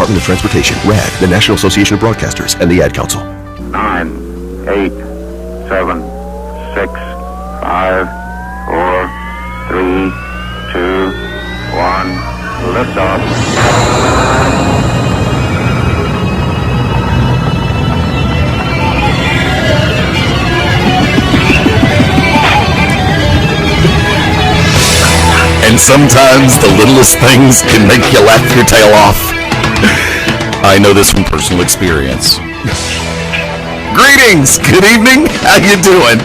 Department of Transportation, RAD, the National Association of Broadcasters, and the Ad Council. 9, 8, 7, 6, 5, 4, 3, 2, 1, liftoff. And sometimes the littlest things can make you laugh your tail off. I know this from personal experience. Greetings, good evening, how you doing?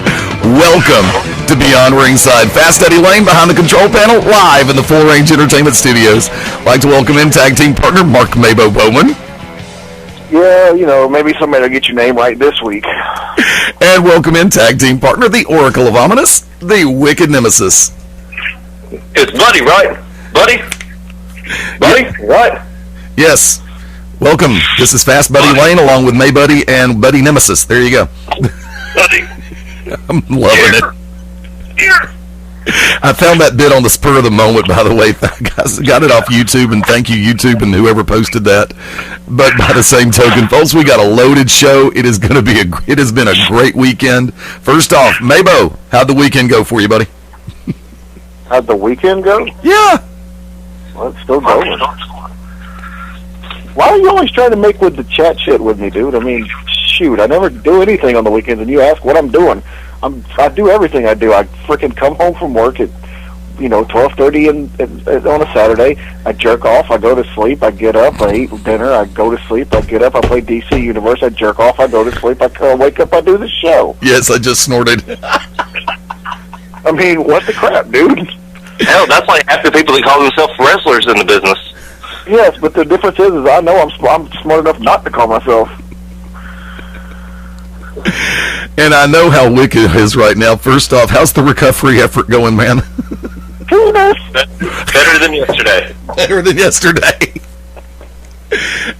Welcome to Beyond Ringside. Fast Eddie Lane behind the control panel, live in the Full Range Entertainment Studios. I'd like to welcome in tag team partner Mark Mabo Bowman. Yeah, you know, maybe somebody will get your name right this week. And welcome in tag team partner, the Oracle of Ominous, the Wicked Nemesis. It's Buddy, right? Buddy? Buddy, right? Yes. Welcome. This is Fast Buddy Lane along with May Buddy and Buddy Nemesis. There you go. Buddy. I'm loving it. Here. I found that bit on the spur of the moment, by the way. Got it off YouTube, and thank you, YouTube, and whoever posted that. But by the same token, folks, we got a loaded show. It is going to be it has been a great weekend. First off, Mabo, how'd the weekend go for you, buddy? How'd the weekend go? Yeah. Well, it's still going. Why are you always trying to make with the chat shit with me, dude? I mean, shoot, I never do anything on the weekends, and you ask what I'm doing. I do everything I do. I freaking come home from work at, 12:30 on a Saturday. I jerk off. I go to sleep. I get up. I eat dinner. I go to sleep. I get up. I play DC Universe. I jerk off. I go to sleep. I wake up. I do the show. Yes, I just snorted. I mean, what the crap, dude? Hell, that's like half the people that call themselves wrestlers in the business. Yes, but the difference is I know I'm smart enough not to call myself. And I know how Wicked is right now. First off, how's the recovery effort going, man? Better than yesterday. Better than yesterday.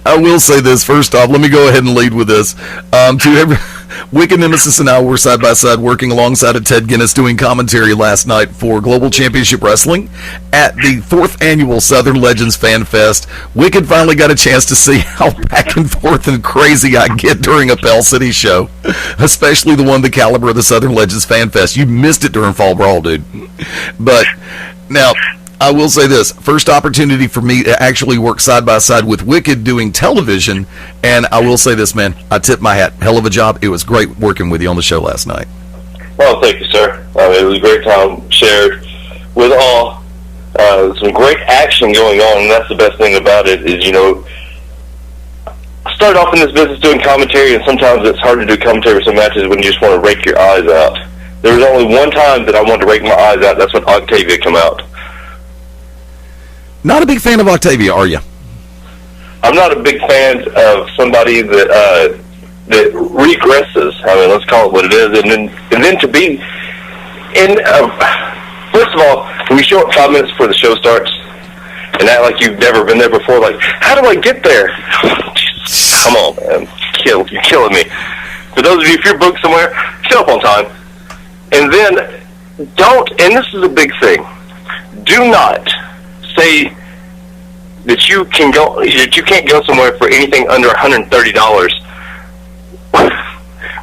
I will say this. First off, let me go ahead and lead with this. Wicked Nemesis and I were side by side working alongside of Ted Guinness doing commentary last night for Global Championship Wrestling at the 4th Annual Southern Legends Fan Fest. Wicked finally got a chance to see how back and forth and crazy I get during a Pell City show, especially the one the caliber of the Southern Legends Fan Fest. You missed it during Fall Brawl, dude. But now, I will say this, first opportunity for me to actually work side by side with Wicked doing television, and I will say this, man, I tip my hat. Hell of a job. It was great working with you on the show last night. Well, thank you, sir. It was a great time shared with all. Some great action going on, and that's the best thing about it is, I started off in this business doing commentary, and sometimes it's hard to do commentary for some matches when you just want to rake your eyes out. There was only one time that I wanted to rake my eyes out. That's when Octavia came out. Not a big fan of Octavia, are you? I'm not a big fan of somebody that regresses. I mean, let's call it what it is. And then to be in. First of all, when you show up 5 minutes before the show starts and act like you've never been there before, like, how do I get there? Come on, man, you're killing me. For those of you, if you're booked somewhere, show up on time, and then don't. And this is a big thing. Do not say that you can't go somewhere for anything under $130.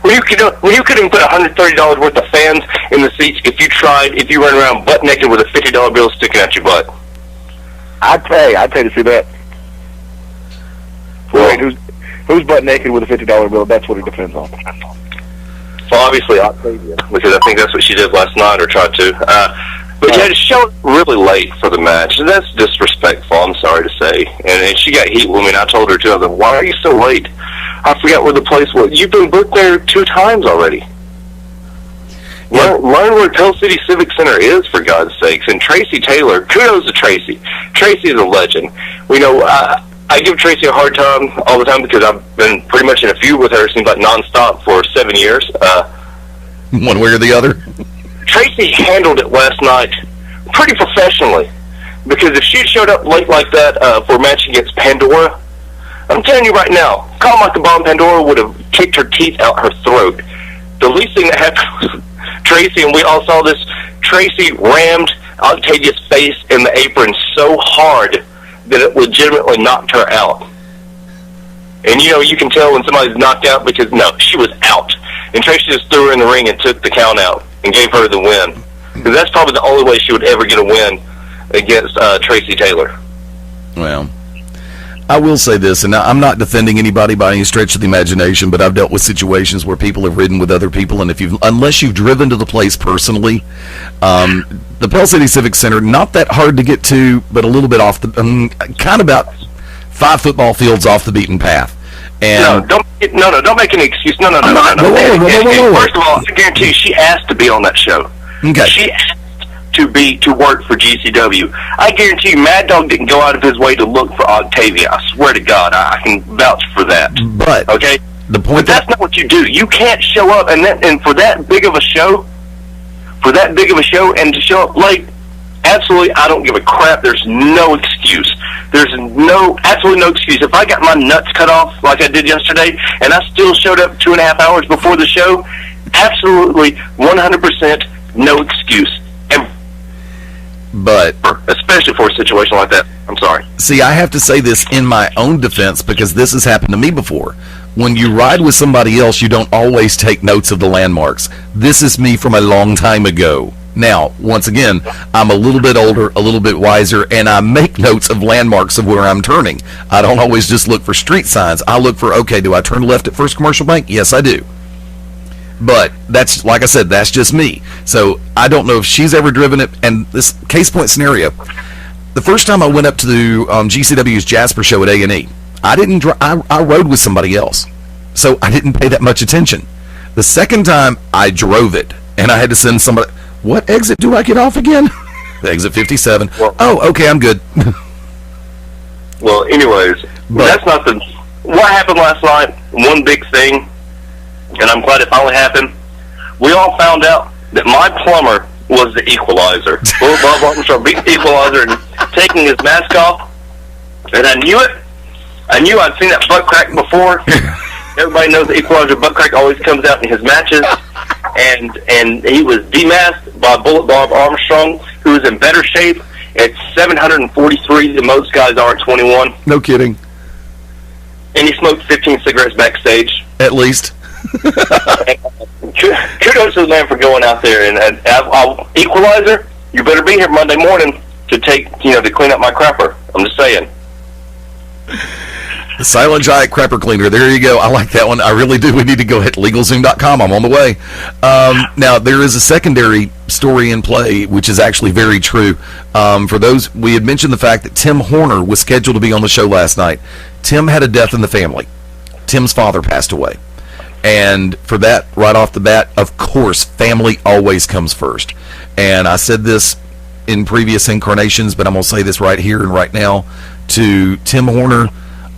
When you could have put $130 worth of fans in the seats if you run around butt naked with a $50 bill sticking out your butt. I'd pay to see that. Well, wait, who's butt naked with a $50 bill? That's what it depends on. Well, obviously Octavia, because I think that's what she did last night, or tried to. But you had to show it really late for the match, and that's disrespectful, I'm sorry to say. And she got heat with me, and I told her, too, I said, why are you so late? I forgot where the place was. You've been booked there 2 times already. Yeah. Learn where Pell City Civic Center is, for God's sakes. And Tracy Taylor, kudos to Tracy. Tracy is a legend. I give Tracy a hard time all the time because I've been pretty much in a feud with her, it seems like nonstop, for 7 years. One way or the other? Tracy handled it last night pretty professionally, because if she'd showed up late like that for a match against Pandora, I'm telling you right now, Calm Like the Bomb Pandora would have kicked her teeth out her throat. The least thing that happened was Tracy, and we all saw this, Tracy rammed Octavia's face in the apron so hard that it legitimately knocked her out. And, you can tell when somebody's knocked out because, no, she was out. And Tracy just threw her in the ring and took the count out and gave her the win. Because that's probably the only way she would ever get a win against Tracy Taylor. Well, I will say this, and I'm not defending anybody by any stretch of the imagination, but I've dealt with situations where people have ridden with other people, and unless you've driven to the place personally, the Pell City Civic Center, not that hard to get to, but a little bit off the, kind of about 5 football fields off the beaten path. And don't make an excuse. No. Whoa. First of all, I guarantee you, she asked to be on that show. Okay. She asked to work for GCW. I guarantee you, Mad Dog didn't go out of his way to look for Octavia. I swear to God, I can vouch for that. But okay, the point that's not what you do. You can't show up and for that big of a show, and to show up late. Absolutely, I don't give a crap. There's no excuse. There's absolutely no excuse. If I got my nuts cut off like I did yesterday, and I still showed up 2.5 hours before the show, absolutely 100% no excuse. But especially for a situation like that. I'm sorry. See, I have to say this in my own defense because this has happened to me before. When you ride with somebody else, you don't always take notes of the landmarks. This is me from a long time ago. Now, once again, I'm a little bit older, a little bit wiser, and I make notes of landmarks of where I'm turning. I don't always just look for street signs. I look for, okay, do I turn left at First Commercial Bank? Yes, I do. But that's, like I said, that's just me. So I don't know if she's ever driven it. And this case point scenario, the first time I went up to the GCW's Jasper show at A&E, I rode with somebody else. So I didn't pay that much attention. The second time, I drove it, and I had to send somebody, what exit do I get off again? Exit 57. Well, okay, I'm good. Well, anyways, that's not what happened last night. One big thing, and I'm glad it finally happened. We all found out that my plumber was the equalizer. Bob Armstrong beat the equalizer and taking his mask off, and I knew it. I knew I'd seen that butt crack before. Everybody knows the equalizer butt crack always comes out in his matches, and he was demasked by Bullet Bob Armstrong, who is in better shape at 743 than most guys are at 21. No kidding. And he smoked 15 cigarettes backstage. At least. Kudos to the man for going out there and equalizer. You better be here Monday morning to clean up my crapper. I'm just saying. The Silent Giant Crapper Cleaner. There you go. I like that one. I really do. We need to go hit LegalZoom.com. I'm on the way. Now, there is a secondary story in play, which is actually very true. For those, we had mentioned the fact that Tim Horner was scheduled to be on the show last night. Tim had a death in the family. Tim's father passed away. And for that, right off the bat, of course, family always comes first. And I said this in previous incarnations, but I'm going to say this right here and right now to Tim Horner.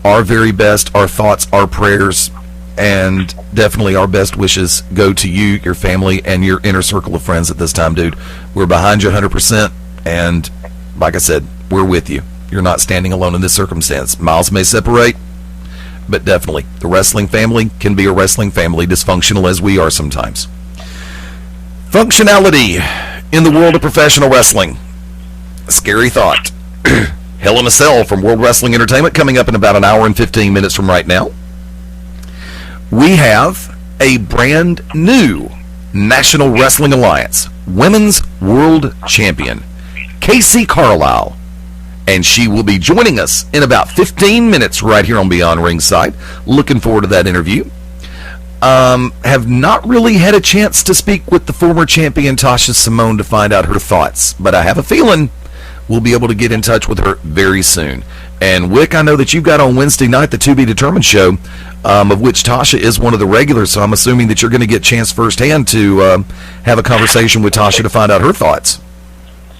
Our very best, our thoughts, our prayers, and definitely our best wishes go to you, your family, and your inner circle of friends at this time, dude. We're behind you 100%, and like I said, we're with you. You're not standing alone in this circumstance. Miles may separate, but definitely the wrestling family can be a wrestling family, dysfunctional as we are sometimes. Functionality in the world of professional wrestling. A scary thought. Hell in a Cell from World Wrestling Entertainment coming up in about an hour and 15 minutes from right now. We have a brand new National Wrestling Alliance Women's World Champion, Casey Carile, and she will be joining us in about 15 minutes right here on Beyond Ringside. Looking forward to that interview. Have not really had a chance to speak with the former champion Tasha Simone to find out her thoughts, but I have a feeling we'll be able to get in touch with her very soon. And Wick, I know that you've got on Wednesday night the To Be Determined show, of which Tasha is one of the regulars, so I'm assuming that you're going to get a chance firsthand to have a conversation with Tasha to find out her thoughts.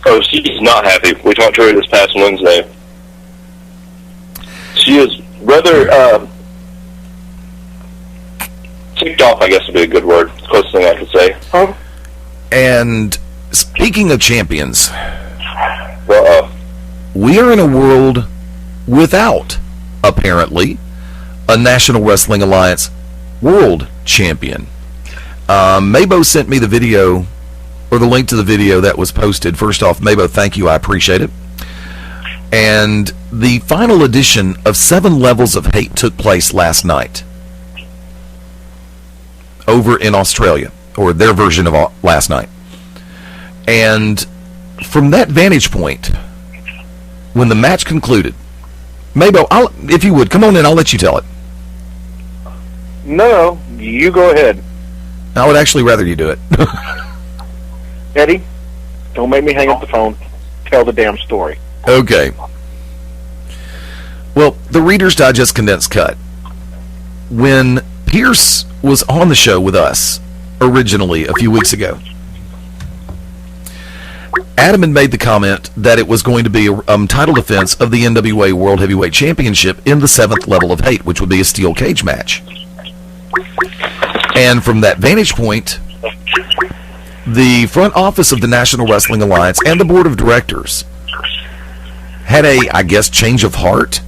Oh, she's not happy. We talked to her this past Wednesday. She is rather ticked off, I guess would be a good word. Closest thing I could say. Huh? And speaking of champions, Uh-oh. we are in a world without, apparently, a National Wrestling Alliance World Champion. Mabo sent me the video, or the link to the video that was posted. First off, Mabo, thank you. I appreciate it. And the final edition of 7 Levels of Hate took place last night over in Australia, or their version of last night. And from that vantage point, when the match concluded, Mabo, if you would, come on in, I'll let you tell it. No, you go ahead. I would actually rather you do it. Eddie, don't make me hang up the phone. Tell the damn story. Okay. Well, the Reader's Digest condensed cut. When Pierce was on the show with us originally a few weeks ago, Adam had made the comment that it was going to be a title defense of the NWA World Heavyweight Championship in the 7th Level of Hate, which would be a steel cage match. And from that vantage point, the front office of the National Wrestling Alliance and the board of directors had a, I guess, change of heart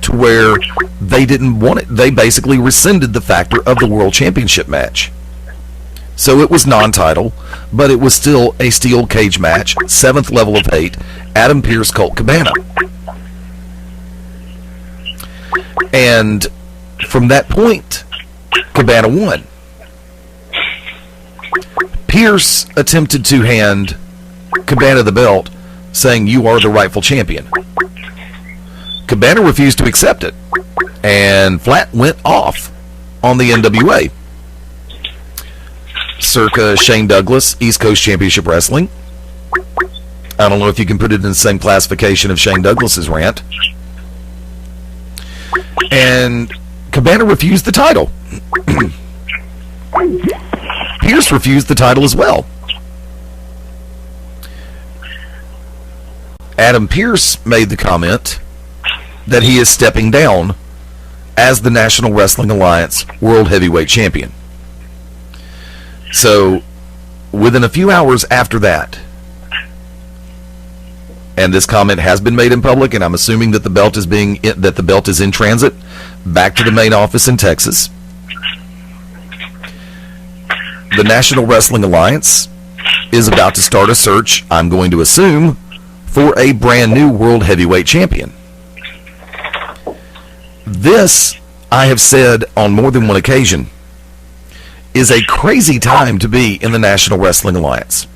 to where they didn't want it. They basically rescinded the factor of the World Championship match. So it was non-title, but it was still a steel cage match, 7th Level of Hate, Adam Pearce, Colt Cabana. And from that point, Cabana won. Pierce attempted to hand Cabana the belt, saying, "You are the rightful champion." Cabana refused to accept it, and flat went off on the NWA. Circa Shane Douglas, East Coast Championship Wrestling. I don't know if you can put it in the same classification of Shane Douglas's rant. And Cabana refused the title. Pierce refused the title as well. Adam Pearce made the comment that he is stepping down as the National Wrestling Alliance World Heavyweight Champion. So, within a few hours after that, and this comment has been made in public, and I'm assuming that the belt is in transit back to the main office in Texas. The National Wrestling Alliance is about to start a search, I'm going to assume, for a brand new World Heavyweight Champion. This, I have said on more than one occasion, is a crazy time to be in the National Wrestling Alliance.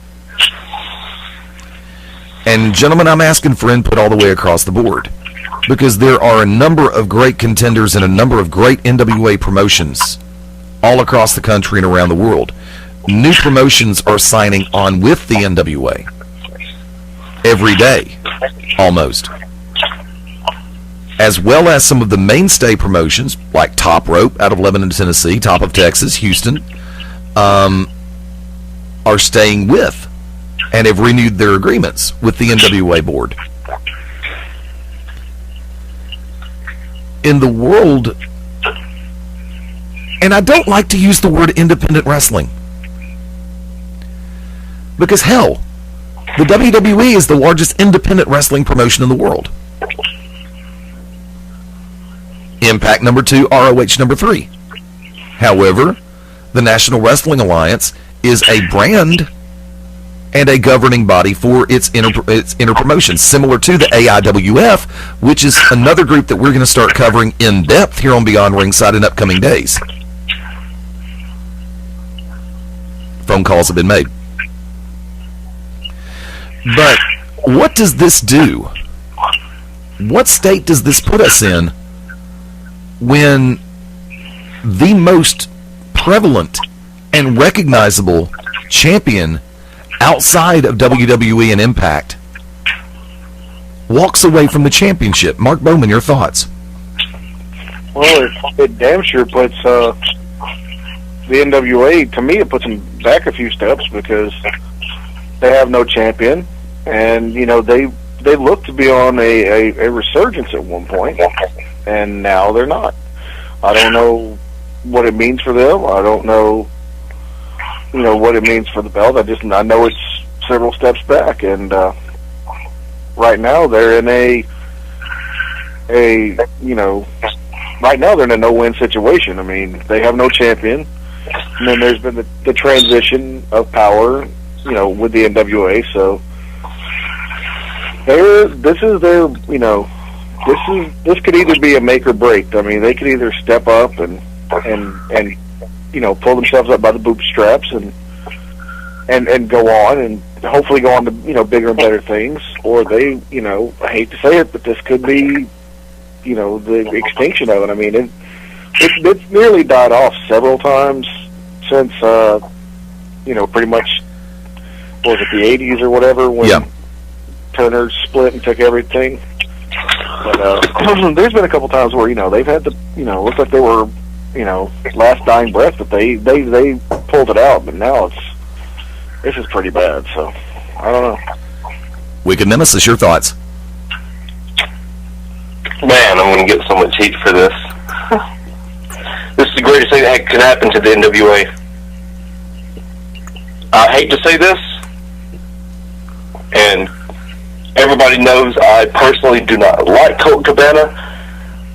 And gentlemen, I'm asking for input all the way across the board, because there are a number of great contenders and a number of great NWA promotions all across the country and around the world. New promotions are signing on with the NWA every day, almost. As well as some of the mainstay promotions, like Top Rope out of Lebanon, Tennessee, Top of Texas, Houston, are staying with and have renewed their agreements with the NWA board. In the world, and I don't like to use the word independent wrestling, because hell, the WWE is the largest independent wrestling promotion in the world. Impact number 2, ROH number 3. However, the National Wrestling Alliance is a brand and a governing body for its inner promotions, similar to the AIWF, which is another group that we're going to start covering in depth here on Beyond Ringside in upcoming days. Phone calls have been made. But what does this do? What state does this put us in when the most prevalent and recognizable champion outside of WWE and Impact walks away from the championship? Mark Bowman, your thoughts? Well, it damn sure puts the NWA, to me, it puts them back a few steps, because they have no champion, and, you know, they looked to be on a resurgence at one point, and now they're not. I don't know what it means for them. I don't know, you know, what it means for the belt. I know it's several steps back, and right now they're in right now they're in a no-win situation. I mean, they have no champion, and then there's been the transition of power, you know, with the NWA. So this is their, this could either be a make or break. I mean, they could either step up and pull themselves up by the bootstraps and go on and hopefully go on to bigger and better things, or they, I hate to say it, but this could be, the extinction of it. I mean, it's nearly died off several times since pretty much, what was it, the 80s or whatever, when Turner split and took everything. But there's been a couple times where they've had to look like they were last dying breath, but they pulled it out. But now this is pretty bad. So I don't know. Wicked Nemesis, your thoughts? Man, I'm going to get so much heat for this. This is the greatest thing that could happen to the NWA. I hate to say this, and everybody knows I personally do not like Colt Cabana,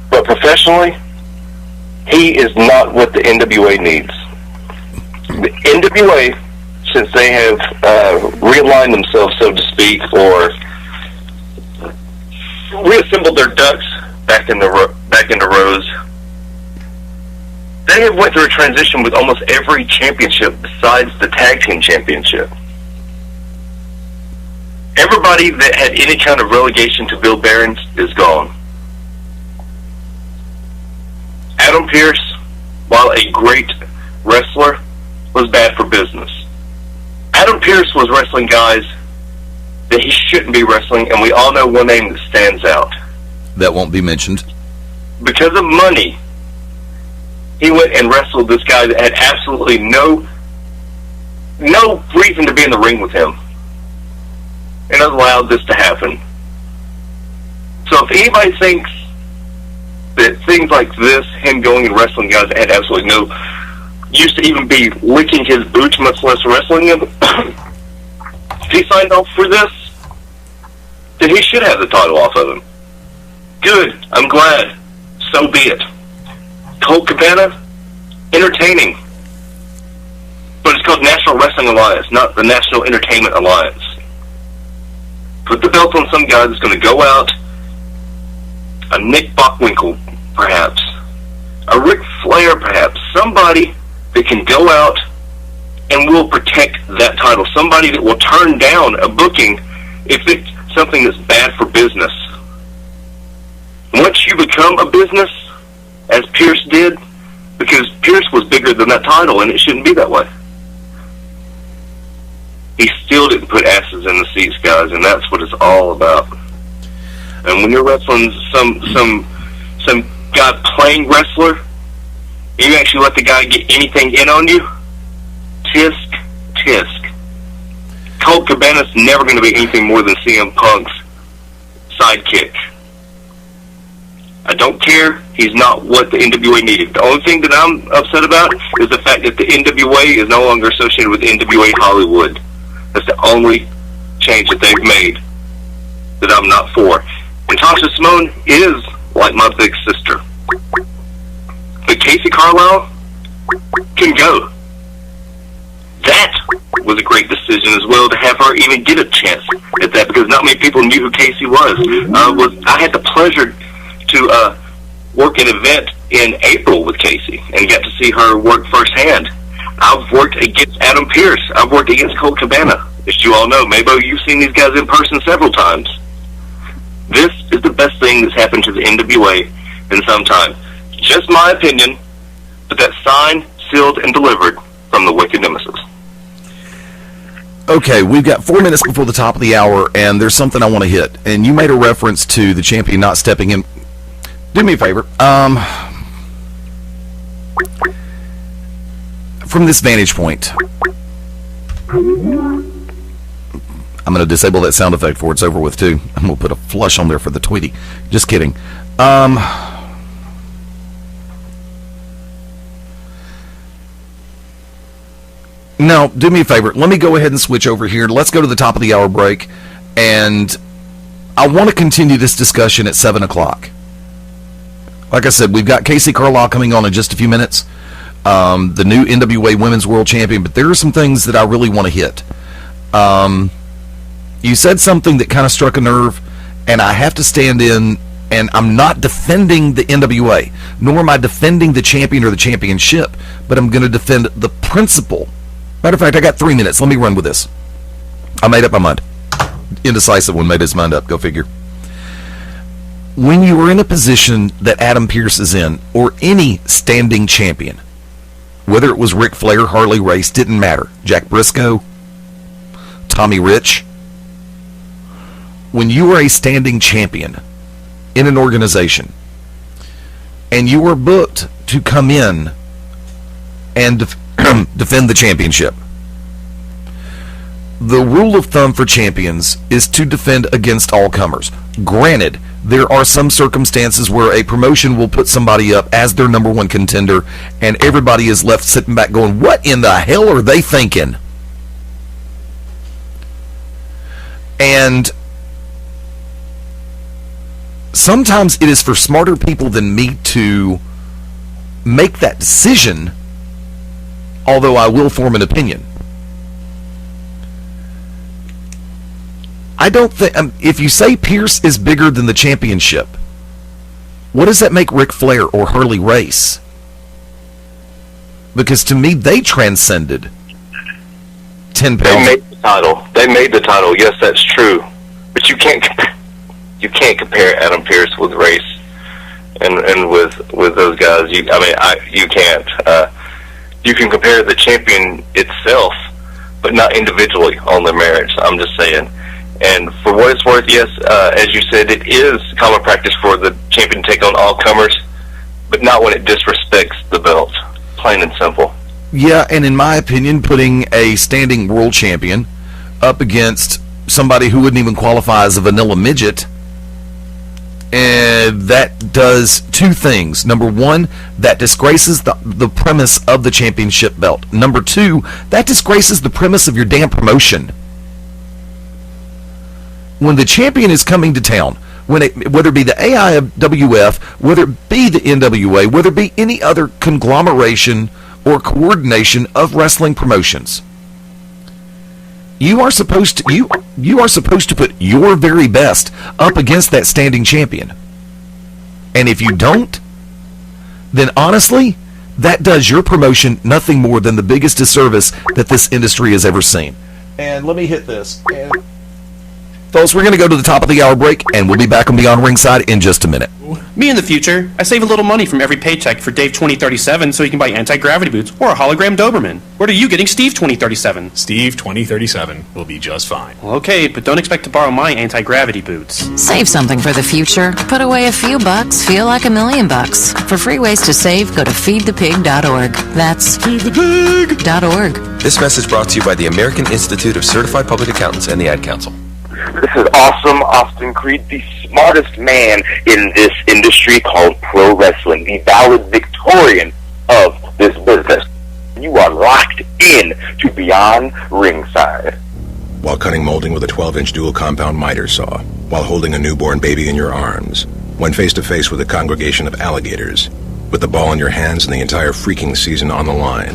but professionally, he is not what the NWA needs. The NWA, since they have realigned themselves, so to speak, or reassembled their ducks back into rows, they have went through a transition with almost every championship besides the tag team championship. Everybody that had any kind of relegation to Bill Behrens is gone. Adam Pearce, while a great wrestler, was bad for business. Adam Pearce was wrestling guys that he shouldn't be wrestling, and we all know one name that stands out. That won't be mentioned. Because of money, he went and wrestled this guy that had absolutely no reason to be in the ring with him, and allowed this to happen. So if anybody thinks that things like this, him going and wrestling guys that had absolutely no used to even be licking his boots, much less wrestling him, if he signed off for this, then he should have the title off of him. Good. I'm glad. So be it. Colt Cabana, entertaining. But it's called National Wrestling Alliance, not the National Entertainment Alliance. Put the belt on some guy that's going to go out, a Nick Bockwinkel, perhaps, a Ric Flair, perhaps, somebody that can go out and will protect that title, somebody that will turn down a booking if it's something that's bad for business. Once you become a business, as Pearce did, because Pearce was bigger than that title, and it shouldn't be that way. He still didn't put asses in the seats, guys, and that's what it's all about. And when you're wrestling some guy playing wrestler, you actually let the guy get anything in on you, tisk, tisk. Colt Cabana's never going to be anything more than CM Punk's sidekick. I don't care. He's not what the NWA needed. The only thing that I'm upset about is the fact that the NWA is no longer associated with NWA Hollywood. That's the only change that they've made that I'm not for. And Tasha Simone is like my big sister. But Casey Carile can go. That was a great decision as well, to have her even get a chance at that, because not many people knew who Casey was. I had the pleasure to work an event in April with Casey and got to see her work firsthand. I've worked against Adam Pearce. I've worked against Colt Cabana. As you all know, Mabo, you've seen these guys in person several times. This is the best thing that's happened to the NWA in some time. Just my opinion, but that's signed, sealed, and delivered from the Wicked Nemesis. Okay, we've got 4 minutes before the top of the hour, and there's something I want to hit. And you made a reference to the champion not stepping in. Do me a favor. From this vantage point, I'm going to disable that sound effect before it's over with, too. I'm going to put a flush on there for the Tweety. Just kidding. No, do me a favor. Let me go ahead and switch over here. Let's go to the top of the hour break. And I want to continue this discussion at 7 o'clock. Like I said, we've got Casey Carile coming on in just a few minutes. The new NWA Women's World Champion. But there are some things that I really want to hit. You said something that kind of struck a nerve, and I have to stand in, and I'm not defending the NWA, nor am I defending the champion or the championship, but I'm going to defend the principle. Matter of fact, I got 3 minutes. Let me run with this. I made up my mind. Indecisive one made his mind up. Go figure. When you are in a position that Adam Pearce is in, or any standing champion, whether it was Ric Flair, Harley Race, didn't matter. Jack Briscoe, Tommy Rich. When you are a standing champion in an organization, and you are booked to come in and defend the championship, the rule of thumb for champions is to defend against all comers. Granted, there are some circumstances where a promotion will put somebody up as their number one contender, and everybody is left sitting back going, what in the hell are they thinking? And sometimes it is for smarter people than me to make that decision, although I will form an opinion. I don't think, if you say Pierce is bigger than the championship, what does that make Ric Flair or Harley Race? Because to me, they transcended 10 pounds. They made the title. Yes, that's true. But you can't compare Adam Pearce with Race and with those guys. You can't. You can compare the champion itself, but not individually on their merits. I'm just saying. And for what it's worth, yes, as you said, it is common practice for the champion to take on all comers, but not when it disrespects the belt. Plain and simple. Yeah, and in my opinion, putting a standing world champion up against somebody who wouldn't even qualify as a vanilla midget, that does two things. Number one, that disgraces the premise of the championship belt. Number two, that disgraces the premise of your damn promotion. When the champion is coming to town, whether it be the AIWF, whether it be the NWA, whether it be any other conglomeration or coordination of wrestling promotions, you are supposed to put your very best up against that standing champion. And if you don't, then honestly, that does your promotion nothing more than the biggest disservice that this industry has ever seen. And let me hit this. Folks, we're going to go to the top of the hour break, and we'll be back on Beyond Ringside in just a minute. Me in the future, I save a little money from every paycheck for Dave 2037 so he can buy anti-gravity boots or a hologram Doberman. What are you getting Steve 2037? Steve 2037 will be just fine. Well, okay, but don't expect to borrow my anti-gravity boots. Save something for the future. Put away a few bucks, feel like $1 million. For free ways to save, go to feedthepig.org. That's feedthepig.org. This message brought to you by the American Institute of Certified Public Accountants and the Ad Council. This is Awesome Austin Creed, the smartest man in this industry called pro wrestling, the valedictorian of this business. You are locked in to Beyond Ringside. While cutting molding with a 12-inch dual compound miter saw, while holding a newborn baby in your arms, when face-to-face with a congregation of alligators, with the ball in your hands and the entire freaking season on the line.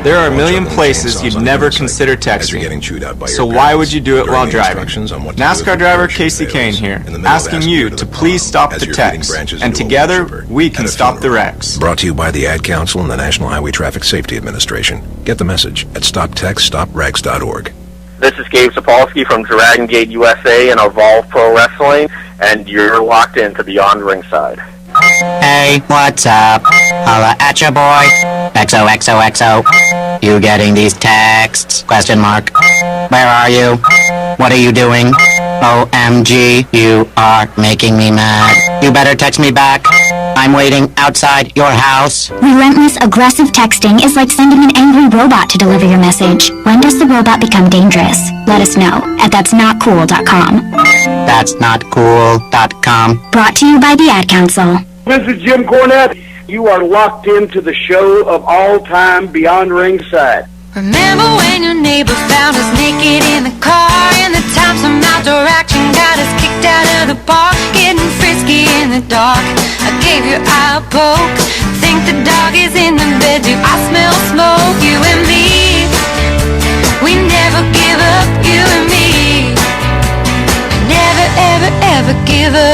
There are a million places you'd never consider texting, so why would you do it while driving? NASCAR driver Casey Carile here, asking you to please stop the text, and together we can stop the wrecks. Brought to you by the Ad Council and the National Highway Traffic Safety Administration. Get the message at stoptextstopwrecks.org. This is Gabe Sapolsky from Dragon Gate USA and Evolve Pro Wrestling, and you're locked into Beyond Ringside. Hey, what's up? Holla at ya, boy. XOXOXO. You getting these texts? Question mark. Where are you? What are you doing? OMG, you are making me mad. You better text me back. I'm waiting outside your house. Relentless, aggressive texting is like sending an angry robot to deliver your message. When does the robot become dangerous? Let us know at that'snotcool.com. That'snotcool.com. Brought to you by the Ad Council. This is Jim Cornette. You are locked into the show of all time, Beyond Ringside. Remember when your neighbor found us naked in the car, and the time some outdoor action got us kicked out of the park, getting frisky in the dark. I gave your eye a poke. Think the dog is in the bed too. I smell smoke. You and me, we never give up. You and me. ever give up.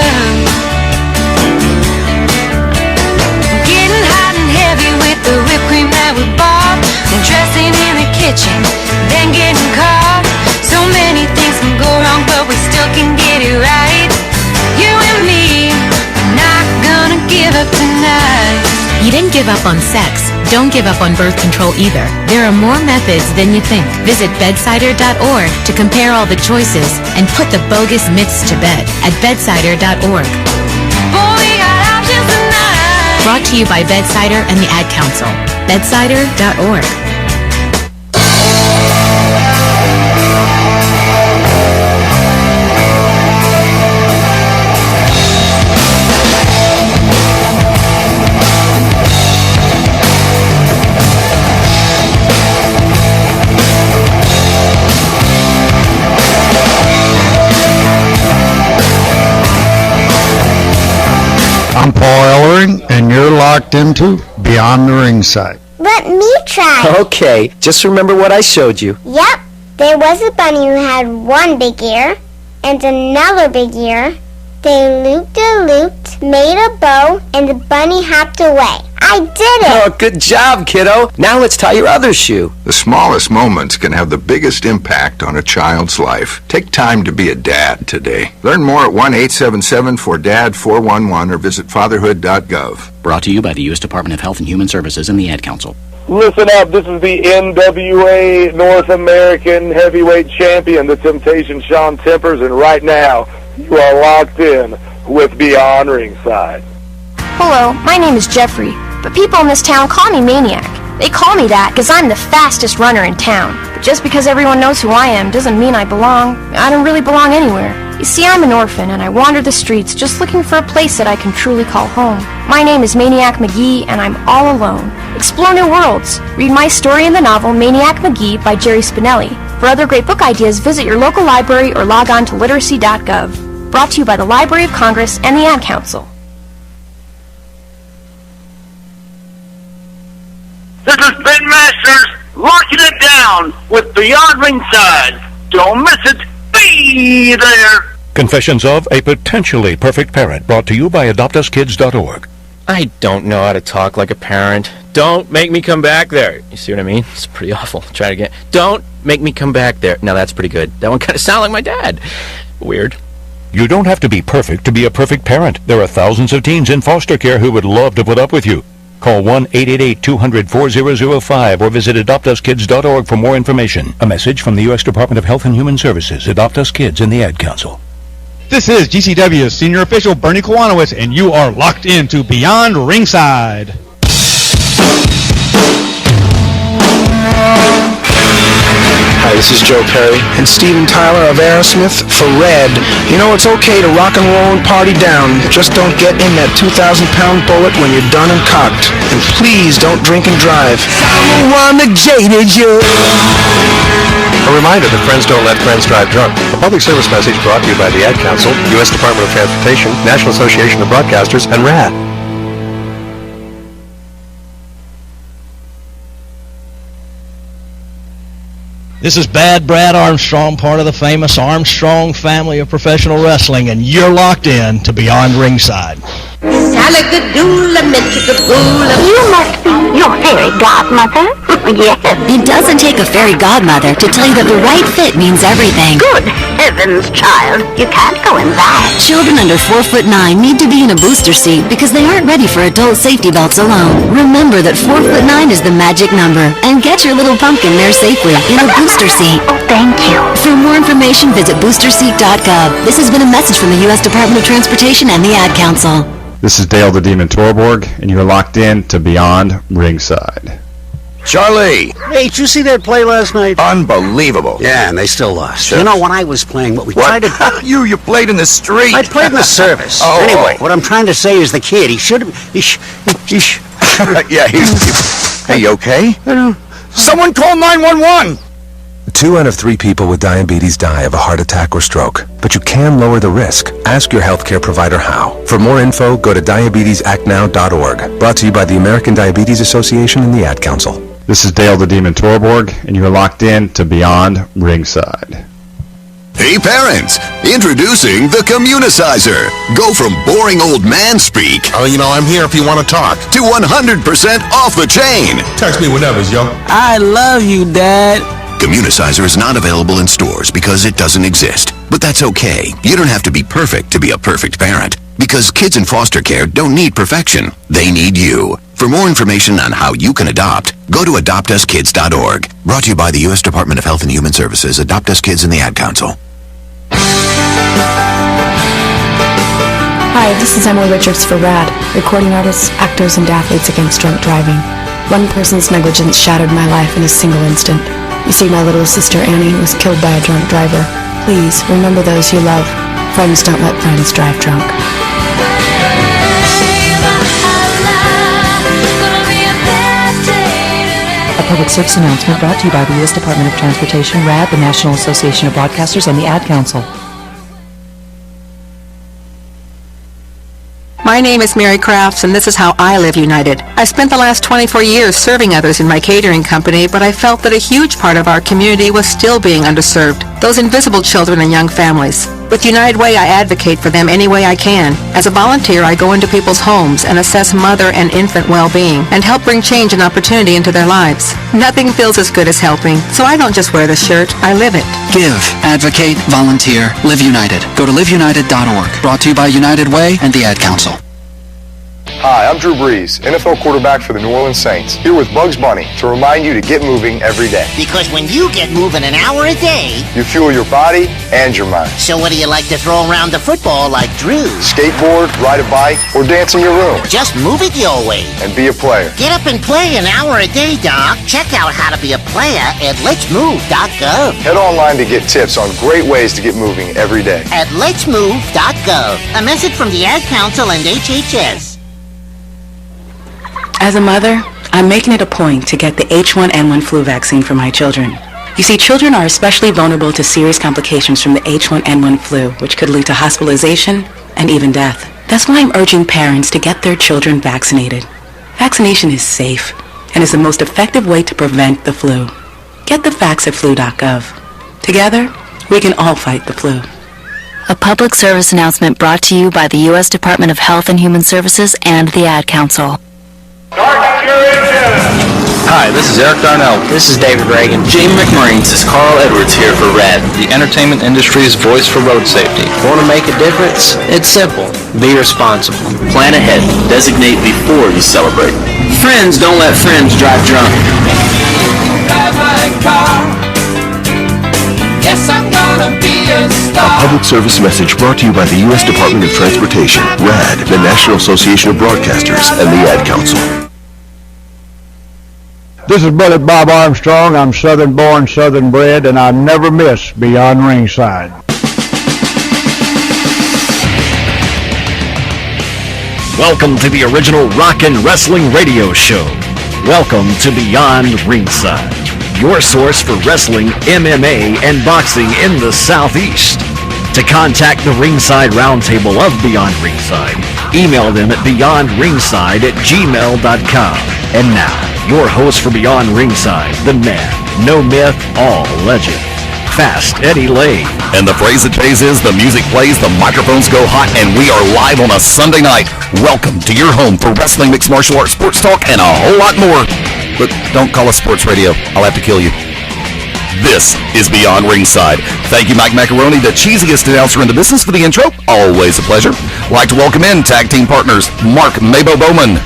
Getting hot and heavy with the whipped cream that we bought, and dressing in the kitchen, then getting caught. So many things can go wrong, but we still can get it right. You and me are not gonna give up tonight. You didn't give up on sex. Don't give up on birth control either. There are more methods than you think. Visit bedsider.org to compare all the choices and put the bogus myths to bed at bedsider.org. Boy, we got options tonight. Brought to you by Bedsider and the Ad Council. Bedsider.org. I'm Paul Ellering, and you're locked into Beyond the Ringside. Let me try. Okay, just remember what I showed you. Yep. There was a bunny who had one big ear and another big ear. They looped-a-looped, made a bow, and the bunny hopped away. I did it! Oh, good job, kiddo. Now let's tie your other shoe. The smallest moments can have the biggest impact on a child's life. Take time to be a dad today. Learn more at 1-877-4DAD-411 or visit fatherhood.gov. Brought to you by the U.S. Department of Health and Human Services and the Ad Council. Listen up, this is the NWA North American Heavyweight Champion, the Temptation Sean Tempers, and right now, you are locked in with Beyond Ringside. Hello, my name is Jeffrey, but people in this town call me Maniac. They call me that because I'm the fastest runner in town. But just because everyone knows who I am doesn't mean I belong. I don't really belong anywhere. You see, I'm an orphan, and I wander the streets just looking for a place that I can truly call home. My name is Maniac McGee, and I'm all alone. Explore new worlds. Read my story in the novel Maniac McGee by Jerry Spinelli. For other great book ideas, visit your local library or log on to literacy.gov. Brought to you by the Library of Congress and the Ad Council. This is Ben Masters locking it down with Beyond Ringside. Don't miss it. Be there. Confessions of a Potentially Perfect Parent, brought to you by AdoptUsKids.org. I don't know how to talk like a parent. Don't make me come back there. You see what I mean? It's pretty awful. Try it again. Don't make me come back there. Now that's pretty good. That one kind of sounded like my dad. Weird. You don't have to be perfect to be a perfect parent. There are thousands of teens in foster care who would love to put up with you. Call 1-888-200-4005 or visit AdoptUsKids.org for more information. A message from the U.S. Department of Health and Human Services, Adopt Us Kids, and the Ad Council. This is GCW's senior official Bernie Kwanowitz, and you are locked into Beyond Ringside. Hi, this is Joe Perry and Steven Tyler of Aerosmith for Red. You know, it's okay to rock and roll and party down. Just don't get in that 2,000-pound bullet when you're done and cocked. And please don't drink and drive. Someone that jaded you. A reminder that friends don't let friends drive drunk. A public service message brought to you by the Ad Council, U.S. Department of Transportation, National Association of Broadcasters, and RAD. This is Bad Brad Armstrong, part of the famous Armstrong family of professional wrestling, and you're locked in to Beyond Ringside. You must be your fairy godmother. Yes. It doesn't take a fairy godmother to tell you that the right fit means everything. Good heavens, child. You can't go in that. Children under 4'9" need to be in a booster seat because they aren't ready for adult safety belts alone. Remember that 4'9" is the magic number, and get your little pumpkin there safely in a booster seat. Oh, thank you. For more information, visit boosterseat.gov. This has been a message from the U.S. Department of Transportation and the Ad Council. This is Dale the Demon Torborg, and you're locked in to Beyond Ringside. Charlie! Hey, did you see that play last night? Unbelievable. Yeah, and they still lost. Sure. You know, when I was playing, what we tried to... You played in the street. I played in the service. Oh. Anyway, what I'm trying to say is the kid, he should have... Yeah, Hey, you okay? Someone call 911! 2 out of 3 people with diabetes die of a heart attack or stroke. But you can lower the risk. Ask your healthcare provider how. For more info, go to diabetesactnow.org. Brought to you by the American Diabetes Association and the Ad Council. This is Dale the Demon Torborg, and you're locked in to Beyond Ringside. Hey parents, introducing the Communicizer. Go from boring old man speak, I'm here if you want to talk, to 100% off the chain. Text me whenever, yo. I love you, Dad. Communicizer is not available in stores because it doesn't exist. But that's okay. You don't have to be perfect to be a perfect parent. Because kids in foster care don't need perfection. They need you. For more information on how you can adopt, go to adoptuskids.org. Brought to you by the U.S. Department of Health and Human Services, Adopt Us Kids, and the Ad Council. Hi, this is Emily Richards for RAD, recording artists, actors, and athletes against drunk driving. One person's negligence shattered my life in a single instant. You see, my little sister Annie was killed by a drunk driver. Please, remember those you love. Friends don't let friends drive drunk. A public service announcement brought to you by the U.S. Department of Transportation, RAD, the National Association of Broadcasters, and the Ad Council. My name is Mary Crafts, and this is how I live united. I spent the last 24 years serving others in my catering company, but I felt that a huge part of our community was still being underserved. Those invisible children and young families. With United Way, I advocate for them any way I can. As a volunteer, I go into people's homes and assess mother and infant well-being and help bring change and opportunity into their lives. Nothing feels as good as helping, so I don't just wear the shirt, I live it. Give, advocate, volunteer, Live United. Go to liveunited.org. Brought to you by United Way and the Ad Council. Hi, I'm Drew Brees, NFL quarterback for the New Orleans Saints, here with Bugs Bunny to remind you to get moving every day. Because when you get moving an hour a day, you fuel your body and your mind. So what do you like to throw around the football like Drew? Skateboard, ride a bike, or dance in your room. Just move it your way. And be a player. Get up and play an hour a day, Doc. Check out how to be a player at letsmove.gov. Head online to get tips on great ways to get moving every day. At letsmove.gov. A message from the Ad Council and HHS. As a mother, I'm making it a point to get the H1N1 flu vaccine for my children. You see, children are especially vulnerable to serious complications from the H1N1 flu, which could lead to hospitalization and even death. That's why I'm urging parents to get their children vaccinated. Vaccination is safe and is the most effective way to prevent the flu. Get the facts at flu.gov. Together, we can all fight the flu. A public service announcement brought to you by the U.S. Department of Health and Human Services and the Ad Council. Hi, this is Eric Darnell. This is David Reagan. Jamie McMarine. This is Carl Edwards here for RAD, the entertainment industry's voice for road safety. Want to make a difference? It's simple. Be responsible. Plan ahead. Designate before you celebrate. Friends don't let friends drive drunk. Drive my car. Yes, I'm gonna be a star. A public service message brought to you by the U.S. Department of Transportation, RAD, the National Association of Broadcasters, and the Ad Council. This is Bullet Bob Armstrong. I'm Southern born, Southern bred, and I never miss Beyond Ringside. Welcome to the original rock and wrestling radio show. Welcome to Beyond Ringside, your source for wrestling, MMA, and boxing in the Southeast. To contact the Ringside Roundtable of Beyond Ringside, email them at beyondringside@gmail.com. And now, your host for Beyond Ringside, the man, no myth, all legend, Fast Eddie Lane. And the phrase that pays is the music plays, the microphones go hot, and we are live on a Sunday night. Welcome to your home for wrestling, mixed martial arts, sports talk, and a whole lot more. But don't call us sports radio. I'll have to kill you. This is Beyond Ringside. Thank you, Mike Macaroni, the cheesiest announcer in the business, for the intro. Always a pleasure. Like to welcome in tag team partners, Mark Mabo Bowman.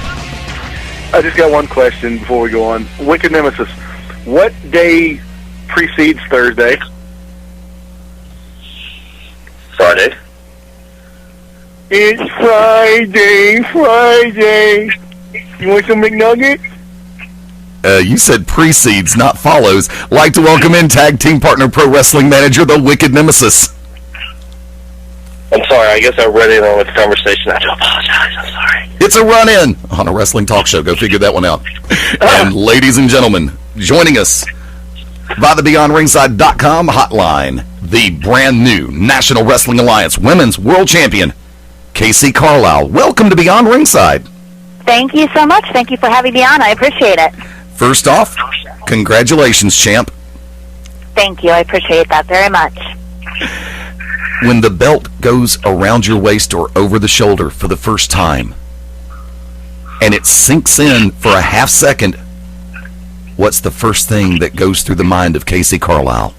I just got one question before we go on. Wicked Nemesis, what day precedes Thursday? Friday. It's Friday. You want some McNuggets? You said precedes, not follows. Like to welcome in tag team partner, pro wrestling manager, the Wicked Nemesis. I'm sorry, I guess I read in on the conversation. I do apologize, I'm sorry. It's a run-in on a wrestling talk show. Go figure that one out. And ladies and gentlemen, joining us by the BeyondRingside.com hotline, the brand new National Wrestling Alliance Women's World Champion, Casey Carile. Welcome to Beyond Ringside. Thank you so much. Thank you for having me on. I appreciate it. First off, congratulations, champ. Thank you. I appreciate that very much. When the belt goes around your waist or over the shoulder for the first time, and it sinks in for a half second, what's the first thing that goes through the mind of Casey Carile?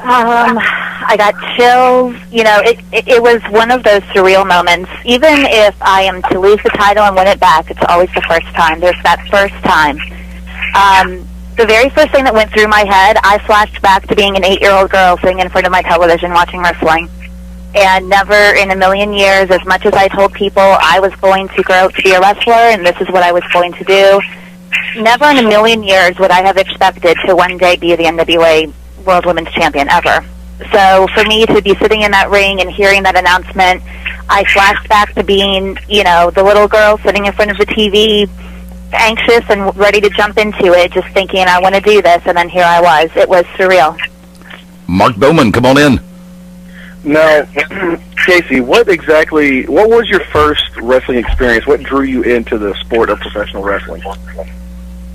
I got chills. You know, it was one of those surreal moments. Even if I am to lose the title and win it back, it's always the first time. There's that first time. The very first thing that went through my head, I flashed back to being an 8-year-old girl sitting in front of my television watching wrestling. And never in a million years, as much as I told people I was going to grow up to be a wrestler and this is what I was going to do, never in a million years would I have expected to one day be the NWA World Women's Champion, ever. So for me to be sitting in that ring and hearing that announcement, I flashed back to being, you know, the little girl sitting in front of the TV, anxious and ready to jump into it, just thinking, I want to do this, and then here I was. It was surreal. Mark Bowman, come on in. Now, Casey, what was your first wrestling experience? What drew you into the sport of professional wrestling?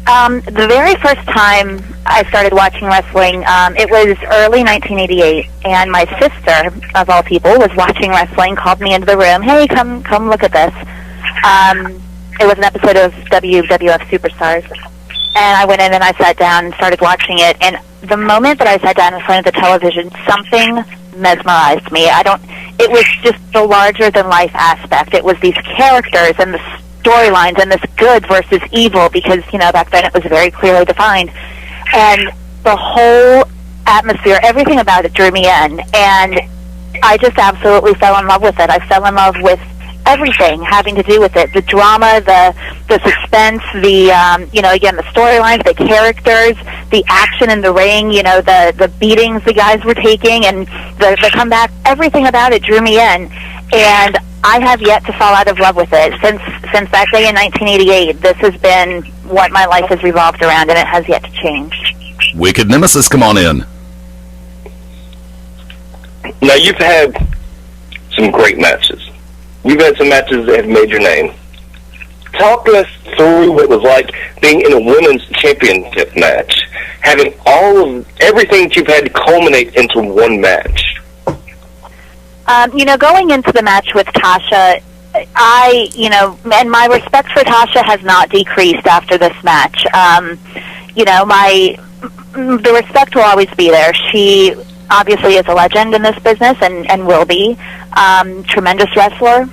The very first time I started watching wrestling, it was early 1988, and my sister, of all people, was watching wrestling, called me into the room, hey, come look at this. It was an episode of WWF Superstars, and I went in and I sat down and started watching it, and the moment that I sat down in front of the television, something mesmerized me. It was just the larger-than-life aspect. It was these characters and the storylines and this good versus evil, because, you know, back then it was very clearly defined. And the whole atmosphere, everything about it drew me in. And I just absolutely fell in love with it. I fell in love with everything having to do with it. The drama, the suspense, you know, again, the storylines, the characters, the action in the ring, you know, the beatings the guys were taking and the comeback, everything about it drew me in. And I have yet to fall out of love with it. Since that day in 1988, this has been what my life has revolved around, and it has yet to change. Wicked Nemesis, come on in. Now, you've had some great matches. You've had some matches that have made your name. Talk us through what it was like being in a women's championship match, having everything that you've had to culminate into one match. You know, going into the match with Tasha, and my respect for Tasha has not decreased after this match. You know, the respect will always be there. She obviously is a legend in this business and will be. Tremendous wrestler.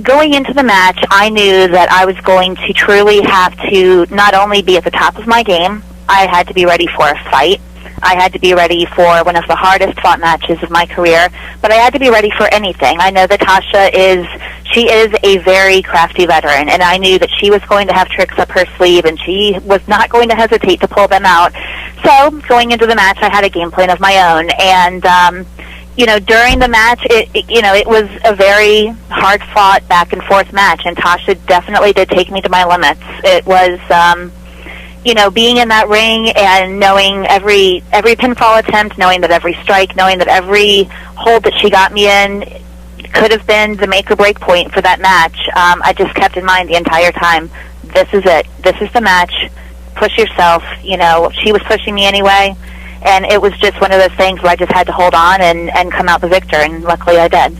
Going into the match, I knew that I was going to truly have to not only be at the top of my game, I had to be ready for a fight. I had to be ready for one of the hardest fought matches of my career, but I had to be ready for anything. I know that Tasha is a very crafty veteran, and I knew that she was going to have tricks up her sleeve, and she was not going to hesitate to pull them out. So, going into the match, I had a game plan of my own, and, you know, during the match, it was a very hard-fought back-and-forth match, and Tasha definitely did take me to my limits. It was, you know, being in that ring and knowing every pinfall attempt, knowing that every strike, knowing that every hold that she got me in could have been the make or break point for that match. I just kept in mind the entire time, this is it. This is the match. Push yourself. You know, she was pushing me anyway, and it was just one of those things where I just had to hold on and come out the victor, and luckily I did.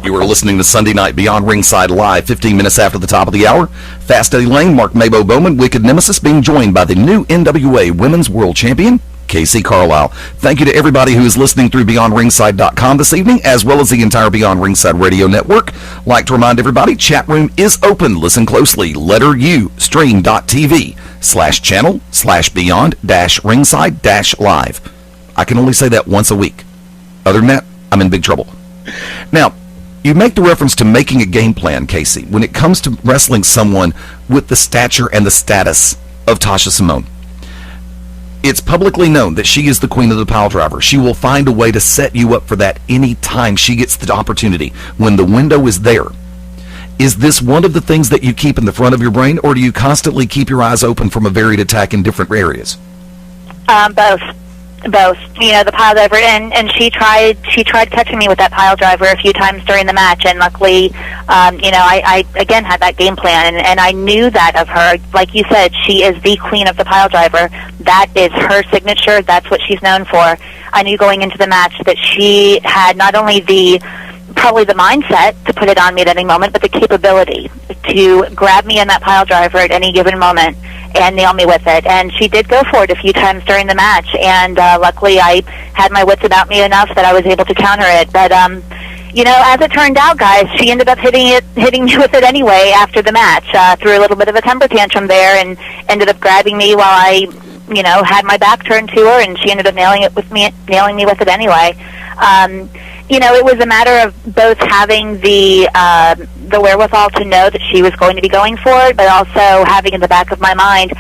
You are listening to Sunday Night Beyond Ringside Live, 15 minutes after the top of the hour. Fast Eddie Lane, Mark Mabo Bowman, Wicked Nemesis, being joined by the new NWA Women's World Champion, Casey Carile. Thank you to everybody who is listening through BeyondRingside.com this evening, as well as the entire Beyond Ringside Radio Network. Like to remind everybody, chat room is open. Listen closely. Letter U, stream.tv/channel/beyond-ringside-live. I can only say that once a week. Other than that, I'm in big trouble. Now, you make the reference to making a game plan, Casey, when it comes to wrestling someone with the stature and the status of Tasha Simone. It's publicly known that she is the queen of the pile driver. She will find a way to set you up for that any time she gets the opportunity, when the window is there. Is this one of the things that you keep in the front of your brain, or do you constantly keep your eyes open from a varied attack in different areas? Both. Both, the pile driver, and she tried catching me with that pile driver a few times during the match, and luckily, I again had that game plan, and I knew that of her. Like you said, she is the queen of the pile driver. That is her signature. That's what she's known for. I knew going into the match that she had not only probably the mindset to put it on me at any moment, but the capability to grab me in that pile driver at any given moment and nail me with it. And she did go for it a few times during the match, and luckily I had my wits about me enough that I was able to counter it. But as it turned out, guys, she ended up hitting me with it anyway after the match. Threw a little bit of a temper tantrum there, and ended up grabbing me while I had my back turned to her, and she ended up nailing me with it anyway. It was a matter of both having the wherewithal to know that she was going to be going for it, but also having in the back of my mind,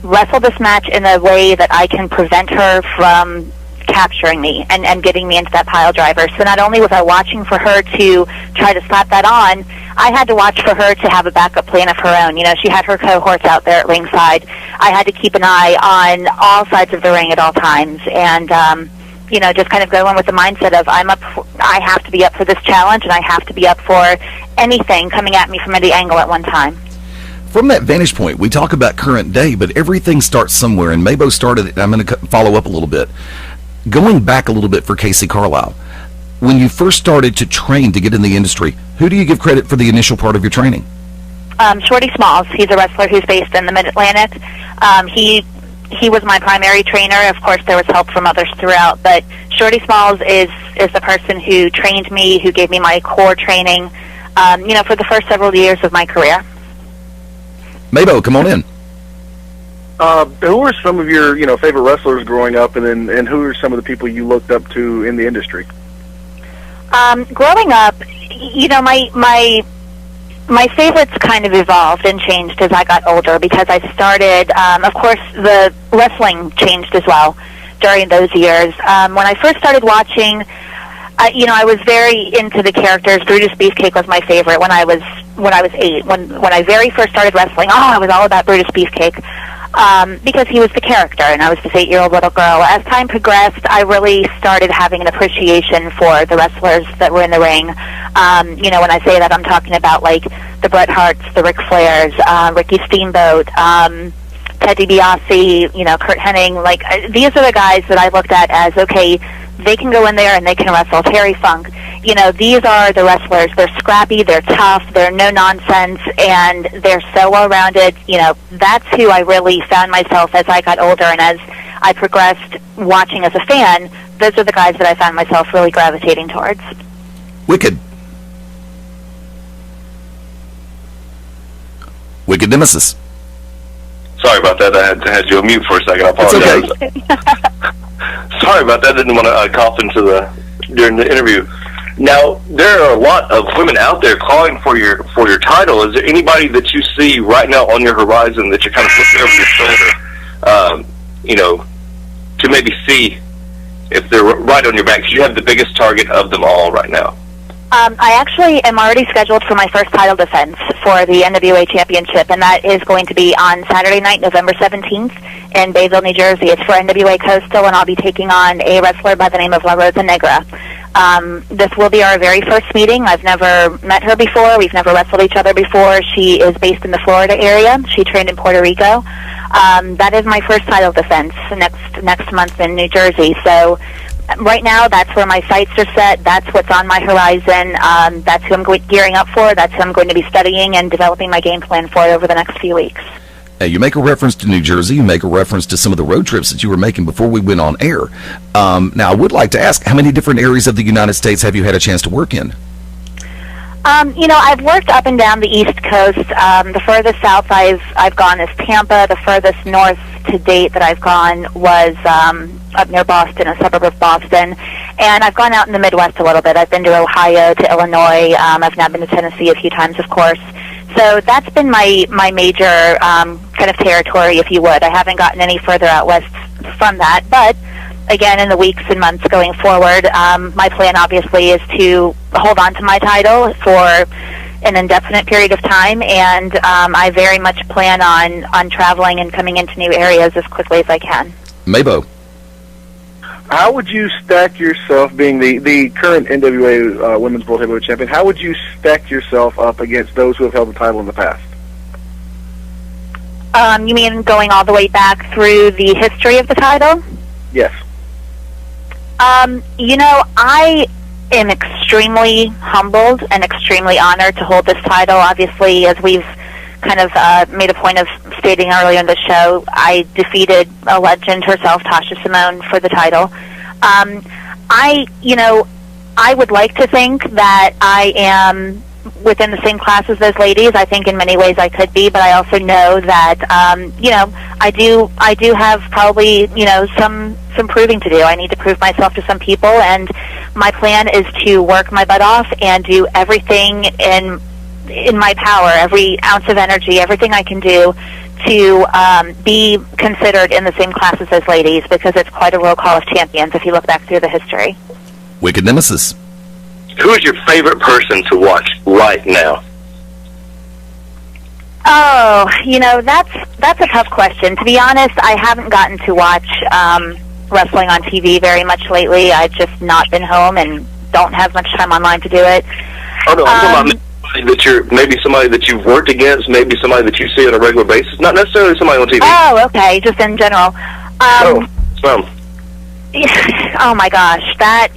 wrestle this match in a way that I can prevent her from capturing me and getting me into that pile driver. So not only was I watching for her to try to slap that on, I had to watch for her to have a backup plan of her own. She had her cohorts out there at ringside. I had to keep an eye on all sides of the ring at all times, and just kind of go in with the mindset of I have to be up for this challenge, and I have to be up for anything coming at me from any angle at one time. From that vantage point, we talk about current day, but everything starts somewhere, and Mabo started, I'm going to follow up a little bit. Going back a little bit for Casey Carile, when you first started to train to get in the industry, who do you give credit for the initial part of your training? Shorty Smalls. He's a wrestler who's based in the Mid-Atlantic. He was my primary trainer. Of course, there was help from others throughout, but Shorty Smalls is the person who trained me, who gave me my core training, for the first several years of my career. Mabo, come on in. Who are some of your, favorite wrestlers growing up, and who are some of the people you looked up to in the industry? Growing up, my favorites kind of evolved and changed as I got older because I started, of course, the wrestling changed as well during those years. When I first started watching, I was very into the characters. Brutus Beefcake was my favorite when I was 8. When I very first started wrestling, I was all about Brutus Beefcake because he was the character, and I was this 8-year-old little girl. As time progressed, I really started having an appreciation for the wrestlers that were in the ring. When I say that, I'm talking about like the Bret Harts, the Ric Flairs, Ricky Steamboat, Ted DiBiase, Kurt Hennig. These are the guys that I looked at as, okay, they can go in there and they can wrestle. Terry Funk. These are the wrestlers. They're scrappy, they're tough, they're no-nonsense, and they're so well-rounded. That's who I really found myself as I got older, and as I progressed watching as a fan, those are the guys that I found myself really gravitating towards. Wicked Nemesis. Sorry about that. I had you on mute for a second. I apologize. It's okay. Sorry about that. Didn't want to cough during the interview. Now, there are a lot of women out there calling for your title. Is there anybody that you see right now on your horizon that you're kind of looking over your shoulder, to maybe see if they're right on your back? Because you have the biggest target of them all right now. I actually am already scheduled for my first title defense for the NWA Championship, and that is going to be on Saturday night, November 17th in Bayville, New Jersey. It's for NWA Coastal, and I'll be taking on a wrestler by the name of La Rosa Negra. This will be our very first meeting. I've never met her before. We've never wrestled each other before. She is based in the Florida area. She trained in Puerto Rico. That is my first title defense next month in New Jersey. So right now, that's where my sights are set. That's what's on my horizon. That's who I'm gearing up for. That's who I'm going to be studying and developing my game plan for over the next few weeks. You make a reference to New Jersey. You make a reference to some of the road trips that you were making before we went on air. Now, I would like to ask, how many different areas of the United States have you had a chance to work in? I've worked up and down the East Coast. The furthest south I've gone is Tampa. The furthest north to date that I've gone was up near Boston, a suburb of Boston. And I've gone out in the Midwest a little bit. I've been to Ohio, to Illinois. I've now been to Tennessee a few times, of course. So that's been my major kind of territory, if you would. I haven't gotten any further out west from that. But, again, in the weeks and months going forward, my plan, obviously, is to hold on to my title for an indefinite period of time. And I very much plan on traveling and coming into new areas as quickly as I can. Mabo. how would you stack yourself, being the current NWA Women's World Heavyweight Champion, how would you stack yourself up against those who have held the title in the past? You mean going all the way back through the history of the title? Yes. I am extremely humbled and extremely honored to hold this title. Obviously, as we've kind of made a point of stating earlier in the show, I defeated a legend herself, Tasha Simone, for the title. I would like to think that I am within the same class as those ladies. I think in many ways I could be, but I also know that I do have probably some proving to do. I need to prove myself to some people, and my plan is to work my butt off and do everything in my power, every ounce of energy, everything I can do to be considered in the same class as those ladies, because it's quite a roll call of champions if you look back through the history. Wicked Nemesis. Who is your favorite person to watch right now? Oh, that's a tough question. To be honest, I haven't gotten to watch wrestling on TV very much lately. I've just not been home and don't have much time online to do it. Oh, no, I'm talking about maybe somebody that you've worked against, maybe somebody that you see on a regular basis, not necessarily somebody on TV. Oh, okay, just in general. Oh my gosh, that,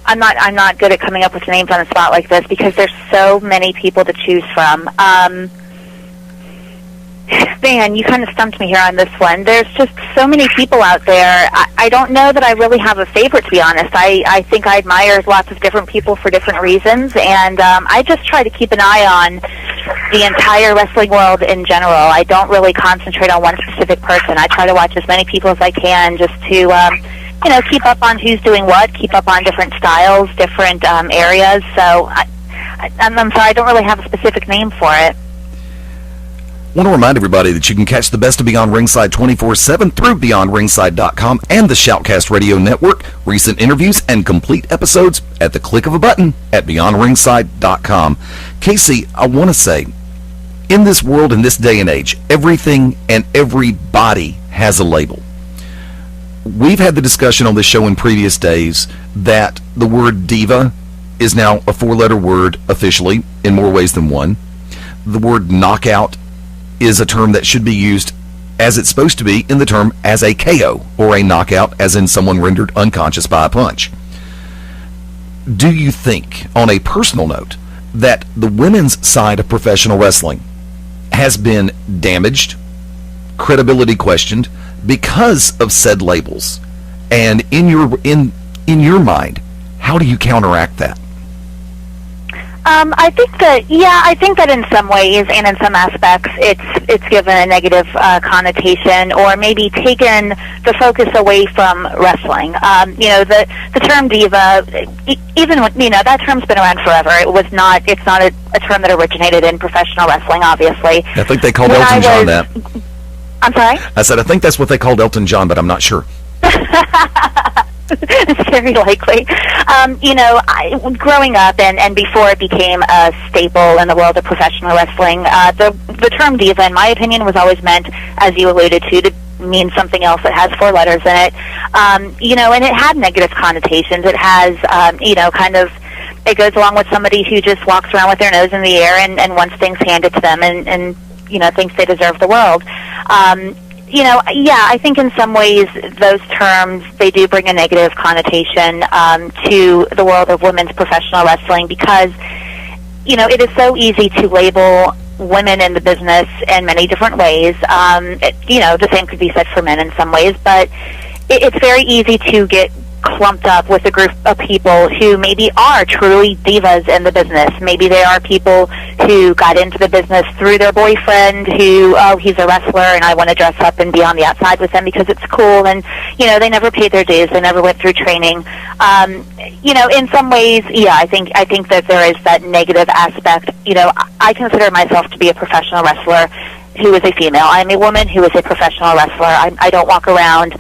I'm not good at coming up with names on a spot like this because there's so many people to choose from. Man, you kind of stumped me here on this one. There's just so many people out there. I don't know that I really have a favorite, to be honest. I think I admire lots of different people for different reasons, and I just try to keep an eye on the entire wrestling world in general. I don't really concentrate on one specific person. I try to watch as many people as I can just to keep up on who's doing what, keep up on different styles, different areas. So I'm sorry, I don't really have a specific name for it. I want to remind everybody that you can catch the best of Beyond Ringside 24/7 through BeyondRingside.com and the Shoutcast Radio Network. Recent interviews and complete episodes at the click of a button at BeyondRingside.com. Casey, I want to say, in this world, in this day and age, everything and everybody has a label. We've had the discussion on this show in previous days that the word diva is now a four-letter word officially in more ways than one. The word knockout is a term that should be used as it's supposed to be in the term as a KO, or a knockout, as in someone rendered unconscious by a punch. Do you think, on a personal note, that the women's side of professional wrestling has been damaged, credibility questioned, because of said labels? And in your mind, how do you counteract that? I think that in some ways and in some aspects it's given a negative connotation, or maybe taken the focus away from wrestling. The term diva, even when, that term's been around forever. It's not a term that originated in professional wrestling, obviously. I think they called Elton John that. I'm sorry? I said I think that's what they called Elton John, but I'm not sure. It's very likely. Growing up and before it became a staple in the world of professional wrestling, the term diva, in my opinion, was always meant, as you alluded to mean something else that has four letters in it. And it had negative connotations. It has, it goes along with somebody who just walks around with their nose in the air and wants things handed to them and thinks they deserve the world. I think in some ways those terms, they do bring a negative connotation to the world of women's professional wrestling because, it is so easy to label women in the business in many different ways. The same could be said for men in some ways, but it's very easy to get clumped up with a group of people who maybe are truly divas in the business. Maybe they are people who got into the business through their boyfriend who, he's a wrestler and I want to dress up and be on the outside with him because it's cool, and, they never paid their dues, they never went through training. In some ways, I think that there is that negative aspect. I consider myself to be a professional wrestler who is a female. I'm a woman who is a professional wrestler. I don't walk around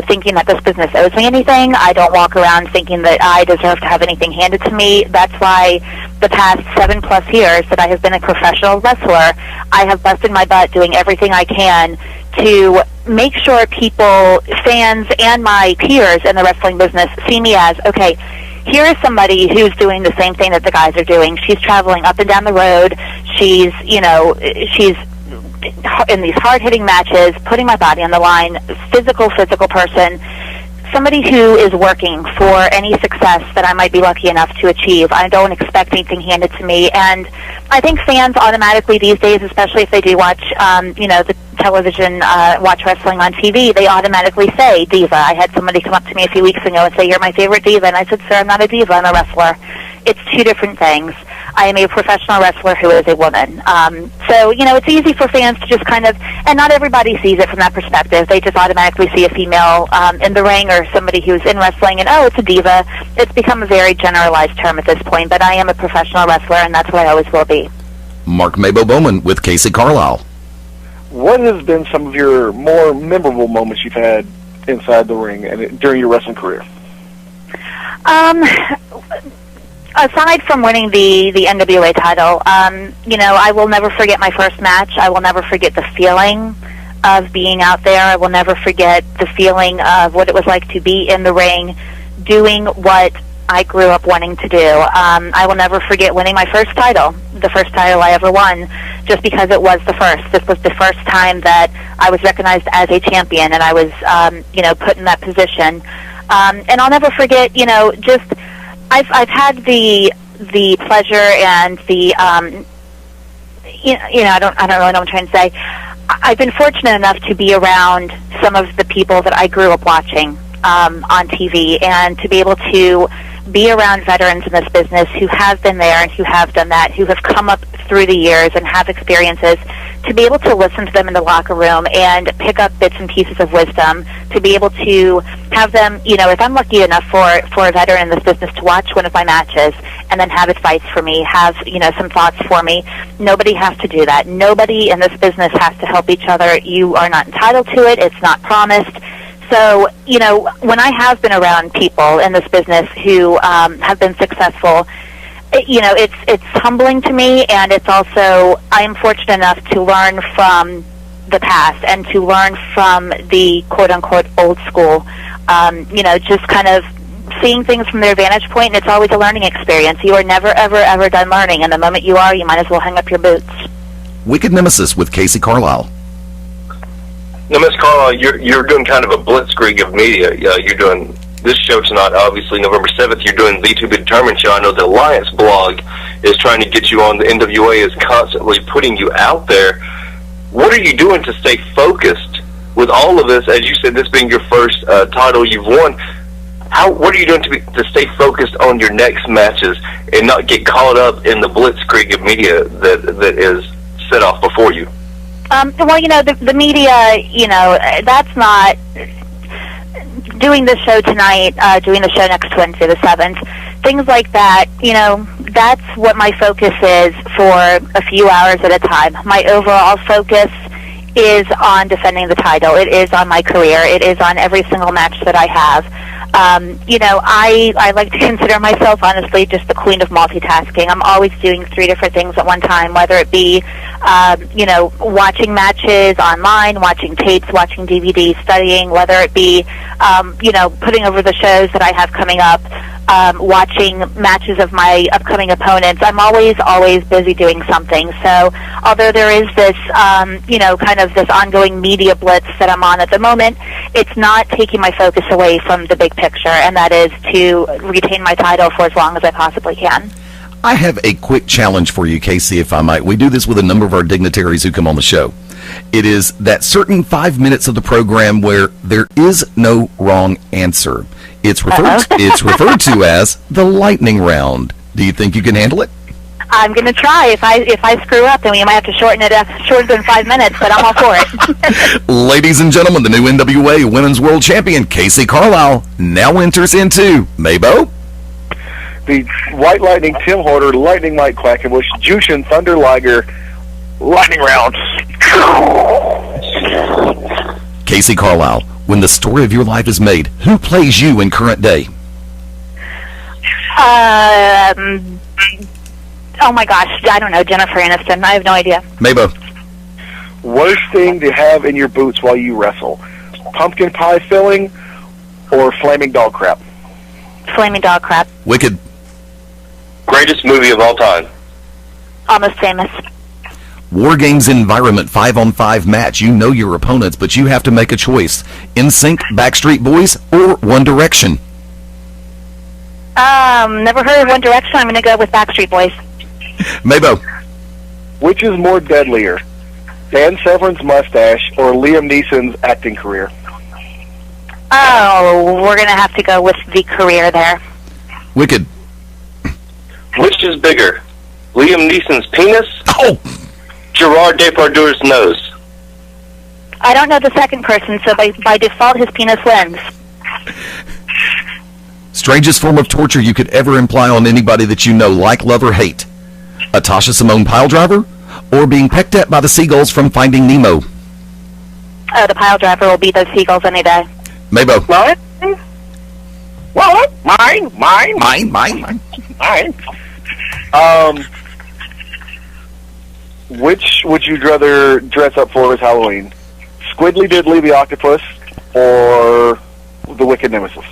thinking that this business owes me anything. I don't walk around thinking that I deserve to have anything handed to me. That's why the past 7+ years that I have been a professional wrestler, I have busted my butt doing everything I can to make sure people, fans, and my peers in the wrestling business see me as, okay, here is somebody who's doing the same thing that the guys are doing. She's traveling up and down the road. She's in these hard-hitting matches, putting my body on the line, physical person, somebody who is working for any success that I might be lucky enough to achieve. I don't expect anything handed to me, and I think fans automatically these days, especially if they do watch, the television, watch wrestling on TV, they automatically say diva. I had somebody come up to me a few weeks ago and say, "You're my favorite diva," and I said, "Sir, I'm not a diva, I'm a wrestler." It's two different things. I am a professional wrestler who is a woman. So, it's easy for fans to just kind of, and not everybody sees it from that perspective. They just automatically see a female in the ring or somebody who's in wrestling and, oh, it's a diva. It's become a very generalized term at this point, but I am a professional wrestler, and that's what I always will be. Mark Mabo Bowman with Casey Carile. What has been some of your more memorable moments you've had inside the ring and during your wrestling career? Aside from winning the NWA title, I will never forget my first match. I will never forget the feeling of being out there. I will never forget the feeling of what it was like to be in the ring, doing what I grew up wanting to do. I will never forget winning my first title, the first title I ever won, just because it was the first. This was the first time that I was recognized as a champion, and I was, put in that position. And I'll never forget, I've had the pleasure and the I don't really know what I'm trying to say. I've been fortunate enough to be around some of the people that I grew up watching on TV, and to be able to be around veterans in this business who have been there and who have done that, who have come up through the years and have experiences, to be able to listen to them in the locker room and pick up bits and pieces of wisdom, to be able to have them, if I'm lucky enough for a veteran in this business to watch one of my matches and then have advice for me, have, some thoughts for me. Nobody has to do that. Nobody in this business has to help each other. You are not entitled to it. It's not promised. So, when I have been around people in this business who have been successful, it's humbling to me, and it's also, I am fortunate enough to learn from the past and to learn from the quote-unquote old school, just kind of seeing things from their vantage point, and it's always a learning experience. You are never, ever, ever done learning, and the moment you are, you might as well hang up your boots. Wicked Nemesis with Casey Carile. Now, Ms. Carile, you're doing kind of a blitzkrieg of media. You're doing this show tonight, obviously, November 7th. You're doing the To Be Determined show. I know the Alliance blog is trying to get you on. The NWA is constantly putting you out there. What are you doing to stay focused with all of this? As you said, this being your first title you've won, what are you doing to stay focused on your next matches and not get caught up in the blitzkrieg of media that is set off before you? The media, that's not doing the show tonight, doing the show next Wednesday, the 7th, things like that, that's what my focus is for a few hours at a time. My overall focus is on defending the title. It is on my career. It is on every single match that I have. I like to consider myself, honestly, just the queen of multitasking. I'm always doing 3 different things at one time, whether it be, watching matches online, watching tapes, watching DVDs, studying, whether it be, putting over the shows that I have coming up, watching matches of my upcoming opponents. I'm always busy doing something. So although there is this, kind of this ongoing media blitz that I'm on at the moment, it's not taking my focus away from the big picture, and that is to retain my title for as long as I possibly can. I have a quick challenge for you, Casey, if I might. We do this with a number of our dignitaries who come on the show. It is that certain 5 minutes of the program where there is no wrong answer. It's referred to as the lightning round. Do you think you can handle it? I'm going to try. If I screw up, then we might have to shorten it shorter than 5 minutes, but I'm all for it. Ladies and gentlemen, the new NWA Women's World Champion, Casey Carile, now enters into Mabo. The White Lightning Tim Horter, Lightning Mike Quackenbush, Jushin Thunder Liger, lightning round. Casey Carile, when the story of your life is made, who plays you in current day? Oh my gosh, I don't know, Jennifer Aniston. I have no idea. Mabo. Worst thing to have in your boots while you wrestle: pumpkin pie filling or flaming dog crap? Flaming dog crap. Wicked. Greatest movie of all time. Almost Famous. War Games environment 5-on-5 match. You know your opponents, but you have to make a choice. NSYNC, Backstreet Boys, or One Direction? Never heard of One Direction. I'm going to go with Backstreet Boys. Mabo. Which is more deadlier, Dan Severn's mustache or Liam Neeson's acting career? Oh, we're going to have to go with the career there. Wicked. Which is bigger, Liam Neeson's penis? Oh! Gerard Depardieu's nose? I don't know the second person, so by default, his penis wins. Strangest form of torture you could ever imply on anybody that you know, like, love, or hate. A Tasha Simone piledriver, or being pecked at by the seagulls from Finding Nemo? Oh, the pile driver will beat those seagulls any day. Mabo. Mine? Well, mine. Which would you rather dress up for as Halloween? Squiddly Diddly the Octopus or the Wicked Nemesis?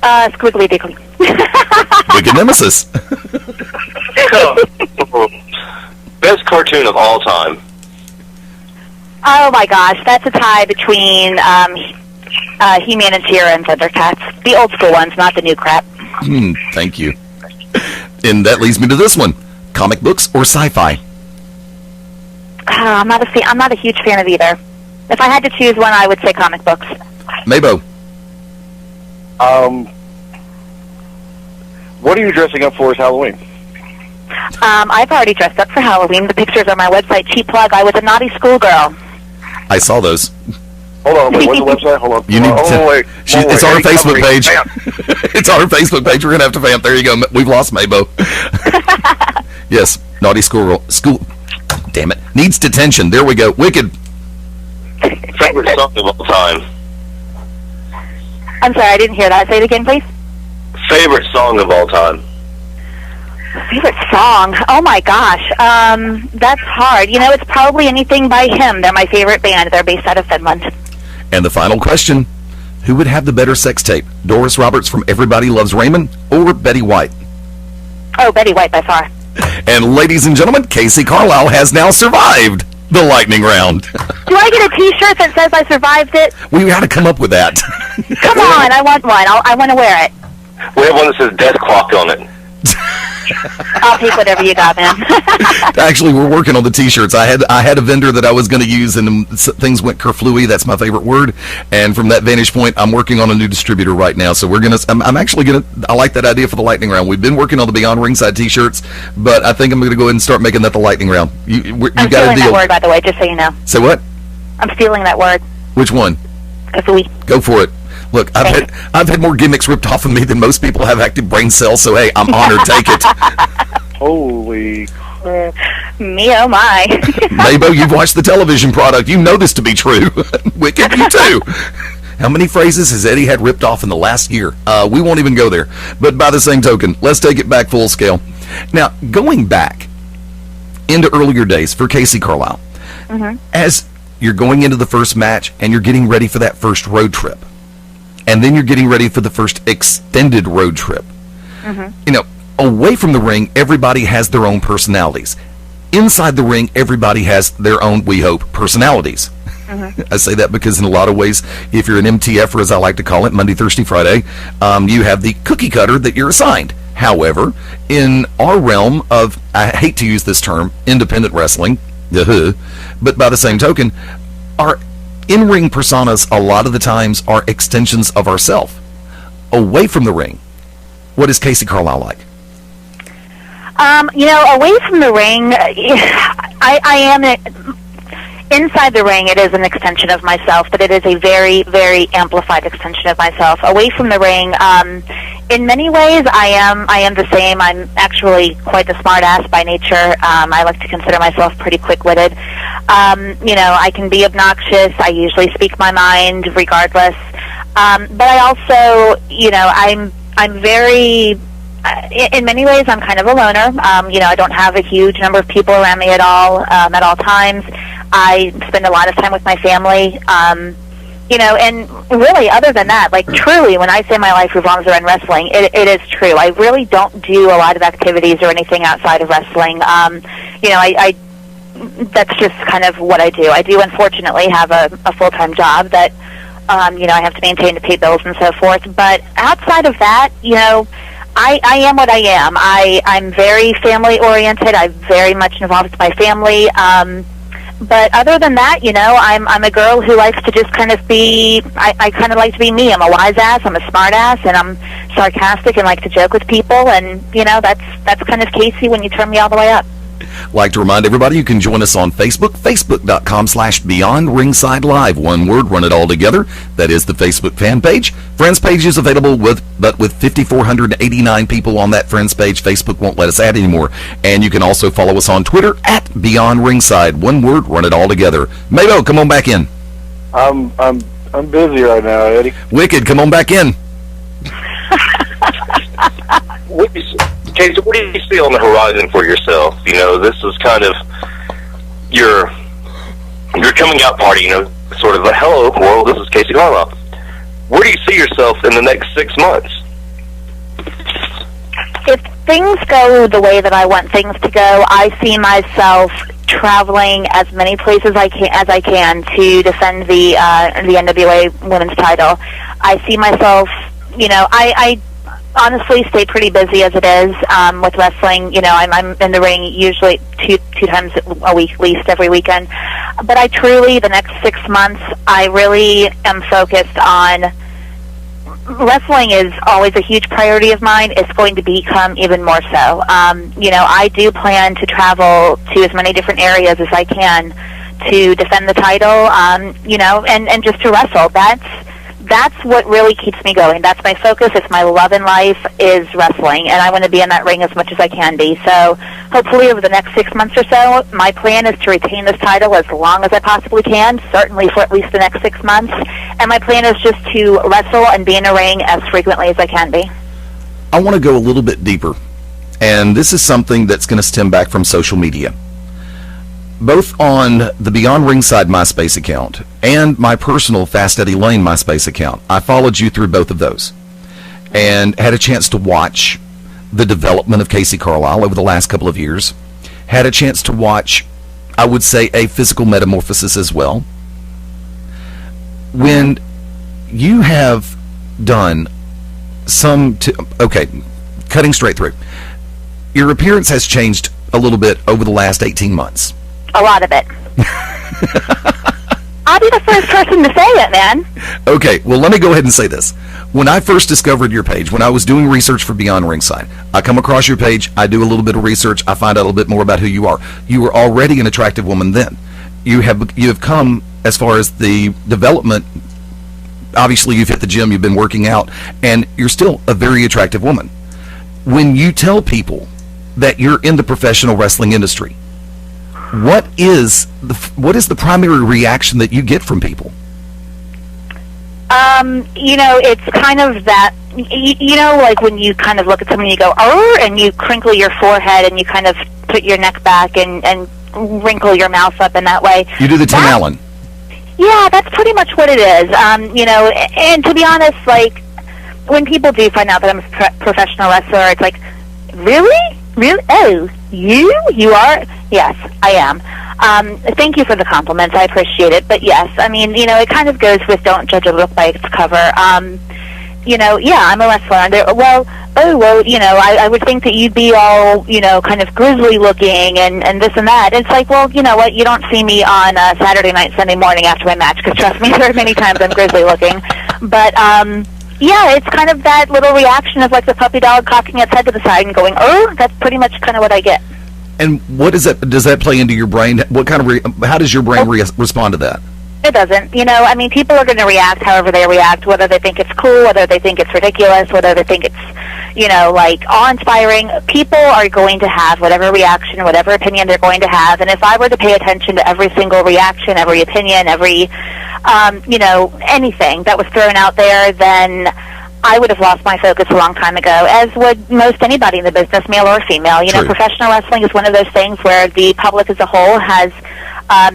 Squiggly Diggly. Wicked Nemesis. Best cartoon of all time. Oh my gosh, that's a tie between He-Man and She-Ra and Thundercats. The old school ones, not the new crap. Thank you. And that leads me to this one. Comic books or sci-fi? I'm not a huge fan of either. If I had to choose one, I would say comic books. Mabo. What are you dressing up for as Halloween? I've already dressed up for Halloween. The pictures are on my website. Cheap plug. I was a naughty schoolgirl. I saw those. Hold on, wait, what's the website? Hold on. You need to. It's on our Facebook page. Vamp. It's on our Facebook page. We're gonna have to vamp. There you go. We've lost Mabo. Yes, naughty school. Damn it. Needs detention. There we go. Wicked. Favorite song of all time. I'm sorry, I didn't hear that. Say it again, please. Favorite song of all time. Favorite song? Oh my gosh, that's hard. You know, it's probably anything by him. They're my favorite band. They're based out of Finland. And the final question: who would have the better sex tape? Doris Roberts from Everybody Loves Raymond or Betty White? Oh, Betty White by far. And ladies and gentlemen, Casey Carile has now survived the lightning round. Do I get a T-shirt that says I survived it? We had to come up with that. Come on, I want one. I want to wear it. We have one that says Death Clock on it. I'll take whatever you got, man. Actually, we're working on the T-shirts. I had a vendor that I was going to use, and things went kerflooey. That's my favorite word. And from that vantage point, I'm working on a new distributor right now. So I'm actually gonna. I like that idea for the lightning round. We've been working on the Beyond Ringside T-shirts, but I think I'm going to go ahead and start making that the lightning round. You I'm got a stealing deal. that word, by the way, just so you know. Say what? I'm stealing that word. Which one? Kafooey. Go for it. Look, I've had more gimmicks ripped off of me than most people have active brain cells, so hey, I'm honored. Take it. Holy crap. Me, oh my. Mabo, you've watched the television product. You know this to be true. Wicked, you too. How many phrases has Eddie had ripped off in the last year? We won't even go there. But by the same token, let's take it back full scale. Now, going back into earlier days for Casey Carile, as you're going into the first match and you're getting ready for that first road trip, and then you're getting ready for the first extended road trip. You know, away from the ring, everybody has their own personalities. Inside the ring, everybody has their own, we hope, personalities. I say that because in a lot of ways, if you're an MTF, or as I like to call it, Monday, Thursday, Friday, you have the cookie cutter that you're assigned. However, in our realm of, I hate to use this term, independent wrestling, but by the same token, our in-ring personas a lot of the times are extensions of ourself. Away from the ring, what is Casey Carile like? You know, away from the ring, I am inside the ring. It is an extension of myself, but it is a very, very amplified extension of myself. Away from the ring, in many ways, I am the same. I'm actually quite the smart ass by nature. I like to consider myself pretty quick-witted. You know, I can be obnoxious. I usually speak my mind, regardless. But I also, you know, I'm very in many ways, I'm kind of a loner. I don't have a huge number of people around me at all times. I spend a lot of time with my family. And really, other than that, like truly, when I say my life revolves around wrestling, it is true. I really don't do a lot of activities or anything outside of wrestling. I that's just kind of what I do. I do, unfortunately, have a full-time job that, I have to maintain to pay bills and so forth. But outside of that, I am what I am. I'm very family-oriented. I'm very much involved with my family. But other than that, I'm a girl who likes to just kind of be, I kind of like to be me. I'm a wise ass, I'm a smart ass, and I'm sarcastic and like to joke with people. And, that's kind of Casey when you turn me all the way up. Like to remind everybody, you can join us on Facebook, facebook.com/Beyond Ringside Live. One word, run it all together. That is the Facebook fan page. Friends page is available, but with 5,489 people on that friends page, Facebook won't let us add anymore. And you can also follow us on Twitter @Beyond Ringside. One word, run it all together. Mabo, come on back in. I'm busy right now, Eddie. Wicked, come on back in. Casey, what do you see on the horizon for yourself? This is kind of your coming out party, sort of a hello world, this is Casey Carile. Where do you see yourself in the next 6 months? If things go the way that I want things to go, I see myself traveling as many places as I can to defend the NWA women's title. I see myself, I honestly stay pretty busy as it is with wrestling. I'm in the ring usually two times a week, at least every weekend. But I truly, the next 6 months, I really am focused on wrestling. Is always a huge priority of mine. It's going to become even more so. I do plan to travel to as many different areas as I can to defend the title, and just to wrestle. That's what really keeps me going. That's my focus. It's my love in life is wrestling, and I want to be in that ring as much as I can be. So hopefully over the next 6 months or so, my plan is to retain this title as long as I possibly can, certainly for at least the next 6 months. And my plan is just to wrestle and be in a ring as frequently as I can be. I want to go a little bit deeper, and this is something that's going to stem back from social media. Both on the Beyond Ringside MySpace account and my personal Fast Eddie Lane MySpace account. I followed you through both of those and had a chance to watch the development of Casey Carile over the last couple of years. Had a chance to watch, I would say, a physical metamorphosis as well. When you have done cutting straight through, your appearance has changed a little bit over the last 18 months. A lot of it. I'll be the first person to say it, man. Okay, well, let me go ahead and say this. When I first discovered your page, when I was doing research for Beyond Ringside, I come across your page, I do a little bit of research, I find out a little bit more about who you are. You were already an attractive woman then. You have come, as far as the development, obviously you've hit the gym, you've been working out, and you're still a very attractive woman. When you tell people that you're in the professional wrestling industry, what is the primary reaction that you get from people? It's kind of that, like when you kind of look at someone and you go, oh, and you crinkle your forehead and you kind of put your neck back and wrinkle your mouth up in that way. You do the Tim Allen. Yeah, that's pretty much what it is. And to be honest, like, when people do find out that I'm a professional wrestler, it's like, really? Really? Oh, you are? Yes, I am. Thank you for the compliments. I appreciate it. But yes, I mean, it kind of goes with don't judge a book by its cover. Yeah, I'm a wrestler. I would think that you'd be all, kind of grizzly looking and this and that. It's like, well, you know what? You don't see me on Saturday night, Sunday morning after my match, because trust me, there are many times I'm grizzly looking. But, yeah, it's kind of that little reaction of like the puppy dog cocking its head to the side and going, oh, that's pretty much kind of what I get. And what is that? Does that play into your brain? What kind of how does your brain respond to that? It doesn't. People are going to react however they react, whether they think it's cool, whether they think it's ridiculous, whether they think it's, like awe-inspiring. People are going to have whatever reaction, whatever opinion they're going to have. And if I were to pay attention to every single reaction, every opinion, every, anything that was thrown out there, then I would have lost my focus a long time ago, as would most anybody in the business, male or female. You know, professional wrestling is one of those things where the public as a whole has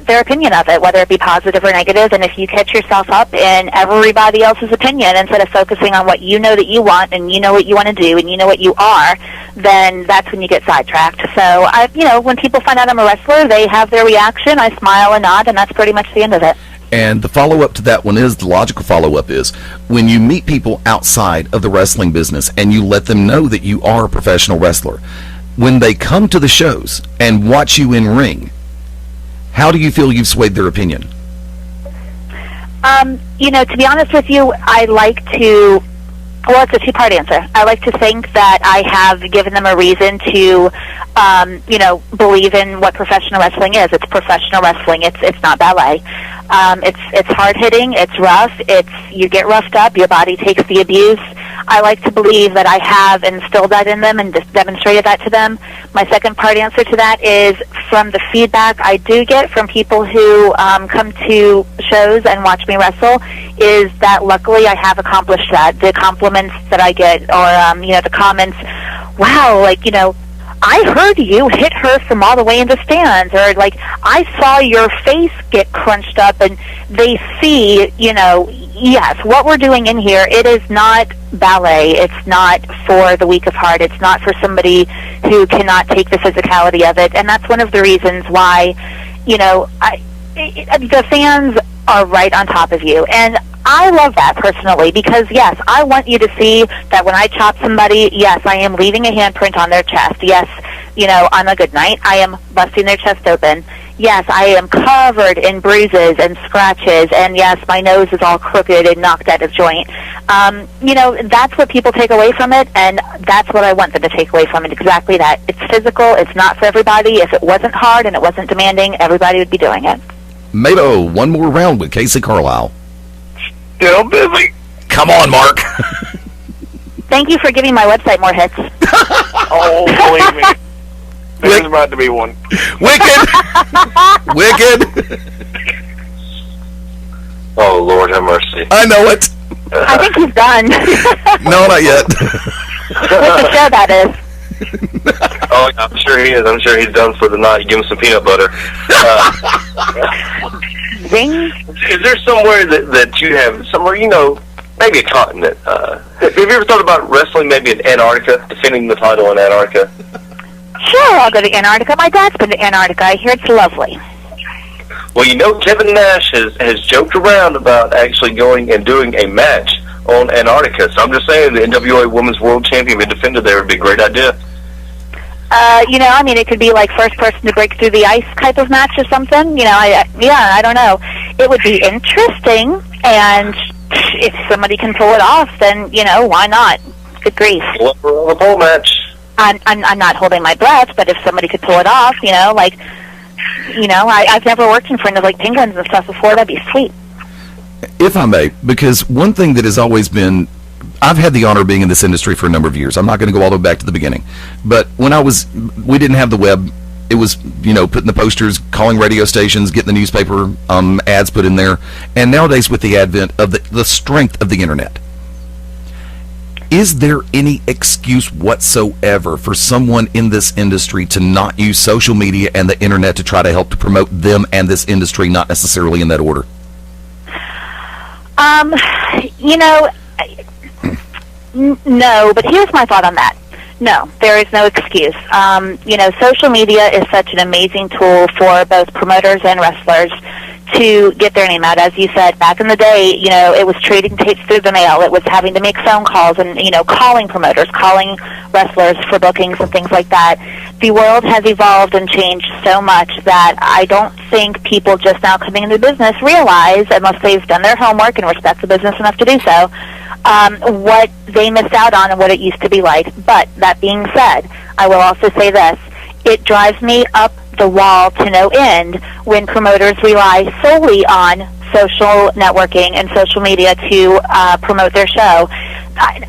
their opinion of it, whether it be positive or negative, and if you catch yourself up in everybody else's opinion instead of focusing on what you know that you want and you know what you want to do and you know what you are, then that's when you get sidetracked. So, when people find out I'm a wrestler, they have their reaction, I smile and nod, and that's pretty much the end of it. And the follow-up to that one is, the logical follow-up is, when you meet people outside of the wrestling business and you let them know that you are a professional wrestler, when they come to the shows and watch you in ring, how do you feel you've swayed their opinion? To be honest with you, I like to, well, it's a two-part answer. I like to think that I have given them a reason to, believe in what professional wrestling is. It's professional wrestling. It's not ballet. It's hard-hitting. It's rough. You get roughed up. Your body takes the abuse. I like to believe that I have instilled that in them and demonstrated that to them. My second part answer to that is from the feedback I do get from people who come to shows and watch me wrestle, is that luckily I have accomplished that. The compliments that I get, or the comments, wow, I heard you hit her from all the way in the stands, or I saw your face get crunched up, and they see, yes, what we're doing in here, it is not ballet. It's not for the weak of heart. It's not for somebody who cannot take the physicality of it, and that's one of the reasons why, the fans are right on top of you, and I love that personally, because yes, I want you to see that when I chop somebody, yes, I am leaving a handprint on their chest. Yes, on a good night, I am busting their chest open. Yes, I am covered in bruises and scratches, and yes, my nose is all crooked and knocked at a joint. That's what people take away from it, and that's what I want them to take away from it, exactly that. It's physical, it's not for everybody. If it wasn't hard and it wasn't demanding, everybody would be doing it. Mabo, one more round with Casey Carile. Still busy. Come on, Mark. Thank you for giving my website more hits. Oh, believe me. This is about to be one. Wicked! Wicked! Oh, Lord have mercy. I know it. I think he's done. No, not yet. What the show that is. Oh, I'm sure he is. I'm sure he's done for the night. Give him some peanut butter. Zing. Is there somewhere that you have, maybe a continent? Have you ever thought about wrestling maybe in Antarctica, defending the title in Antarctica? Sure, I'll go to Antarctica. My dad's been to Antarctica. I hear it's lovely. Well, Kevin Nash has joked around about actually going and doing a match on Antarctica. So I'm just saying the NWA Women's World Champion being defended there would be a great idea. It could be like first person to break through the ice type of match or something. I don't know. It would be interesting, and if somebody can pull it off, then, why not? Good grief. A pole match. I'm not holding my breath, but if somebody could pull it off, I've never worked in front of penguins and stuff before. That'd be sweet. If I may, because one thing that has always been, I've had the honor of being in this industry for a number of years. I'm not going to go all the way back to the beginning, but when we didn't have the web. It was, putting the posters, calling radio stations, getting the newspaper ads put in there, and nowadays with the advent of the strength of the internet. Is there any excuse whatsoever for someone in this industry to not use social media and the internet to try to help to promote them and this industry, not necessarily in that order? No, but here's my thought on that. No, there is no excuse. Social media is such an amazing tool for both promoters and wrestlers to get their name out. As you said, back in the day, it was trading tapes through the mail. It was having to make phone calls and, calling promoters, calling wrestlers for bookings and things like that. The world has evolved and changed so much that I don't think people just now coming into business realize, unless they've done their homework and respect the business enough to do so, what they missed out on and what it used to be like. But that being said, I will also say this. It drives me up the wall to no end when promoters rely solely on social networking and social media to promote their show. I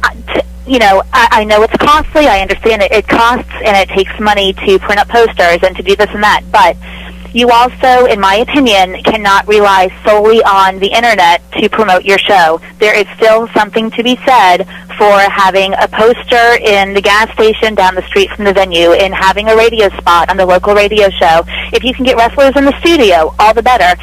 know it's costly. I understand it costs and it takes money to print up posters and to do this and that. But you also, in my opinion, cannot rely solely on the internet to promote your show. There is still something to be said for having a poster in the gas station down the street from the venue and having a radio spot on the local radio show. If you can get wrestlers in the studio, all the better.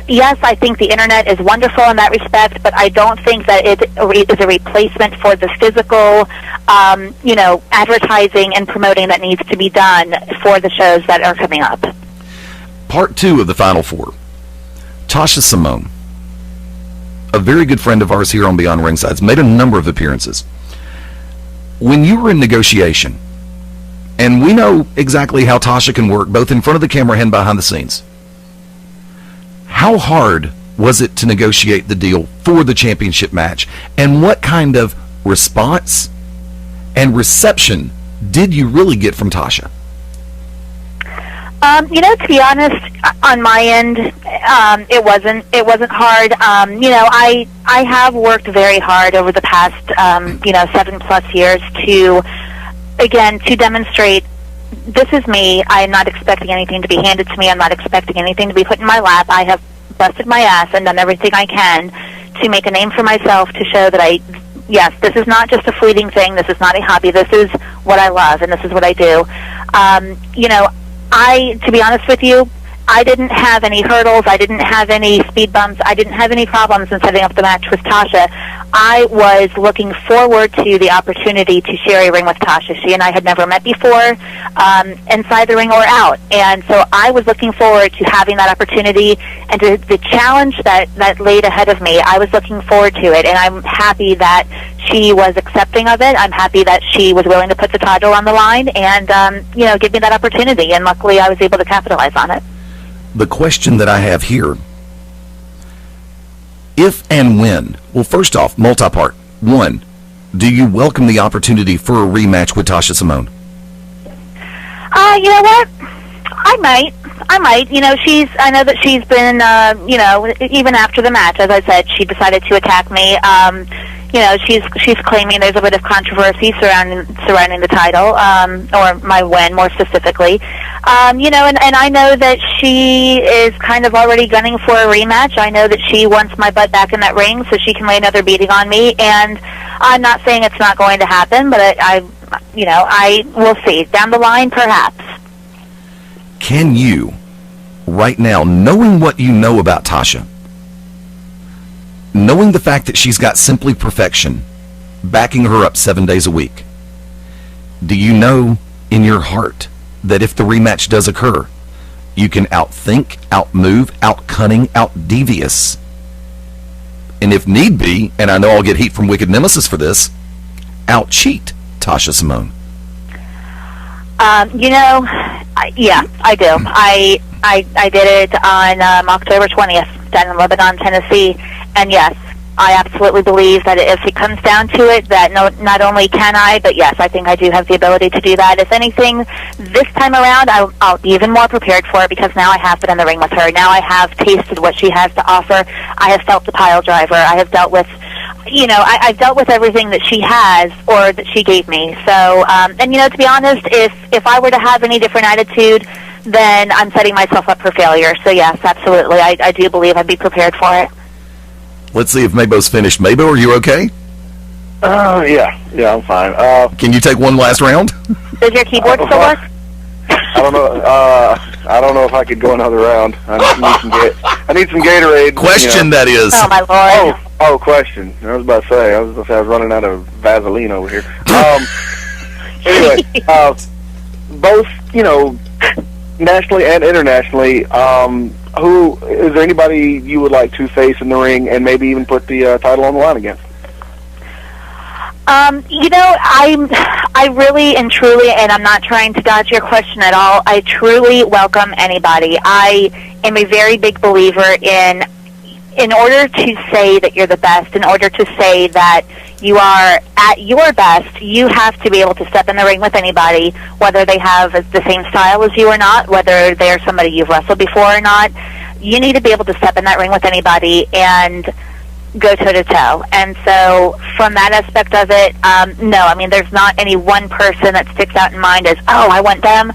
Yes, I think the internet is wonderful in that respect, but I don't think that it is a replacement for the physical, advertising and promoting that needs to be done for the shows that are coming up. Part 2 of the Final Four. Tasha Simone, a very good friend of ours here on Beyond Ringside, has made a number of appearances. When you were in negotiation, and we know exactly how Tasha can work, both in front of the camera and behind the scenes, how hard was it to negotiate the deal for the championship match? And what kind of response and reception did you really get from Tasha? To be honest, on my end, it wasn't hard. I have worked very hard over the past 7+ years to demonstrate this is me. I'm not expecting anything to be handed to me. I'm not expecting anything to be put in my lap. I have busted my ass and done everything I can to make a name for myself, to show that this is not just a fleeting thing. This is not a hobby. This is what I love, and this is what I do. To be honest with you, I didn't have any hurdles. I didn't have any speed bumps. I didn't have any problems in setting up the match with Tasha. I was looking forward to the opportunity to share a ring with Tasha. She and I had never met before, inside the ring or out. And so I was looking forward to having that opportunity, and to the challenge that laid ahead of me. I was looking forward to it, and I'm happy that she was accepting of it. I'm happy that she was willing to put the title on the line and, give me that opportunity. And luckily I was able to capitalize on it. The question that I have here, if and when, well, first off, multi-part. One, do you welcome the opportunity for a rematch with Tasha Simone? You know what? I might. I know that she's been, even after the match, as I said, she decided to attack me. She's claiming there's a bit of controversy surrounding the title, or my win more specifically. And I know that she is kind of already gunning for a rematch. I know that she wants my butt back in that ring so she can lay another beating on me. And I'm not saying it's not going to happen, but I will see. Down the line, perhaps. Can you, right now, knowing what you know about Tasha, knowing the fact that she's got Simply Perfection backing her up 7 days a week, do you know in your heart that if the rematch does occur, you can outthink, outmove, outcunning, outdevious, and if need be, and I know I'll get heat from Wicked Nemesis for this, outcheat Tasha Simone? Yeah, I do. I did it on October 20th down in Lebanon, Tennessee, and yes, I absolutely believe that if it comes down to it, that not only can I, but yes, I think I do have the ability to do that. If anything, this time around, I'll be even more prepared for it, because now I have been in the ring with her. Now I have tasted what she has to offer. I have felt the pile driver. I have dealt with, I've dealt with everything that she has or that she gave me. So, to be honest, if I were to have any different attitude, then I'm setting myself up for failure. So yes, absolutely, I do believe I'd be prepared for it. Let's see if Mabo's finished. Mabo, are you okay? Yeah, I'm fine. Can you take one last round? Does your keyboard still work? I don't know. I don't know if I could go another round. I need some Gatorade. Question, that is. Oh my lord. Oh, question. I was about to say. I was running out of Vaseline over here. Anyway, both nationally and internationally. Who is there anybody you would like to face in the ring and maybe even put the title on the line against? I really and truly, and I'm not trying to dodge your question at all, I truly welcome anybody. I am a very big believer in order to say that you're the best, in order to say that you are at your best, you have to be able to step in the ring with anybody, whether they have the same style as you or not, whether they're somebody you've wrestled before or not. You need to be able to step in that ring with anybody and go toe-to-toe. And so from that aspect of it, no, there's not any one person that sticks out in mind as, oh, I want them.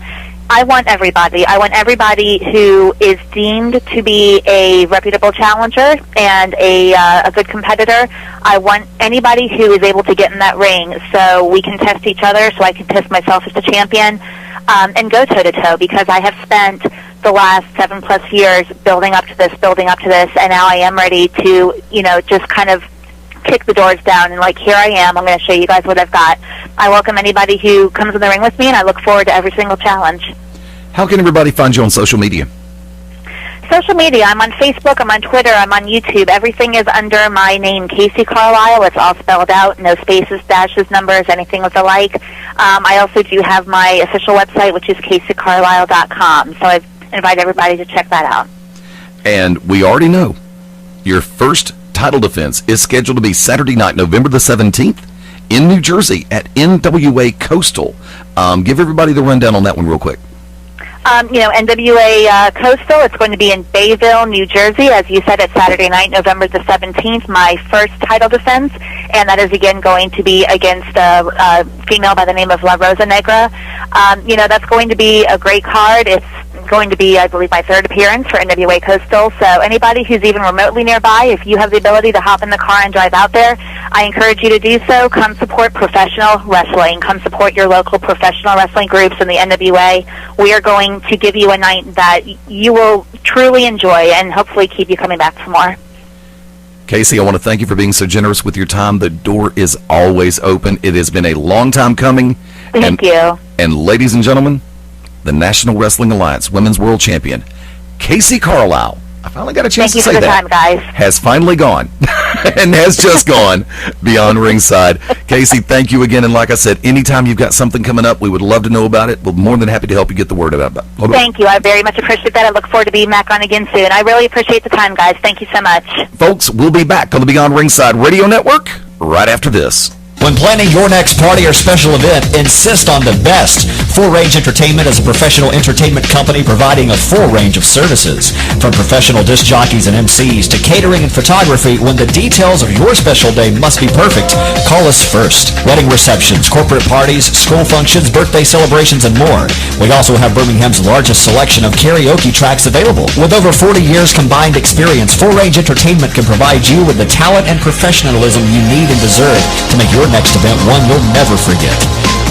I want everybody. I want everybody who is deemed to be a reputable challenger and a good competitor. I want anybody who is able to get in that ring so we can test each other, so I can test myself as the champion, and go toe-to-toe, because I have spent the last 7+ years building up to this, and now I am ready to, just kind of kick the doors down and here I am. I'm going to show you guys what I've got. I welcome anybody who comes in the ring with me, and I look forward to every single challenge. How can everybody find you on social media? Social media, I'm on Facebook, I'm on Twitter, I'm on YouTube. Everything is under my name, Casey Carile. It's all spelled out, no spaces, dashes, numbers, anything with the like. I also do have my official website, which is CaseyCarile.com. So I invite everybody to check that out. And we already know your first title defense is scheduled to be Saturday night, November the 17th in New Jersey at NWA Coastal. Give everybody the rundown on that one real quick. NWA Coastal, it's going to be in Bayville, New Jersey. As you said, it's Saturday night, November the 17th, my first title defense, and that is again going to be against a female by the name of La Rosa Negra. That's going to be a great card. It's going to be, I believe, my third appearance for NWA Coastal. So anybody who's even remotely nearby, if you have the ability to hop in the car and drive out there, I encourage you to do so. Come support professional wrestling. Come support your local professional wrestling groups in the NWA. We are going to give you a night that you will truly enjoy and hopefully keep you coming back for more. Casey, I want to thank you for being so generous with your time. The door is always open. It has been a long time coming. Thank you. And ladies and gentlemen, the National Wrestling Alliance Women's World Champion, Casey Carile, I finally got a chance to say that. Thank you for the time, guys. Has finally gone and has just gone beyond ringside. Casey, thank you again. And like I said, anytime you've got something coming up, we would love to know about it. We're more than happy to help you get the word about it. Thank you. I very much appreciate that. I look forward to being back on again soon. I really appreciate the time, guys. Thank you so much. Folks, we'll be back on the Beyond Ringside Radio Network right after this. When planning your next party or special event, insist on the best. Full Range Entertainment is a professional entertainment company providing a full range of services. From professional disc jockeys and MCs to catering and photography, when the details of your special day must be perfect, call us first. Wedding receptions, corporate parties, school functions, birthday celebrations, and more. We also have Birmingham's largest selection of karaoke tracks available. With over 40 years combined experience, Full Range Entertainment can provide you with the talent and professionalism you need and deserve to make your next event one you'll never forget.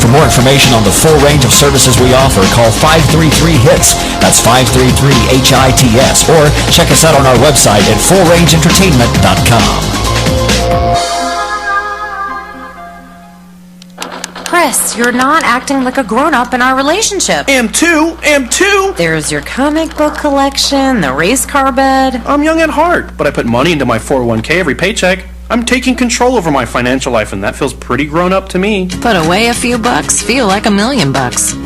For more information on the full range of services we offer, call 533-HITS. That's 533-HITS. Or check us out on our website at fullrangeentertainment.com. Chris, you're not acting like a grown-up in our relationship. Am too. There's your comic book collection, the race car bed. I'm young at heart, but I put money into my 401k every paycheck. I'm taking control over my financial life, and that feels pretty grown up to me. Put away a few bucks, feel like $1 million.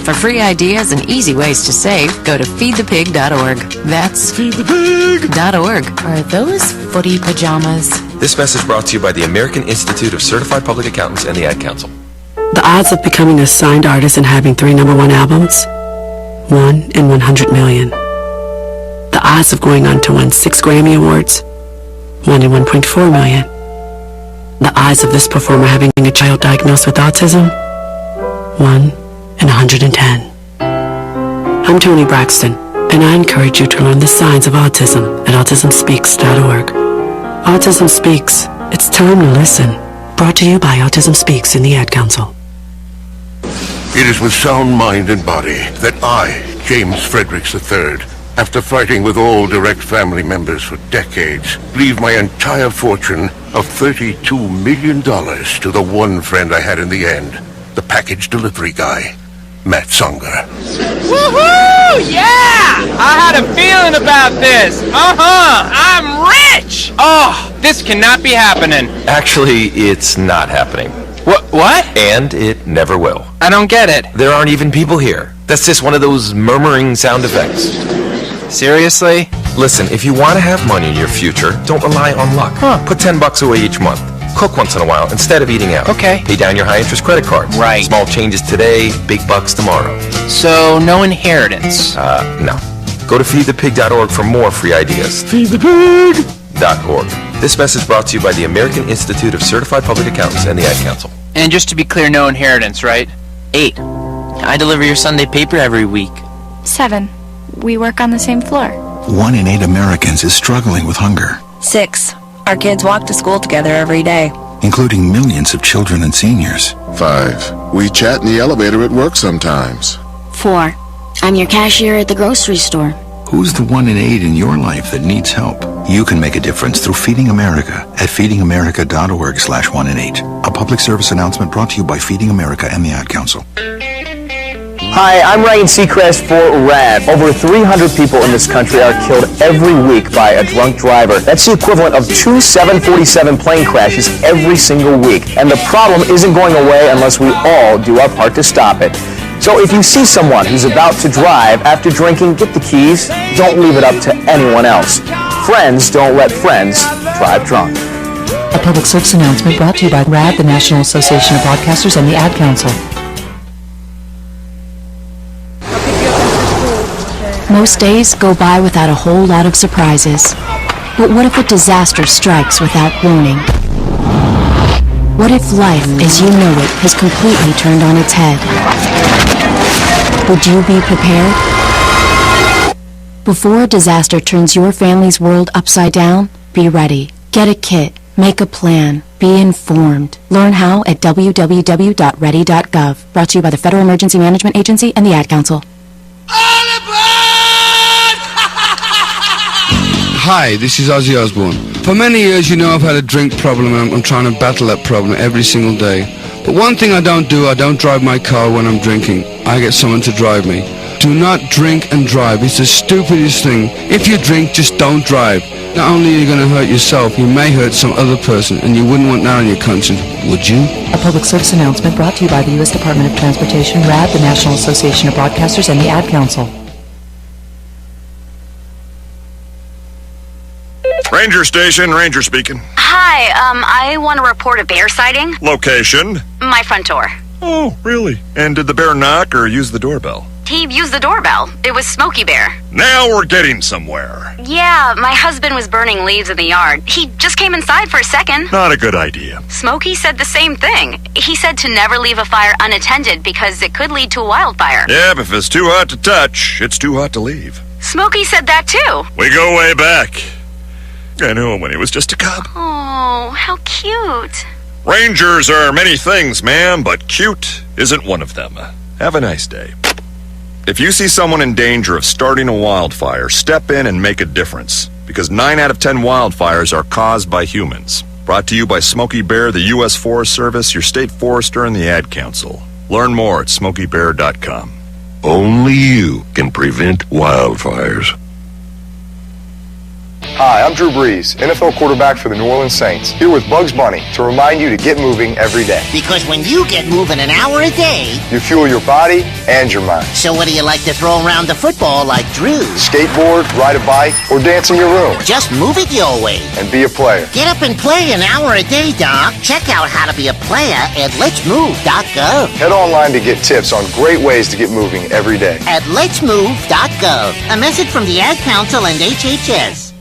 For free ideas and easy ways to save, go to feedthepig.org. That's feedthepig.org. Are those footy pajamas? This message brought to you by the American Institute of Certified Public Accountants and the Ad Council. The odds of becoming a signed artist and having 3 #1 albums? 1 in 100 million. The odds of going on to win 6 Grammy Awards? 1 in 1.4 million. The odds of this performer having a child diagnosed with autism? 1 in 110. I'm Toni Braxton, and I encourage you to learn the signs of autism at autismspeaks.org. Autism Speaks. It's time to listen. Brought to you by Autism Speaks and the Ad Council. It is with sound mind and body that I, James Fredericks III, after fighting with all direct family members for decades, leave my entire fortune of $32 million to the one friend I had in the end, the package delivery guy, Matt Songer. Woohoo! Yeah! I had a feeling about this. I'm rich! Oh, this cannot be happening. Actually, it's not happening. What? And it never will. I don't get it. There aren't even people here. That's just one of those murmuring sound effects. Seriously? Listen, if you want to have money in your future, don't rely on luck. Put $10 away each month. Cook once in a while instead of eating out. Okay. Pay down your high-interest credit cards. Right. Small changes today, big bucks tomorrow. So, no inheritance? No. Go to feedthepig.org for more free ideas. Feedthepig.org. This message brought to you by the American Institute of Certified Public Accountants and the Ad Council. And just to be clear, no inheritance, right? 8. I deliver your Sunday paper every week. 7. We work on the same floor. 1 in 8 Americans is struggling with hunger, 6. Our kids walk to school together every day. including millions of children and seniors. 5. We chat in the elevator at work sometimes. 4. I'm your cashier at the grocery store. Who's the 1 in 8 in your life that needs help? You can make a difference through Feeding America at feedingamerica.org/1 in 8. A public service announcement brought to you by Feeding America and the Ad Council. Hi, I'm Ryan Seacrest for RAD. Over 300 people in this country are killed every week by a drunk driver. That's the equivalent of 2 747 plane crashes every single week. And the problem isn't going away unless we all do our part to stop it. So if you see someone who's about to drive after drinking, get the keys. Don't leave it up to anyone else. Friends don't let friends drive drunk. A public service announcement brought to you by RAD, the National Association of Broadcasters, and the Ad Council. Most days go by without a whole lot of surprises. But what if a disaster strikes without warning? What if life, as you know it, has completely turned on its head? Would you be prepared? Before a disaster turns your family's world upside down, be ready. Get a kit. Make a plan. Be informed. Learn how at www.ready.gov. Brought to you by the Federal Emergency Management Agency and the Ad Council. Hi, this is Ozzy Osbourne. For many years, you know I've had a drink problem and I'm trying to battle that problem every single day. But one thing I don't drive my car when I'm drinking. I get someone to drive me. Do not drink and drive. It's the stupidest thing. If you drink, just don't drive. Not only are you going to hurt yourself, you may hurt some other person, and you wouldn't want that on your conscience, would you? A public service announcement brought to you by the U.S. Department of Transportation, RAD, the National Association of Broadcasters, and the Ad Council. Ranger Station, Ranger speaking. Hi, I want to report a bear sighting. Location? My front door. Oh, really? And did the bear knock or use the doorbell? He used the doorbell. It was Smokey Bear. Now we're getting somewhere. Yeah, my husband was burning leaves in the yard. He just came inside for a second. Not a good idea. Smokey said the same thing. He said to never leave a fire unattended because it could lead to a wildfire. Yeah, but if it's too hot to touch, it's too hot to leave. Smokey said that too. We go way back. I knew him when he was just a cub. Oh, how cute. Rangers are many things, ma'am, but cute isn't one of them. Have a nice day. If you see someone in danger of starting a wildfire, step in and make a difference. Because 9 out of 10 wildfires are caused by humans. Brought to you by Smokey Bear, the U.S. Forest Service, your state forester, and the Ad Council. Learn more at smokeybear.com. Only you can prevent wildfires. Hi, I'm Drew Brees, NFL quarterback for the New Orleans Saints, here with Bugs Bunny to remind you to get moving every day. Because when you get moving an hour a day, you fuel your body and your mind. So what do you like to throw around the football like Drew? Skateboard, ride a bike, or dance in your room. Just move it your way. And be a player. Get up and play an hour a day, Doc. Check out how to be a player at letsmove.gov. Head online to get tips on great ways to get moving every day. At letsmove.gov. A message from the Ad Council and HHS.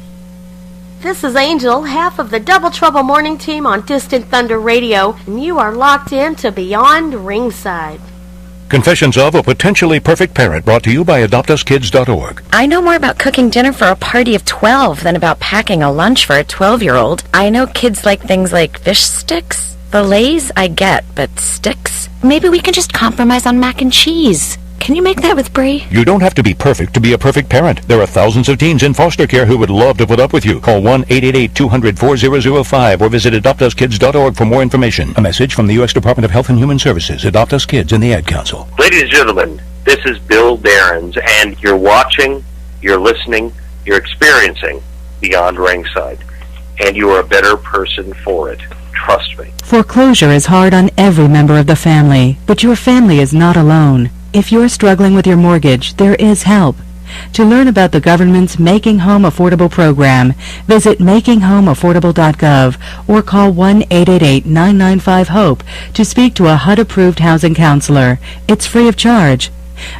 This is Angel, half of the Double Trouble Morning Team on Distant Thunder Radio, and you are locked in to Beyond Ringside. Confessions of a Potentially Perfect Parent, brought to you by AdoptUsKids.org. I know more about cooking dinner for a party of 12 than about packing a lunch for a 12-year-old. I know kids like things like fish sticks. Fillets, I get, but sticks? Maybe we can just compromise on mac and cheese. Can you make that with Brie? You don't have to be perfect to be a perfect parent. There are thousands of teens in foster care who would love to put up with you. Call 1-888-200-4005 or visit AdoptUsKids.org for more information. A message from the U.S. Department of Health and Human Services, Adopt Us Kids, and the Ad Council. Ladies and gentlemen, this is Bill Behrens, and you're watching, you're listening, you're experiencing Beyond Ringside, and you are a better person for it. Trust me. Foreclosure is hard on every member of the family, but your family is not alone. If you're struggling with your mortgage, there is help. To learn about the government's Making Home Affordable program, visit makinghomeaffordable.gov or call 1-888-995-HOPE to speak to a HUD-approved housing counselor. It's free of charge.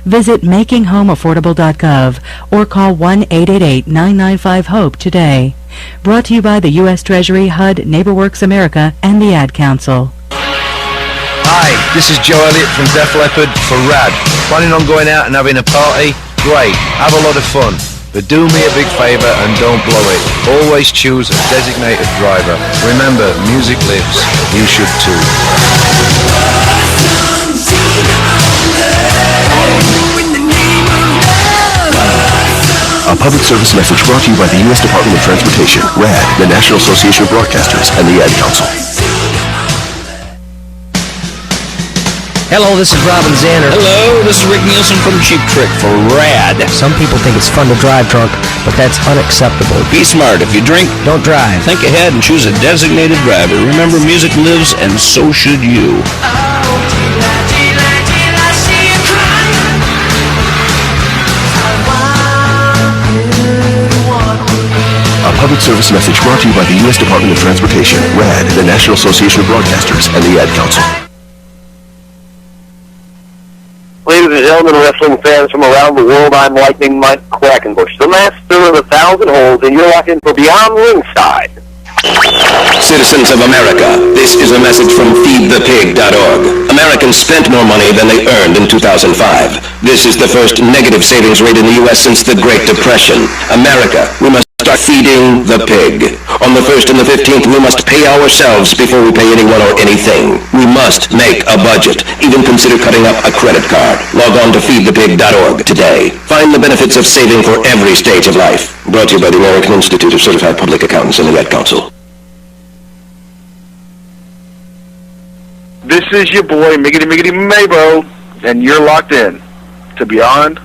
Visit makinghomeaffordable.gov or call 1-888-995-HOPE today. Brought to you by the U.S. Treasury, HUD, NeighborWorks America, and the Ad Council. Hi, this is Joe Elliott from Def Leppard for RAD. Planning on going out and having a party? great, have a lot of fun. But do me a big favor and don't blow it. Always choose a designated driver. Remember, music lives. You should too. A public service message brought to you by the U.S. Department of Transportation, RAD, the National Association of Broadcasters, and the Ad Council. Hello, this is Robin Zander. Hello, this is Rick Nielsen from Cheap Trick for RAD. Some people think it's fun to drive drunk, but that's unacceptable. Be smart. If you drink, don't drive. Think ahead and choose a designated driver. Remember, music lives, and so should you. A public service message brought to you by the U.S. Department of Transportation, RAD, the National Association of Broadcasters, and the Ad Council. Ladies and gentlemen, wrestling fans from around the world, I'm Lightning Mike Quackenbush, the master of 1,000 holds, and you're looking for Beyond Ringside. Citizens of America, this is a message from feedthepig.org. Americans spent more money than they earned in 2005. This is the first negative savings rate in the U.S. since the Great Depression. America, we must start feeding the pig. On the 1st and the 15th, we must pay ourselves before we pay anyone or anything. We must make a budget. Even consider cutting up a credit card. Log on to feedthepig.org today. Find the benefits of saving for every stage of life. Brought to you by the American Institute of Certified Public Accountants and the Ad Council. This is your boy, Miggity Miggity Mabo, and you're locked in to Beyond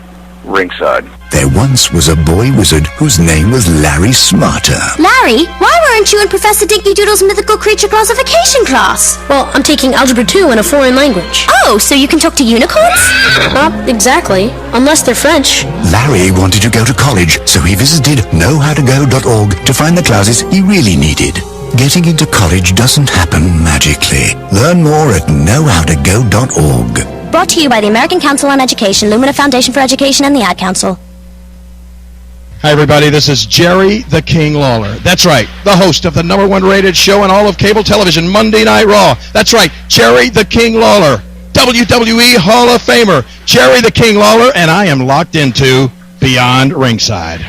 Ringside. There once was a boy wizard whose name was Larry Smarter. Larry, why weren't you in Professor Dinky Doodle's mythical creature classification class? Well, I'm taking Algebra 2 in a foreign language. Oh, so you can talk to unicorns? Not exactly, unless they're French. Larry wanted to go to college, so he visited knowhowtogo.org to find the classes he really needed. Getting into college doesn't happen magically. Learn more at knowhowtogo.org. Brought to you by the American Council on Education, Lumina Foundation for Education, and the Ad Council. Hi, everybody. This is Jerry the King Lawler. That's right, the host of the #1 rated show in all of cable television, Monday Night Raw. That's right, Jerry the King Lawler, WWE Hall of Famer, Jerry the King Lawler, and I am locked into Beyond Ringside.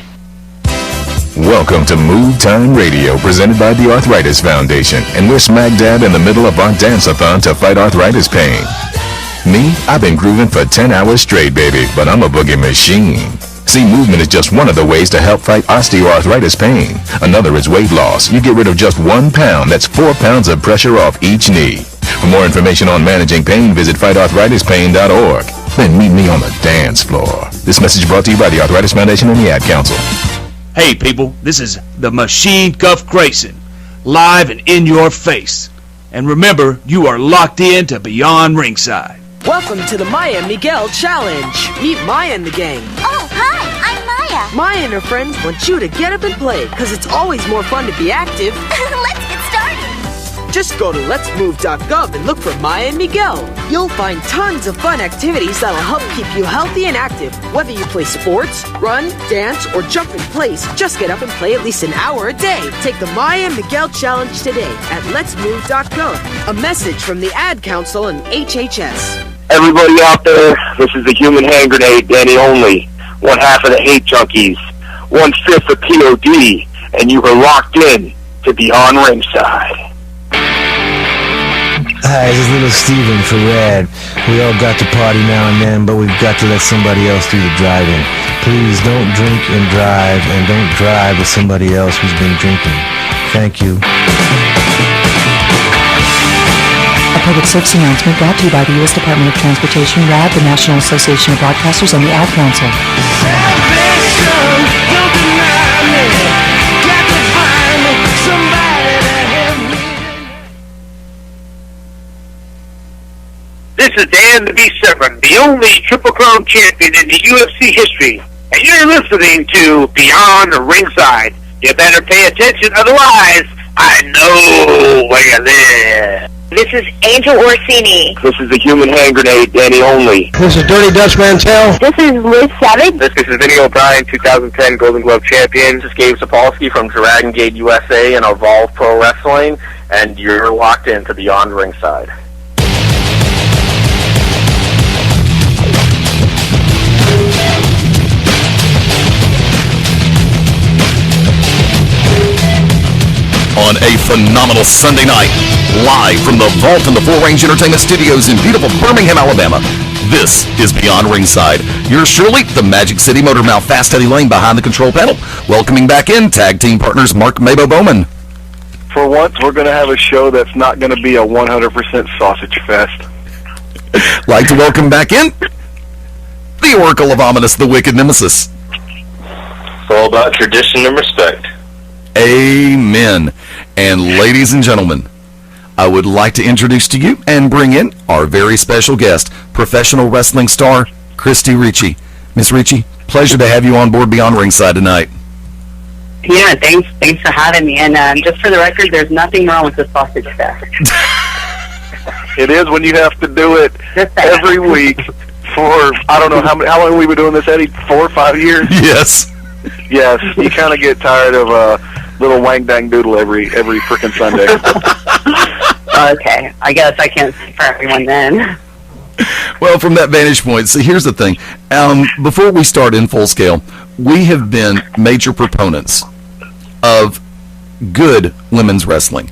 Welcome to Move Time Radio, presented by the Arthritis Foundation, and we're smack dab in the middle of our dance-a-thon to fight arthritis pain. Me, I've been grooving for 10 hours straight, baby, but I'm a boogie machine. See, movement is just one of the ways to help fight osteoarthritis pain. Another is weight loss. You get rid of just 1 pound. That's 4 pounds of pressure off each knee. For more information on managing pain, visit fightarthritispain.org. Then meet me on the dance floor. This message brought to you by the Arthritis Foundation and the Ad Council. Hey people, this is the Machine Cuff Grayson, live and in your face. And remember, you are locked in to Beyond Ringside. Welcome to the Maya and Miguel Challenge. Meet Maya and the gang. Oh, hi, I'm Maya. Maya and her friends want you to get up and play, because it's always more fun to be active. Let's get started. Just go to letsmove.gov and look for Maya and Miguel. You'll find tons of fun activities that'll help keep you healthy and active. Whether you play sports, run, dance, or jump in place, just get up and play at least an hour a day. Take the Maya and Miguel Challenge today at letsmove.gov. A message from the Ad Council and HHS. Everybody out there, this is the Human Hand Grenade, Danny Only, 1/2 of the Hate Junkies, 1/5 of POD, and you are locked in to Beyond Ringside. Hi, this is Little Steven for Rad. We all got to party now and then, but we've got to let somebody else do the driving. Please don't drink and drive, and don't drive with somebody else who's been drinking. Thank you. A public service announcement brought to you by the U.S. Department of Transportation, RAD, the National Association of Broadcasters, and the Ad Council. This is Dan the B7, the only Triple Crown champion in the UFC history, and you're listening to Beyond Ringside. You better pay attention, otherwise I know where you live. This is Angel Orsini. This is the Human Hand Grenade, Danny Only. This is Dirty Dutch Mantel. This is Liz Savage. This is Vinny O'Brien, 2010 Golden Glove champion. This is Gabe Sapolsky from Dragon Gate USA and Evolve Pro Wrestling, and you're locked into Beyond Ringside. on a phenomenal Sunday night, live from the Vault and the Full Range Entertainment Studios in beautiful Birmingham, Alabama. This is Beyond Ringside. Yours truly, the Magic City Motor Mouth Fast Eddie Lane behind the control panel. Welcoming back in tag team partners Mark Mabo Bowman. For once, we're going to have a show that's not going to be a 100% sausage fest. Like to welcome back in the Oracle of Ominous, the Wicked Nemesis. It's all about tradition and respect. Amen. And ladies and gentlemen, I would like to introduce to you and bring in our very special guest, professional wrestling star, Christy Richie. Miss Richie, pleasure to have you on board Beyond Ringside tonight. Yeah, thanks for having me. And just for the record, there's nothing wrong with the sausage fest. It is when you have to do it every week for, I don't know, how long have we been doing this, Eddie? 4 or 5 years? Yes. Yes, you kind of get tired of little wang dang doodle every freaking Sunday. Okay, I guess I can't speak for everyone then. Well, from that vantage point, so here's the thing. Before we start in full scale, we have been major proponents of good women's wrestling.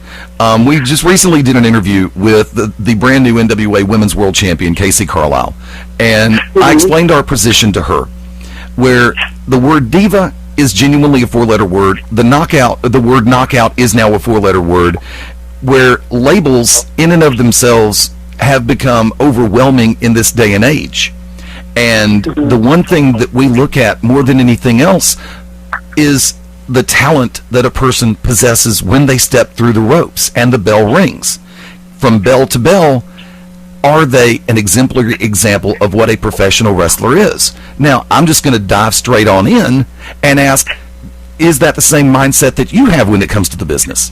We just recently did an interview with the brand new NWA Women's World Champion, Casey Carile, and I explained our position to her, where the word diva is genuinely a 4-letter word. The word knockout is now a 4-letter word, where labels in and of themselves have become overwhelming in this day and age. And the one thing that we look at more than anything else is the talent that a person possesses when they step through the ropes and the bell rings. From bell to bell, are they an exemplary example of what a professional wrestler is? Now, I'm just going to dive straight on in and ask, is that the same mindset that you have when it comes to the business?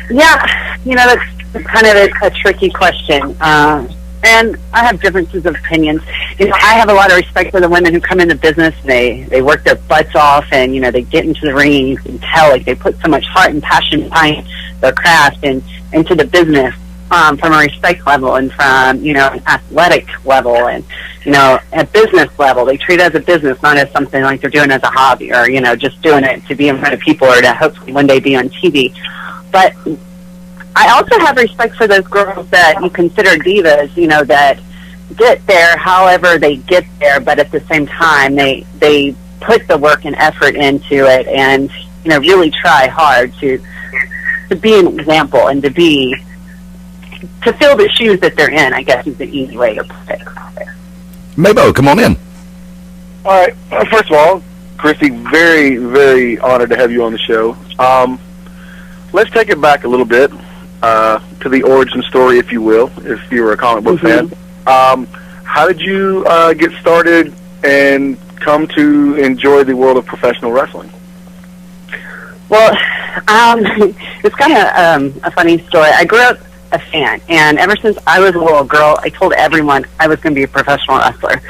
Yeah, that's kind of a tricky question. And I have differences of opinions. I have a lot of respect for the women who come into business. They work their butts off, and they get into the ring, and you can tell they put so much heart and passion behind their craft and into the business, from a respect level and from an athletic level and a business level. They treat it as a business, not as something like they're doing as a hobby or just doing it to be in front of people or to hopefully one day be on TV. But I also have respect for those girls that you consider divas, that get there however they get there, but at the same time they put the work and effort into it and really try hard to be an example and to fill the shoes that they're in, I guess is the easy way to put it. Mabo, come on in. All right. First of all, Christy, very, very honored to have you on the show. Let's take it back a little bit to the origin story, if you will, if you were a comic book fan. How did you get started and come to enjoy the world of professional wrestling? Well, it's kind of a funny story. I grew up a fan, and ever since I was a little girl, I told everyone I was going to be a professional wrestler.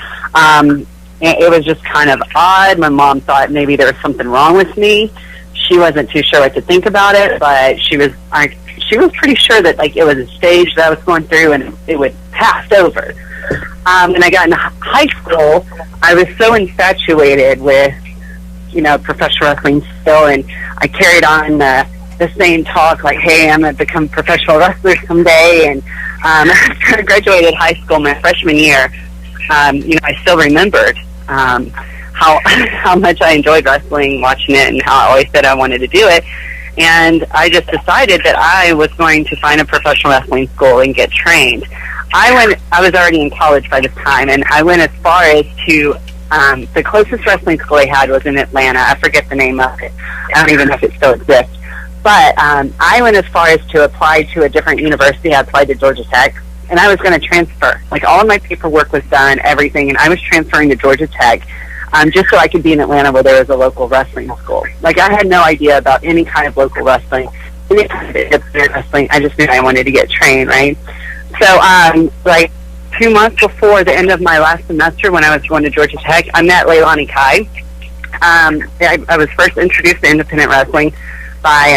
It was just kind of odd. My mom thought maybe there was something wrong with me. She wasn't too sure what to think about it, but she was pretty sure that it was a stage that I was going through and it would pass over. And I got into high school, I was so infatuated with professional wrestling still, and I carried on the same talk, like, hey, I'm going to become a professional wrestler someday. And after I graduated high school my freshman year, I still remembered how much I enjoyed wrestling, watching it, and how I always said I wanted to do it. And I just decided that I was going to find a professional wrestling school and get trained. I was already in college by this time, and I went as far as to the closest wrestling school I had was in Atlanta. I forget the name of it. I don't even know if it still exists. But I went as far as to apply to a different university. I applied to Georgia Tech, and I was going to transfer. All of my paperwork was done, everything, and I was transferring to Georgia Tech just so I could be in Atlanta where there was a local wrestling school. I had no idea about any kind of local wrestling, any kind of independent wrestling. I just knew I wanted to get trained, right? So, 2 months before the end of my last semester when I was going to Georgia Tech, I met Leilani Kai. I was first introduced to independent wrestling by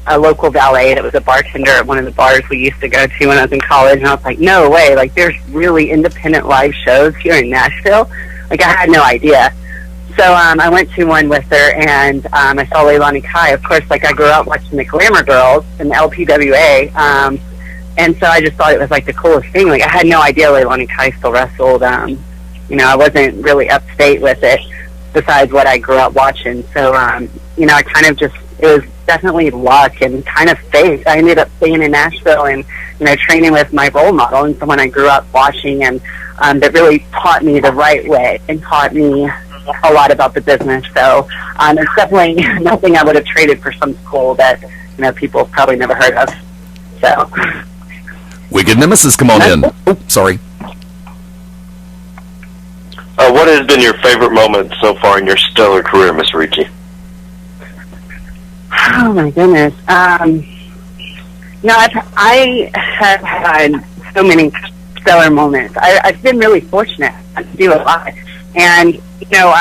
a local valet that was a bartender at one of the bars we used to go to when I was in college, and I was like, no way, there's really independent live shows here in Nashville? I had no idea. So I went to one with her, and I saw Leilani Kai. Of course, like I grew up watching the Glamour Girls and the LPWA, and so I just thought it was like the coolest thing. Like I had no idea Leilani Kai still wrestled. You know, I wasn't really up to date with it, besides what I grew up watching. So you know, I kind of just, it was definitely luck and kind of fate. I ended up staying in Nashville and, you know, training with my role model and someone I grew up watching, and that really taught me the right way and taught me a lot about the business. So it's definitely nothing I would have traded for some school that, you know, people have probably never heard of. So Wicked Nemesis, come on in. Oh, sorry. What has been your favorite moment so far in your stellar career, Miss Richie? Oh my goodness. You know, I have had so many stellar moments. I've been really fortunate to do a lot, and you know,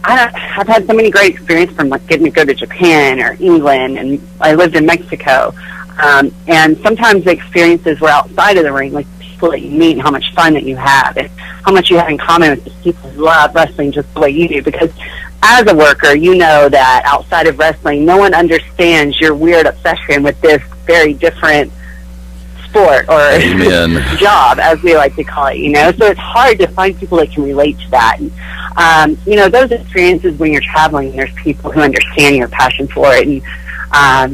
I've had so many great experiences from like getting to go to Japan or England, and I lived in Mexico. And sometimes the experiences were outside of the ring, like people that you meet and how much fun that you have and how much you have in common with the people who love wrestling just the way you do. Because as a worker, you know that outside of wrestling, no one understands your weird obsession with this very different sport or job, as we like to call it, you know. So it's hard to find people that can relate to that. And, you know, those experiences when you're traveling, there's people who understand your passion for it and,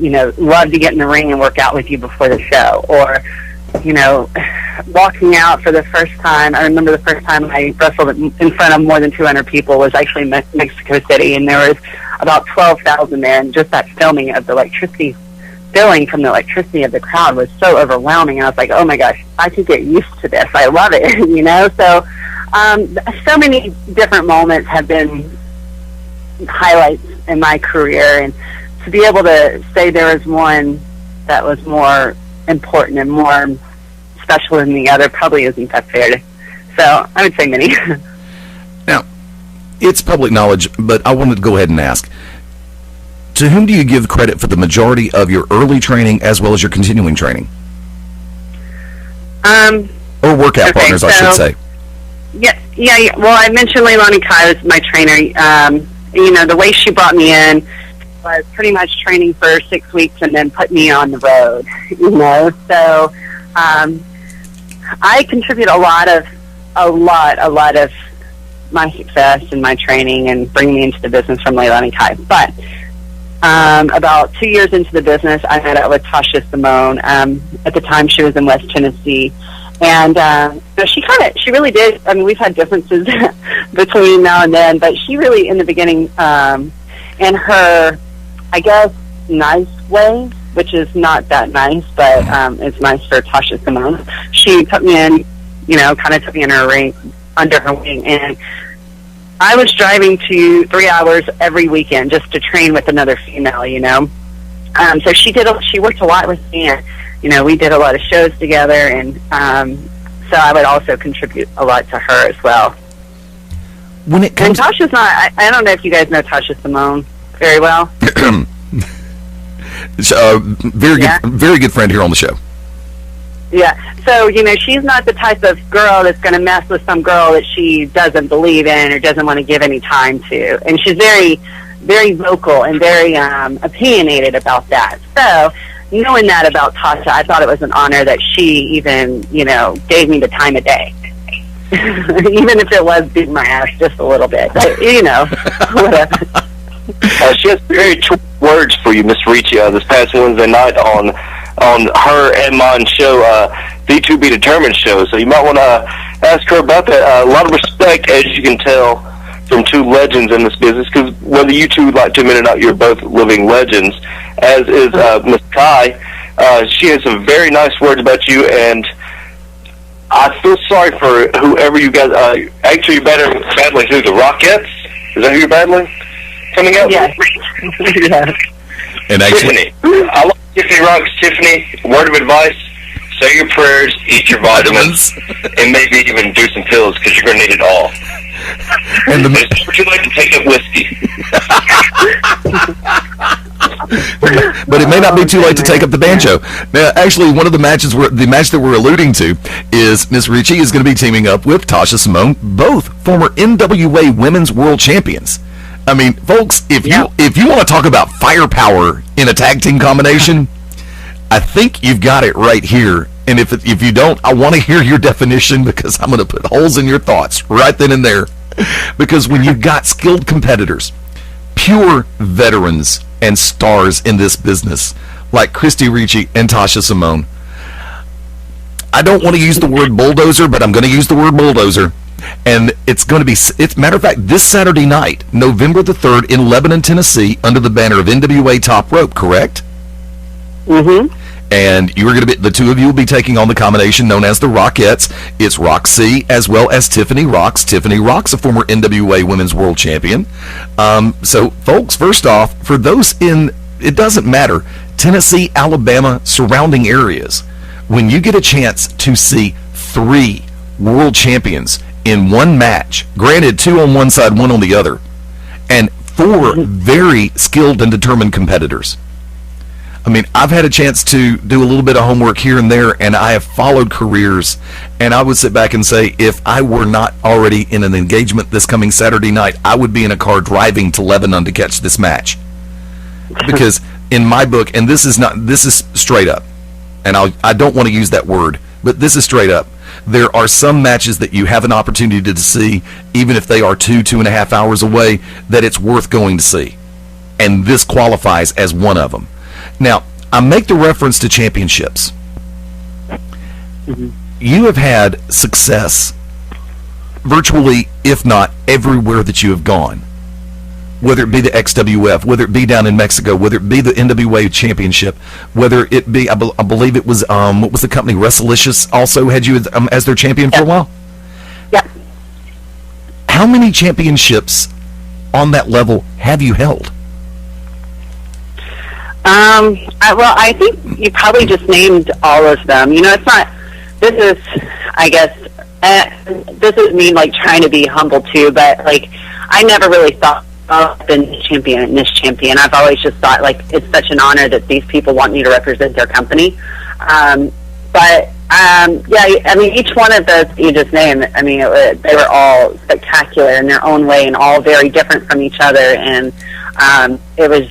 you know, love to get in the ring and work out with you before the show. Or, you know, walking out for the first time. I remember the first time I wrestled in front of more than 200 people was actually in Mexico City, and there was about 12,000 there, and just that filming of the electricity, feeling from the electricity of the crowd was so overwhelming. And I was like, oh my gosh, I could get used to this. I love it, you know? So, so many different moments have been highlights in my career, and to be able to say there was one that was more important and more special than the other probably isn't that fair to, so I would say many. Now, it's public knowledge, but I wanted to go ahead and ask, to whom do you give credit for the majority of your early training as well as your continuing training? Or workout partners, I should say. Yeah. Well, I mentioned Leilani Kai was my trainer. You know, the way she brought me in was pretty much training for 6 weeks and then put me on the road, you know. So I contribute a lot of my success and my training and bringing me into the business from Leilani Kai. But about 2 years into the business, I met up with Tasha Simone. At the time, she was in West Tennessee. And she really did. I mean, we've had differences between now and then, but she really, in the beginning, in her, I guess, nice way, which is not that nice, but it's nice for Tasha Simone. She put me in, you know, kind of took me in her ring, under her wing, and I was driving to 3 hours every weekend just to train with another female, you know. So she worked a lot with me, and, you know, we did a lot of shows together, and so I would also contribute a lot to her as well. When it comes, and Tasha's not, I don't know if you guys know Tasha Simone very well. Very good friend here on the show. Yeah, so, you know, she's not the type of girl that's going to mess with some girl that she doesn't believe in or doesn't want to give any time to. And she's very, very vocal and very opinionated about that. So, knowing that about Tasha, I thought it was an honor that she even, you know, gave me the time of day. Even if it was beating my ass just a little bit. But, you know, whatever. She has very true words for you, Miss Richie, this past Wednesday night on her and mine show, the To Be Determined show. So you might want to ask her about that. A lot of respect, as you can tell, from two legends in this business, because whether you two like to admit or not, you're both living legends, as is Miss Kai. She has some very nice words about you, and I feel sorry for whoever you guys... actually, you're battling who? The Rockettes? Is that who you're battling? Coming up? Yeah. Yeah. And actually, Tiffany. I love Tiffany Rocks. Tiffany, word of advice, say your prayers, eat your vitamins, and maybe even do some pills, because you're going to need it all. And would you like to take up whiskey? But it may not be too late to take up the banjo. Now, actually, one of the match that we're alluding to is Miss Richie is going to be teaming up with Tasha Simone, both former NWA Women's World Champions. I mean, folks, if you want to talk about firepower in a tag team combination, I think you've got it right here. And if you don't, I want to hear your definition, because I'm going to put holes in your thoughts right then and there. Because when you've got skilled competitors, pure veterans and stars in this business, like Christy Richie and Tasha Simone, I don't want to use the word bulldozer, but I'm going to use the word bulldozer. And it's going to be, matter of fact, this Saturday night, November the 3rd, in Lebanon, Tennessee, under the banner of NWA Top Rope, correct? Mm-hmm. And you're going to be, the two of you will be taking on the combination known as the Rockettes. It's Roxy as well as Tiffany Rocks. Tiffany Rocks, a former NWA Women's World Champion. So, folks, first off, for those in, it doesn't matter, Tennessee, Alabama, surrounding areas, when you get a chance to see 3 world champions in one match, granted 2 on one side, 1 on the other, and 4 very skilled and determined competitors. I mean, I've had a chance to do a little bit of homework here and there, and I have followed careers, and I would sit back and say, if I were not already in an engagement this coming Saturday night, I would be in a car driving to Lebanon to catch this match. Because in my book, and this is straight up, and I don't want to use that word, but this is straight up. There are some matches that you have an opportunity to see, even if they are 2.5 hours away, that it's worth going to see. And this qualifies as one of them. Now, I make the reference to championships. Mm-hmm. You have had success virtually, if not everywhere that you have gone. Whether it be the XWF, whether it be down in Mexico, whether it be the NWA Championship, whether it be, I believe it was, what was the company, Wrestlicious also had you as their champion for a while? Yeah. How many championships on that level have you held? Well, I think you probably just named all of them. You know, it's not, this is, I guess, this is me, like, trying to be humble, too, but, like, I never really thought I've been this champion. I've always just thought, like, it's such an honor that these people want me to represent their company. Yeah, I mean, each one of those you just named, I mean, they were all spectacular in their own way and all very different from each other, and it was,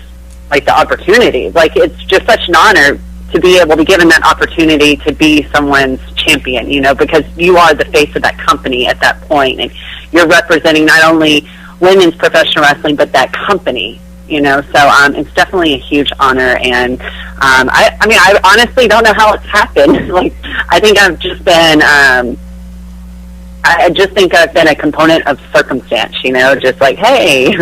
like, the opportunity. Like, it's just such an honor to be able to given that opportunity to be someone's champion, you know, because you are the face of that company at that point, and you're representing not only women's professional wrestling, but that company, you know, so it's definitely a huge honor, and I mean, I honestly don't know how it's happened. Like, I think I've just been, I just think I've been a component of circumstance, you know, just like, hey,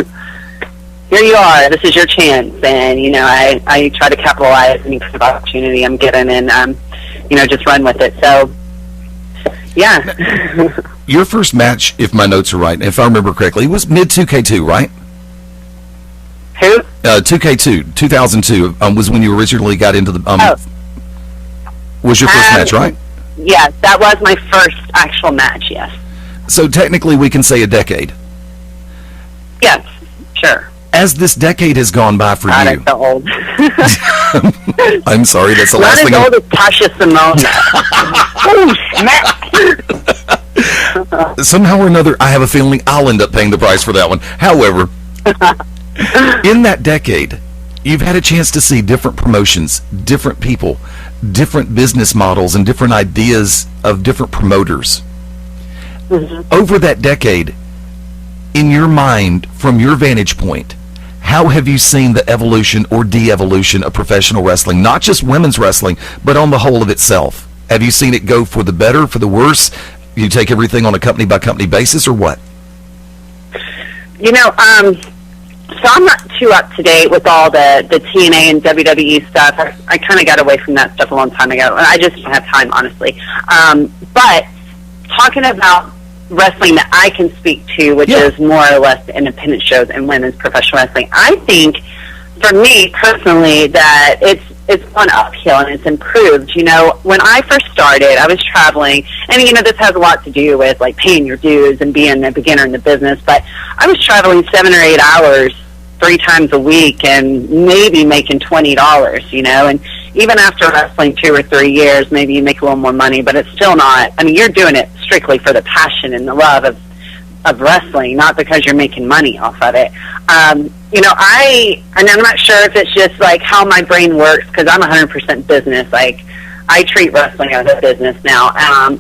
here you are, this is your chance, and, you know, I try to capitalize any kind of opportunity I'm given, and, you know, just run with it, so, yeah. Your first match, if my notes are right, if I remember correctly, was mid-2K2, right? Who? 2K2, 2002, was when you originally got into the, was your first match, right? Yeah, that was my first actual match, yes. So technically we can say a decade. Yes, sure. As this decade has gone by for you. I'm so old. I'm sorry, that's the last thing. Not as old as Tasha Simone. Somehow or another, I have a feeling I'll end up paying the price for that one. However, in that decade, you've had a chance to see different promotions, different people, different business models, and different ideas of different promoters. Mm-hmm. Over that decade, in your mind, from your vantage point, how have you seen the evolution or de-evolution of professional wrestling? Not just women's wrestling, but on the whole of itself. Have you seen it go for the better, for the worse? You take everything on a company-by-company basis, or what? You know, so I'm not too up-to-date with all the TNA and WWE stuff. I kind of got away from that stuff a long time ago. I just don't have time, honestly. But talking about wrestling that I can speak to, which is more or less the independent shows and women's professional wrestling, I think, for me personally, that it's gone uphill and it's improved. You know, when I first started, I was traveling, and, you know, this has a lot to do with, like, paying your dues and being a beginner in the business, but I was traveling 7 or 8 hours 3 times a week and maybe making $20, you know, and even after wrestling 2 or 3 years, maybe you make a little more money, but it's still not, I mean, you're doing it strictly for the passion and the love of wrestling, not because you're making money off of it. You know, and I'm not sure if it's just like how my brain works, because I'm 100% business. Like, I treat wrestling as a business now.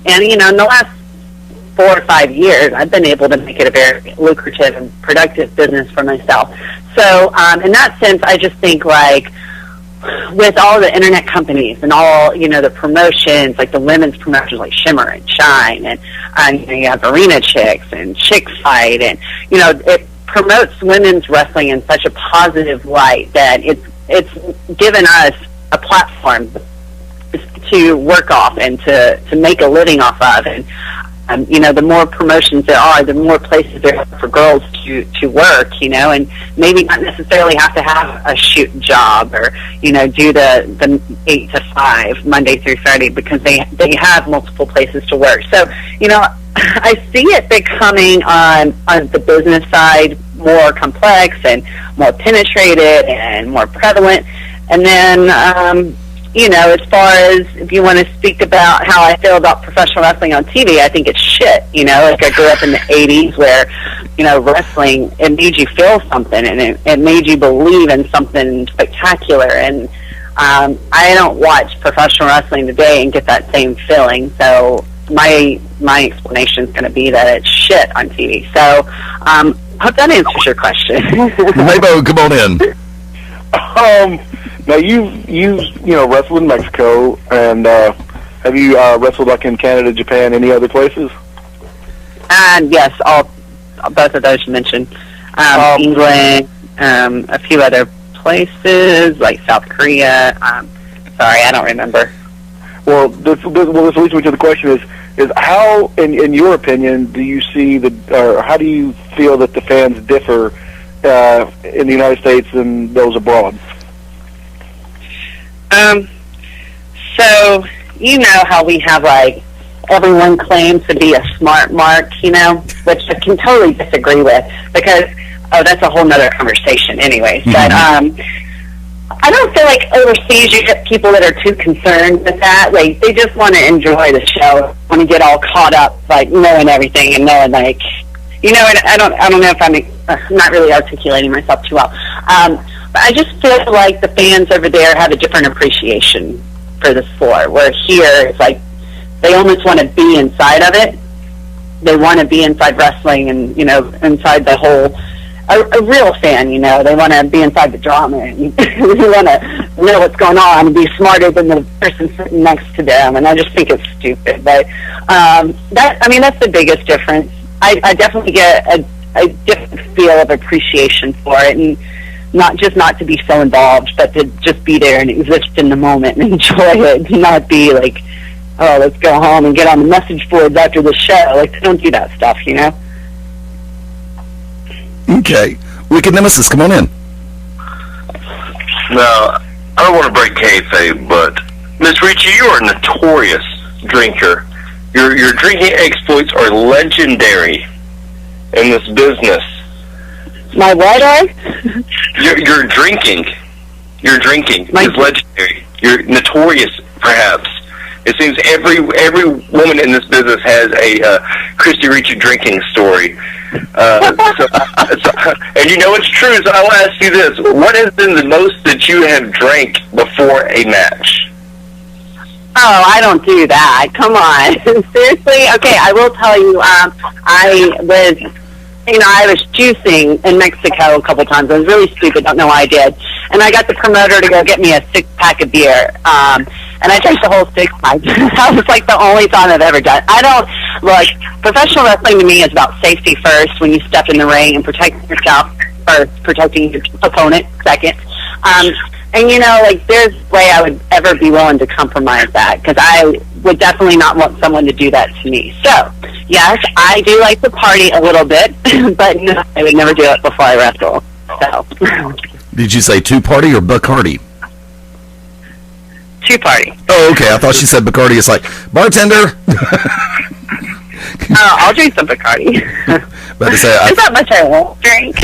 And, you know, in the last 4 or 5 years, I've been able to make it a very lucrative and productive business for myself. So, in that sense, I just think, like, with all the internet companies and all, you know, the promotions, like the women's promotions like Shimmer and Shine, and you know, you have Arena Chicks and Chick Fight, and, you know, it promotes women's wrestling in such a positive light that it's given us a platform to work off and to make a living off of. And you know, the more promotions there are, the more places there are for girls to work, you know, and maybe not necessarily have to have a shoot job or, you know, do the 8 to 5 Monday through Friday, because they have multiple places to work. So, you know, I see it becoming on the business side more complex and more penetrated and more prevalent. And then, you know, as far as if you want to speak about how I feel about professional wrestling on TV, I think it's shit. You know, like I grew up in the 80s where, you know, wrestling, it made you feel something, and it made you believe in something spectacular. And I don't watch professional wrestling today and get that same feeling. So my explanation is going to be that it's shit on TV. So I hope that answers your question. Mabo, come on in. Now you know, wrestled in Mexico, and have you wrestled like in Canada, Japan, any other places? And yes, both of those you mentioned. England, a few other places like South Korea. Sorry, I don't remember. Well, this leads me to the question: is how, in your opinion, do you see or how do you feel that the fans differ in the United States and those abroad? So, you know how we have, like, everyone claims to be a smart mark, you know, which I can totally disagree with, because, that's a whole nother conversation anyways. But, I don't feel like overseas you get people that are too concerned with that. Like, they just want to enjoy the show, want to get all caught up, like, knowing everything and knowing, like, you know, and I don't know if I'm not really articulating myself too well. But I just feel like the fans over there have a different appreciation for the sport, where here it's like they almost want to be inside of it. They want to be inside wrestling and, you know, inside the whole, a real fan, you know. They want to be inside the drama and they want to know what's going on and be smarter than the person sitting next to them. And I just think it's stupid. But that's the biggest difference. I definitely get a different feel of appreciation for it, and not to be so involved, but to just be there and exist in the moment and enjoy it, not be like, oh, let's go home and get on the message boards after the show. Like, they don't do that stuff, you know? Okay. Wicked Nemesis, come on in. Now, I don't want to break kayfabe, but Miss Richie, you are a notorious drinker. Your drinking exploits are legendary in this business. My what are? Your drinking is legendary. You're notorious, perhaps. It seems every woman in this business has a Christy Richie drinking story. And you know it's true, so I'll ask you this. What has been the most that you have drank before a match? Oh, I don't do that. Come on. Seriously? Okay, I will tell you, I was juicing in Mexico a couple times. I was really stupid, don't know why I did. And I got the promoter to go get me a 6-pack of beer. And I drank the whole 6-pack. That was like the only time I've ever done. Professional wrestling to me is about safety first when you step in the ring, and protecting yourself first, protecting your opponent second. And, you know, like, there's no way I would ever be willing to compromise that, because I would definitely not want someone to do that to me. So, yes, I do like to party a little bit, but no, I would never do it before I wrestle. So. Did you say two-party or Bacardi? Two-party. Oh, okay. I thought she said Bacardi. It's like, bartender. I'll drink some Bacardi. But to say, there's not much I won't drink.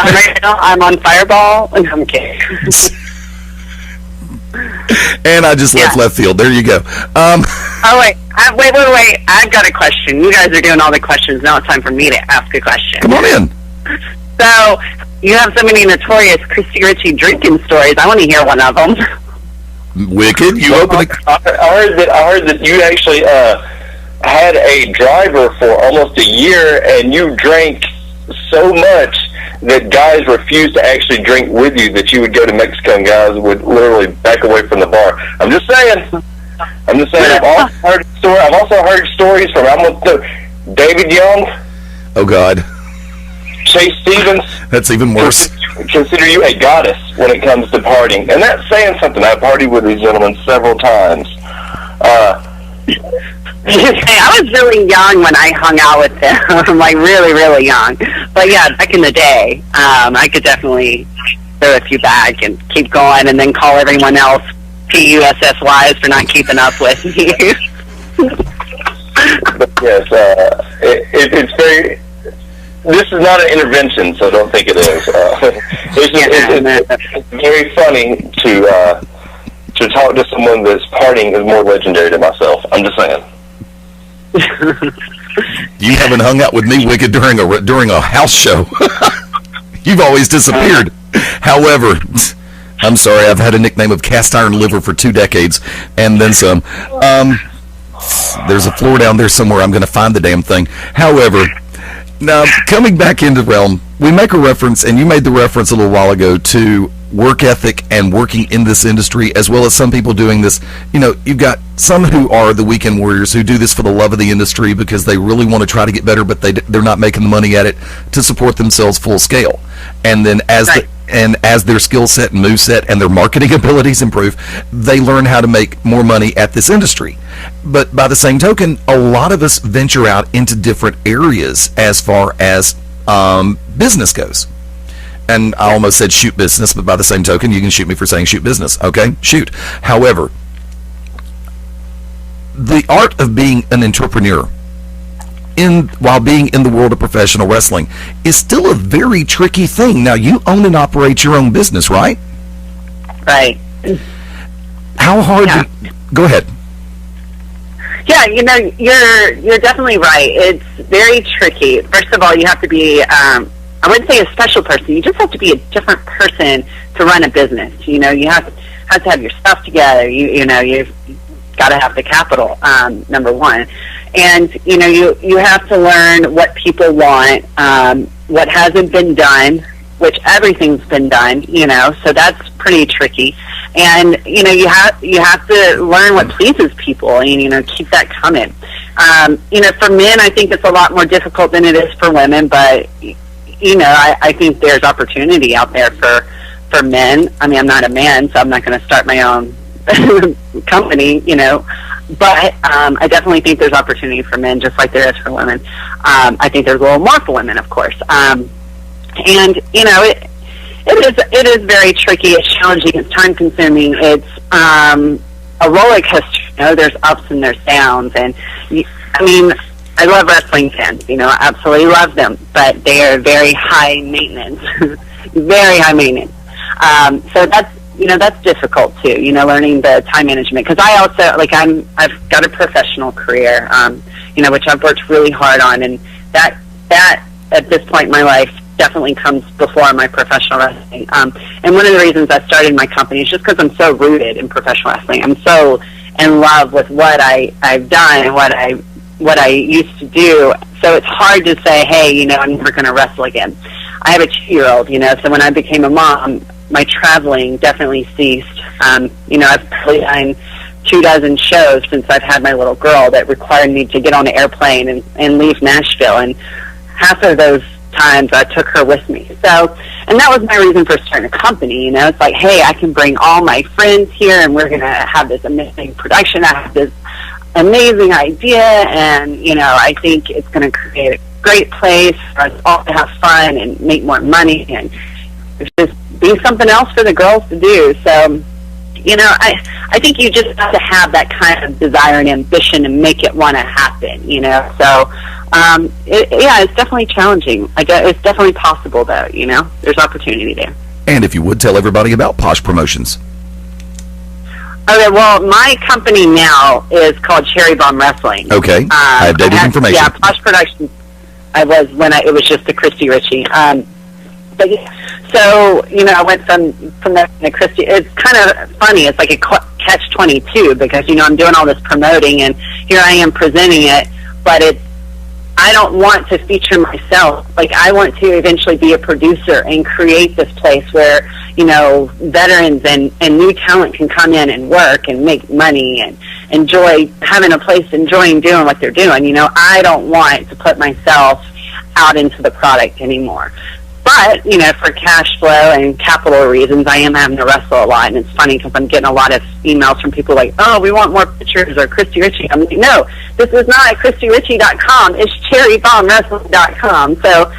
Right now I'm on Fireball, and I'm kidding. And I just left field. There you go. Oh, wait. Wait. I've got a question. You guys are doing all the questions. Now it's time for me to ask a question. Come on in. So, you have so many notorious Christy Richie drinking stories. I want to hear one of them. Wicked, you open it. I heard that you actually had a driver for almost a year, and you drank so much that guys refused to actually drink with you, that you would go to Mexico and guys would literally back away from the bar. I'm just saying. I've also heard stories from David Young. Oh, God. Chase Stevens. That's even worse. Consider you a goddess when it comes to partying. And that's saying something. I partied with these gentlemen several times. I was really young when I hung out with them, like really, really young. But yeah, back in the day, I could definitely throw a few back and keep going, and then call everyone else PUSSYs for not keeping up with me. But yes, it's very. This is not an intervention, so don't think it is. It's very funny to talk to someone that's partying is more legendary than myself. I'm just saying. You haven't hung out with me, Wicked, during a house show. You've always disappeared. However, I'm sorry, I've had a nickname of Cast Iron Liver for 2 decades, and then some. There's a floor down there somewhere. I'm going to find the damn thing. However, now, coming back into realm, we make a reference, and you made the reference a little while ago, to work ethic and working in this industry, as well as some people doing this. You know, you've got some who are the weekend warriors who do this for the love of the industry because they really want to try to get better, but they're not making the money at it to support themselves full scale. And then as their skill set and move set and their marketing abilities improve, they learn how to make more money at this industry. But by the same token, a lot of us venture out into different areas as far as business goes. And I almost said shoot business, but by the same token, you can shoot me for saying shoot business. Okay? Shoot. However, the art of being an entrepreneur while being in the world of professional wrestling is still a very tricky thing. Now, you own and operate your own business, right? Right. How hard go ahead. Yeah, you know, you're definitely right. It's very tricky. First of all, you have to be I wouldn't say a special person. You just have to be a different person to run a business. You know, you have to have your stuff together. You know, you've got to have the capital, number one. And, you know, you have to learn what people want, what hasn't been done, which everything's been done, you know, so that's pretty tricky. And, you know, you have to learn what pleases people and, you know, keep that coming. You know, for men, I think it's a lot more difficult than it is for women, but, you know, I think there's opportunity out there for men. I mean, I'm not a man, so I'm not going to start my own company, you know, but I definitely think there's opportunity for men just like there is for women. I think there's a little more for women, of course. And, you know, it is very tricky. It's challenging. It's time-consuming. It's a roller coaster. You know, there's ups and there's downs. And, I mean, I love wrestling fans. You know, I absolutely love them. But they are very high maintenance. Very high maintenance. So that's difficult too, you know, learning the time management. Because I also, like, I've got a professional career, you know, which I've worked really hard on, and that at this point in my life definitely comes before my professional wrestling. And one of the reasons I started my company is just because I'm so rooted in professional wrestling. I'm so in love with what I've done and what I used to do. So it's hard to say, hey, you know, I'm never going to wrestle again. I have a 2-year-old, you know, so when I became a mom, my traveling definitely ceased. You know, I've probably done 24 shows since I've had my little girl that required me to get on an airplane and leave Nashville. And half of those times I took her with me. So, and that was my reason for starting a company. You know, it's like, hey, I can bring all my friends here and we're going to have this amazing production. I have this amazing idea, and, you know, I think it's going to create a great place for us all to have fun and make more money and just be something else for the girls to do. So, you know, I think you just have to have that kind of desire and ambition to make it want to happen, you know. So, It's definitely challenging. It's definitely possible, though. There's opportunity there. And if you would tell everybody about Posh Promotions. Okay, well, my company now is called Cherry Bomb Wrestling. Okay, I have dated information. Yeah, Posh Productions. It was just the Christy Richie. But so I went from that to Christy. It's kind of funny. It's like a catch-22 because I'm doing all this promoting and here I am presenting it, but I don't want to feature myself. Like, I want to eventually be a producer and create this place where, veterans and new talent can come in and work and make money and enjoy having a place, enjoying doing what they're doing. I don't want to put myself out into the product anymore. But, for cash flow and capital reasons, I am having to wrestle a lot. And it's funny because I'm getting a lot of emails from people like, oh, we want more pictures or Christy Richie. I'm like, no, this is not ChristyRichie.com. It's CherryBombWrestling.com. So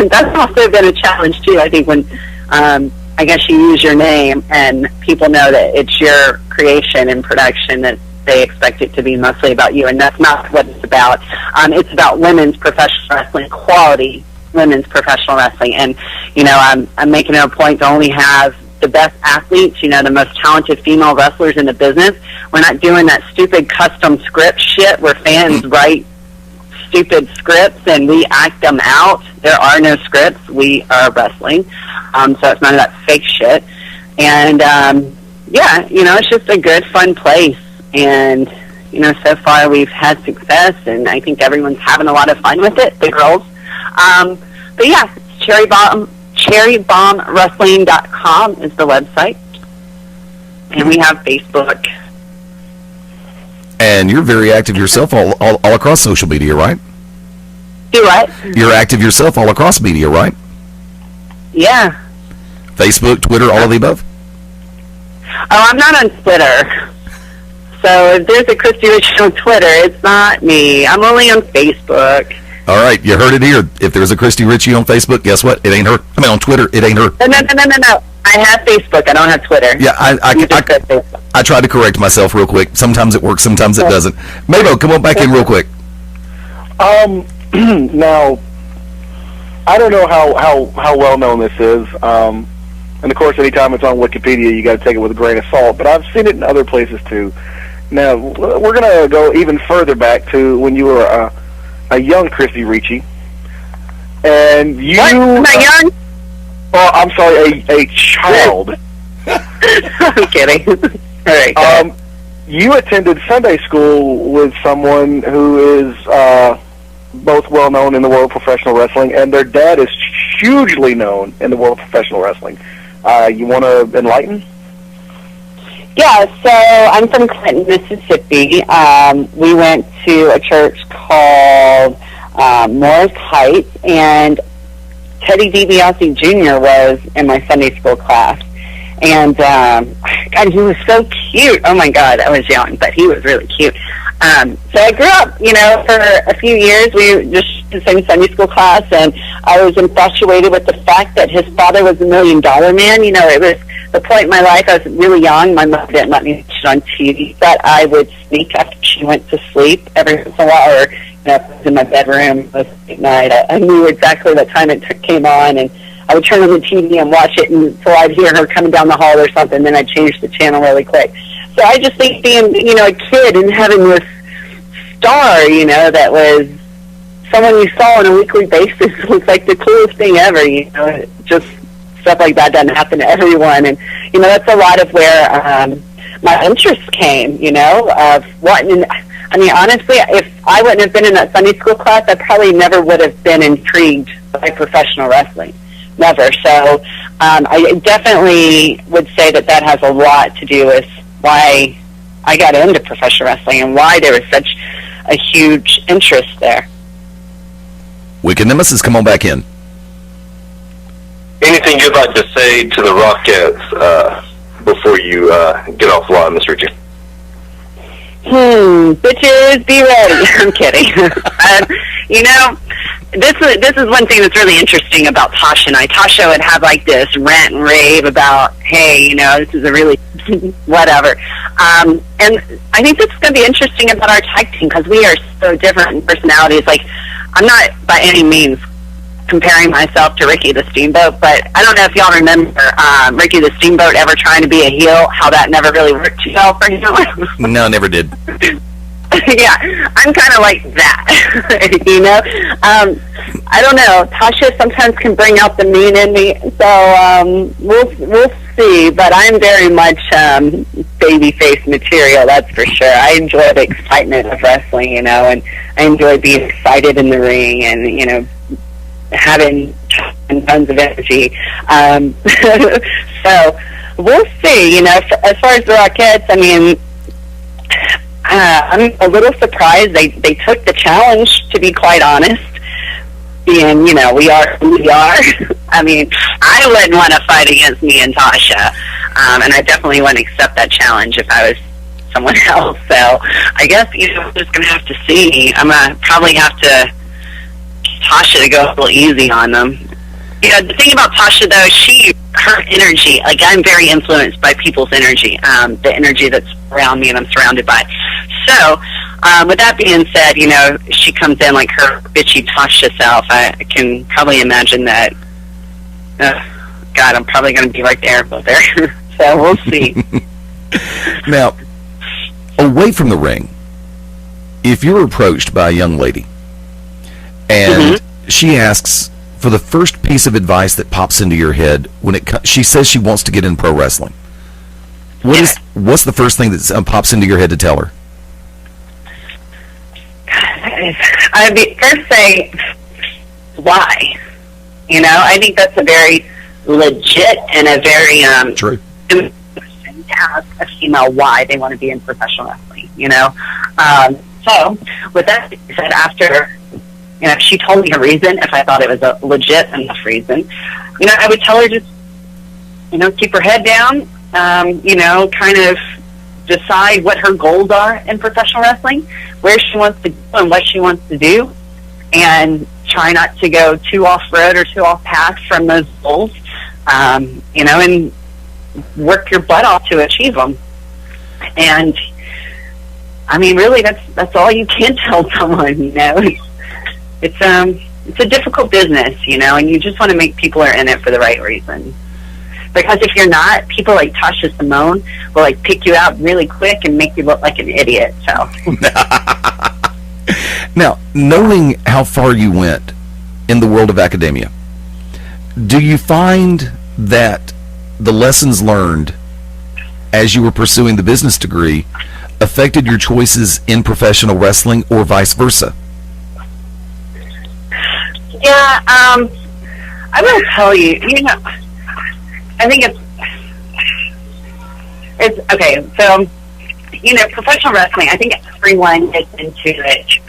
that's also been a challenge, too. I think when, I guess you use your name and people know that it's your creation and production, that they expect it to be mostly about you. And that's not what it's about. It's about women's professional wrestling, quality women's professional wrestling, and I'm making it a point to only have the best athletes, the most talented female wrestlers in the business. We're not doing that stupid custom script shit where fans write stupid scripts and we act them out. There are no scripts. We are wrestling, so it's none of that fake shit. And it's just a good, fun place. And so far we've had success, and I think everyone's having a lot of fun with it. The girls. But yeah, CherryBombWrestling.com is the website. And we have Facebook. And you're very active yourself all across social media, right? Do what? You're active yourself all across media, right? Yeah. Facebook, Twitter, all of the above? Oh, I'm not on Twitter. So if there's a Christy Richie on Twitter, it's not me. I'm only on Facebook. All right, you heard it here. If there's a Christy Richie on Facebook, guess what? It ain't her. I mean, on Twitter, it ain't her. No. I have Facebook. I don't have Twitter. Yeah, I tried to correct myself real quick. Sometimes it works, sometimes it doesn't. Mabo, come on back in real quick. Now, I don't know how well known this is. And of course, anytime it's on Wikipedia, you got to take it with a grain of salt. But I've seen it in other places too. Now, we're gonna go even further back to when you were a young Christy Richie, and you. What? Am I young? Oh, I'm sorry, a child. I'm kidding. All right. You attended Sunday school with someone who is both well known in the world of professional wrestling, and their dad is hugely known in the world of professional wrestling. You want to enlighten? Yeah, so I'm from Clinton, Mississippi. We went to a church called Morris Heights, and Teddy DiBiase Jr. was in my Sunday school class. And, God, he was so cute. Oh, my God, I was young, but he was really cute. So I grew up, for a few years. We were just in the same Sunday school class, and I was infatuated with the fact that his father was $1 million man. It was the point in my life. I was really young. My mother didn't let me watch it on TV, but I would sneak after she went to sleep every once in a while, or if I was in my bedroom at night. I knew exactly what time it came on, and I would turn on the TV and watch it, and so I'd hear her coming down the hall or something, then I'd change the channel really quick. So I just think being, a kid and having this star, that was someone you saw on a weekly basis was like the coolest thing ever, just stuff like that doesn't happen to everyone. And, that's a lot of where my interest came, of wanting, honestly, if I wouldn't have been in that Sunday school class, I probably never would have been intrigued by professional wrestling. Never. So I definitely would say that has a lot to do with why I got into professional wrestling and why there was such a huge interest there. Wicked Nemesis, come on back in. Anything you'd like to say to the Rockettes before you get offline, Miss Richie? Bitches, be ready. I'm kidding. This is one thing that's really interesting about Tasha and I. Tasha would have like this rant and rave about, hey, this is a really whatever. And I think this is going to be interesting about our tag team because we are so different in personalities. Like, I'm not by any means comparing myself to Ricky the Steamboat, but I don't know if y'all remember Ricky the Steamboat ever trying to be a heel, how that never really worked too well for him. No, never did. Yeah, I'm kind of like that, you know. I don't know. Tasha sometimes can bring out the mean in me, so we'll see. But I'm very much babyface material, that's for sure. I enjoy the excitement of wrestling, you know, and I enjoy being excited in the ring, and you know, having tons of energy. So we'll see. You know, as far as the Rockettes, I mean, I'm a little surprised they took the challenge, to be quite honest. Being, you know, we are who we are. I mean, I wouldn't want to fight against me and Tasha, and I definitely wouldn't accept that challenge if I was someone else. So I guess, you know, I'm just going to have to see. I'm going to probably have to Tasha to go a little easy on them. You know, the thing about Tasha, though, her energy, like, I'm very influenced by people's energy, the energy that's around me and I'm surrounded by. So, with that being said, you know, she comes in like her bitchy Tasha self. I can probably imagine that, God, I'm probably going to be right there with her. So we'll see. Now, away from the ring, if you're approached by a young lady and she asks for the first piece of advice that pops into your head when she says she wants to get in pro wrestling, what's the first thing that pops into your head to tell her? I'd first say, why? You know, I think that's a very legit and a very true to ask a female why they want to be in professional wrestling. You know, so with that being said, after, you know, she told me her reason, if I thought it was a legit enough reason, you know, I would tell her just, you know, keep her head down, you know, kind of decide what her goals are in professional wrestling, where she wants to go and what she wants to do, and try not to go too off-road or too off-path from those goals, you know, and work your butt off to achieve them. And, I mean, really, that's all you can tell someone, you know. It's a difficult business, you know, and you just want to make people are in it for the right reason. Because if you're not, people like Tasha Simone will like pick you out really quick and make you look like an idiot. So now, knowing how far you went in the world of academia, do you find that the lessons learned as you were pursuing the business degree affected your choices in professional wrestling, or vice versa? Yeah, I will tell you, you know, I think it's okay. So, you know, professional wrestling, I think everyone gets into it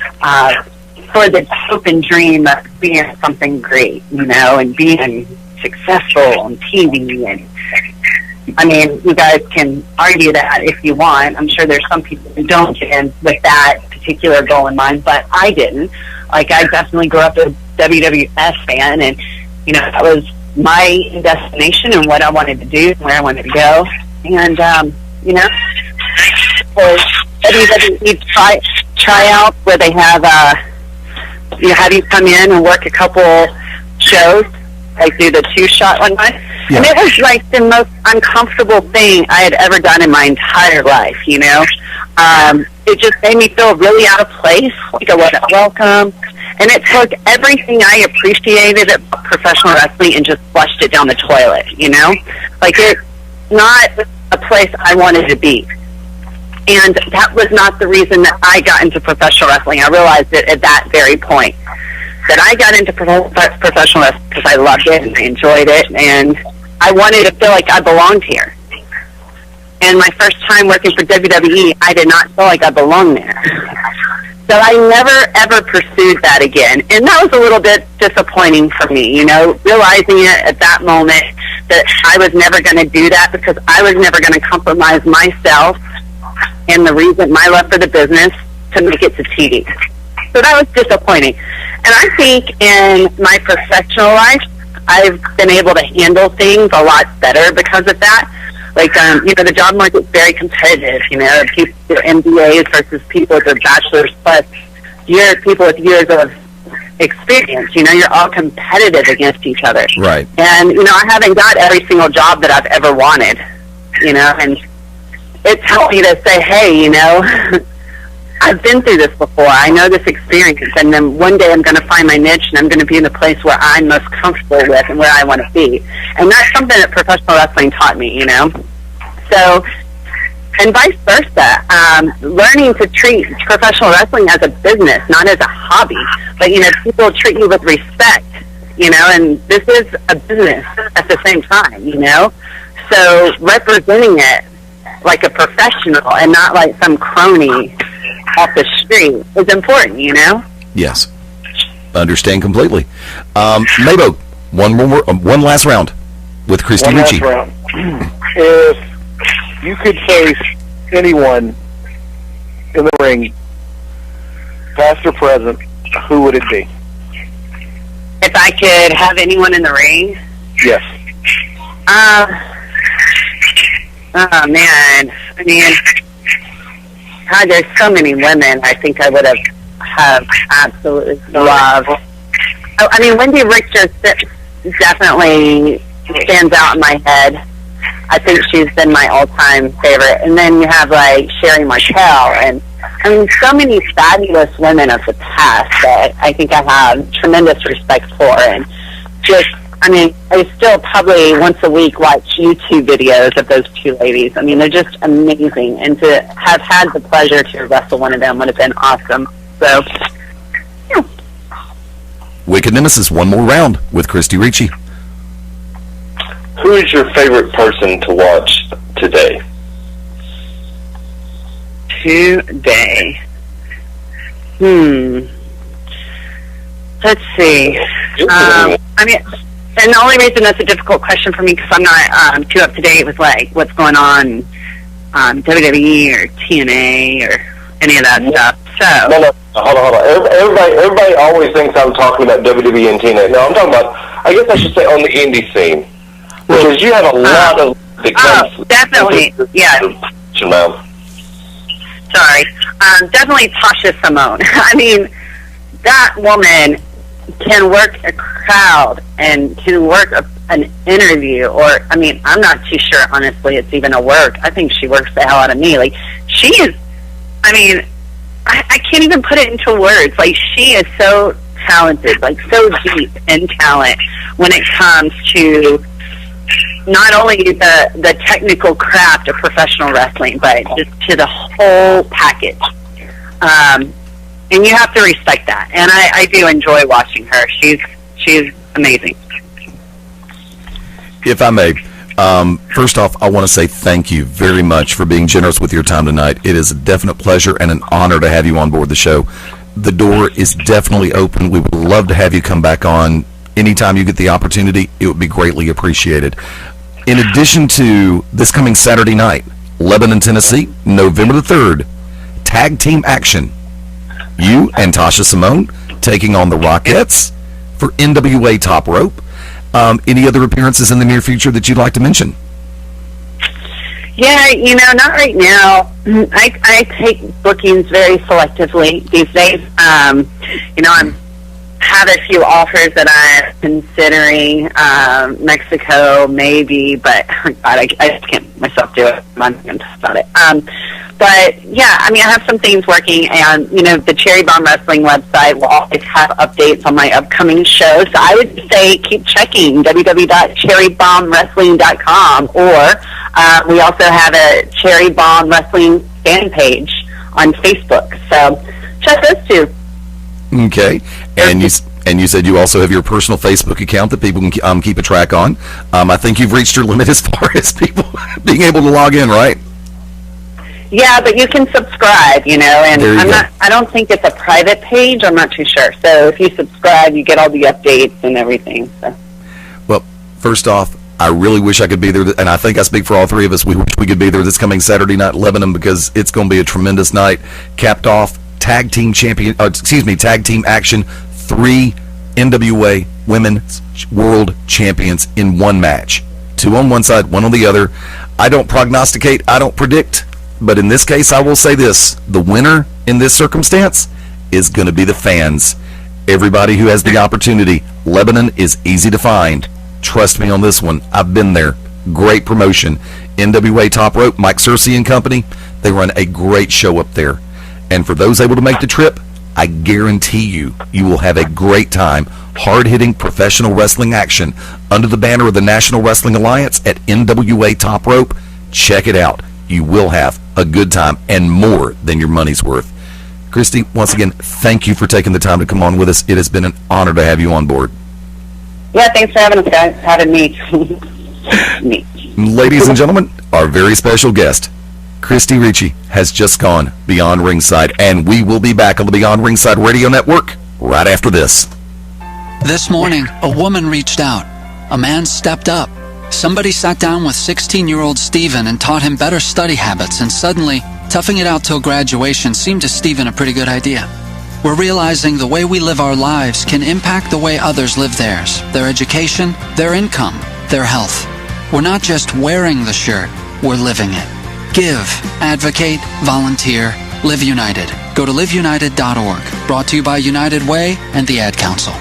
for the hope and dream of being something great, you know, and being successful on TV. And I mean, you guys can argue that if you want. I'm sure there's some people who don't get in with that particular goal in mind, but I didn't. Like, I definitely grew up a WWF fan, and, you know, that was my destination and what I wanted to do, where I wanted to go. And, you know, for WWE tryouts where they have, you know, have you come in and work a couple shows, like do the 2-shot one time. Yeah. And it was like the most uncomfortable thing I had ever done in my entire life, you know. It just made me feel really out of place, like I wasn't welcome. And it took everything I appreciated about professional wrestling and just flushed it down the toilet, you know? Like, it's not a place I wanted to be. And that was not the reason that I got into professional wrestling. I realized it at that very point. That I got into professional wrestling because I loved it and I enjoyed it, and I wanted to feel like I belonged here. And my first time working for WWE, I did not feel like I belonged there. So I never, ever pursued that again. And that was a little bit disappointing for me, you know, realizing it at that moment that I was never going to do that because I was never going to compromise myself and the reason, my love for the business, to make it to TV. So that was disappointing. And I think in my professional life, I've been able to handle things a lot better because of that. Like, you know, the job market's very competitive, you know, people with MBAs versus people with their bachelor's plus people with years of experience. You know, you're all competitive against each other. Right. And, you know, I haven't got every single job that I've ever wanted, you know, and it's helped me to say, hey, you know, I've been through this before. I know this experience, and then one day I'm going to find my niche, and I'm going to be in the place where I'm most comfortable with and where I want to be. And that's something that professional wrestling taught me, you know. So, and vice versa, learning to treat professional wrestling as a business, not as a hobby. But, you know, people treat you with respect, you know, and this is a business at the same time, you know. So representing it like a professional and not like some crony off the street is important, you know? Yes. Understand completely. Mabo, one last round with Christy Richie. One last round. If you could face anyone in the ring, past or present, who would it be? If I could have anyone in the ring? Yes. Oh, man. I mean, God, there's so many women I think I would have absolutely loved. Oh, I mean, Wendy Richter definitely stands out in my head. I think she's been my all-time favorite. And then you have, like, Sherry Martel. And, I mean, so many fabulous women of the past that I think I have tremendous respect for. And just, I mean, I still probably once a week watch YouTube videos of those two ladies. I mean, they're just amazing. And to have had the pleasure to wrestle one of them would have been awesome. So, yeah. Wicked Nemesis, one more round with Christy Richie. Who is your favorite person to watch today? Today. Let's see. I mean, and the only reason that's a difficult question for me because I'm not too up to date with like what's going on WWE or TNA or any of that stuff. So No, hold on. Everybody always thinks I'm talking about WWE and TNA. No, I'm talking about, I guess I should say on the indie scene. Because you have a lot of... definitely, yeah. Sorry. Definitely Tasha Simone. I mean, that woman can work a crowd and can work an interview, or, I mean, I'm not too sure, honestly, it's even a work. I think she works the hell out of me. Like, she is, I mean, I can't even put it into words. Like, she is so talented, like, so deep in talent when it comes to not only the technical craft of professional wrestling, but just to the whole package. And you have to respect that. And I do enjoy watching her. She's amazing. If I may, first off, I want to say thank you very much for being generous with your time tonight. It is a definite pleasure and an honor to have you on board the show. The door is definitely open. We would love to have you come back on anytime you get the opportunity. It would be greatly appreciated. In addition to this coming Saturday night, Lebanon, Tennessee, November the 3rd, tag team action. You and Tasha Simone taking on the Rockettes for NWA Top Rope. Any other appearances in the near future that you'd like to mention? Yeah, you know, not right now. I take bookings very selectively these days. You know, I have a few offers that I'm considering. Mexico, maybe, but God, I just can't myself do it. I'm not going to talk about it. But yeah, I mean, I have some things working, and you know, the Cherry Bomb Wrestling website will always have updates on my upcoming shows. So I would say keep checking www.cherrybombwrestling.com, or we also have a Cherry Bomb Wrestling fan page on Facebook. So check those two. Okay, and you said you also have your personal Facebook account that people can keep a track on. I think you've reached your limit as far as people being able to log in, right? Yeah, but you can subscribe, you know, and I don't think it's a private page. I'm not too sure. So if you subscribe, you get all the updates and everything. So. Well, first off, I really wish I could be there, and I think I speak for all three of us. We wish we could be there this coming Saturday night in Lebanon, because it's going to be a tremendous night. Capped off tag team action, 3 NWA Women's World Champions in one match. 2 on one side, 1 on the other. I don't prognosticate, I don't predict. But in this case, I will say this. The winner in this circumstance is going to be the fans. Everybody who has the opportunity, Lebanon is easy to find. Trust me on this one. I've been there. Great promotion. NWA Top Rope, Mike Searcy and company, they run a great show up there. And for those able to make the trip, I guarantee you will have a great time. Hard-hitting professional wrestling action under the banner of the National Wrestling Alliance at NWA Top Rope. Check it out. You will have a good time and more than your money's worth. Christy, once again, thank you for taking the time to come on with us. It has been an honor to have you on board. Yeah, thanks for having us, guys. Having me. Ladies and gentlemen, our very special guest, Christy Richie, has just gone Beyond Ringside, and we will be back on the Beyond Ringside Radio Network right after this. This morning, a woman reached out. A man stepped up. Somebody sat down with 16-year-old Steven and taught him better study habits, and suddenly, toughing it out till graduation seemed to Steven a pretty good idea. We're realizing the way we live our lives can impact the way others live theirs, their education, their income, their health. We're not just wearing the shirt, we're living it. Give, advocate, volunteer, Live United. Go to liveunited.org. Brought to you by United Way and the Ad Council.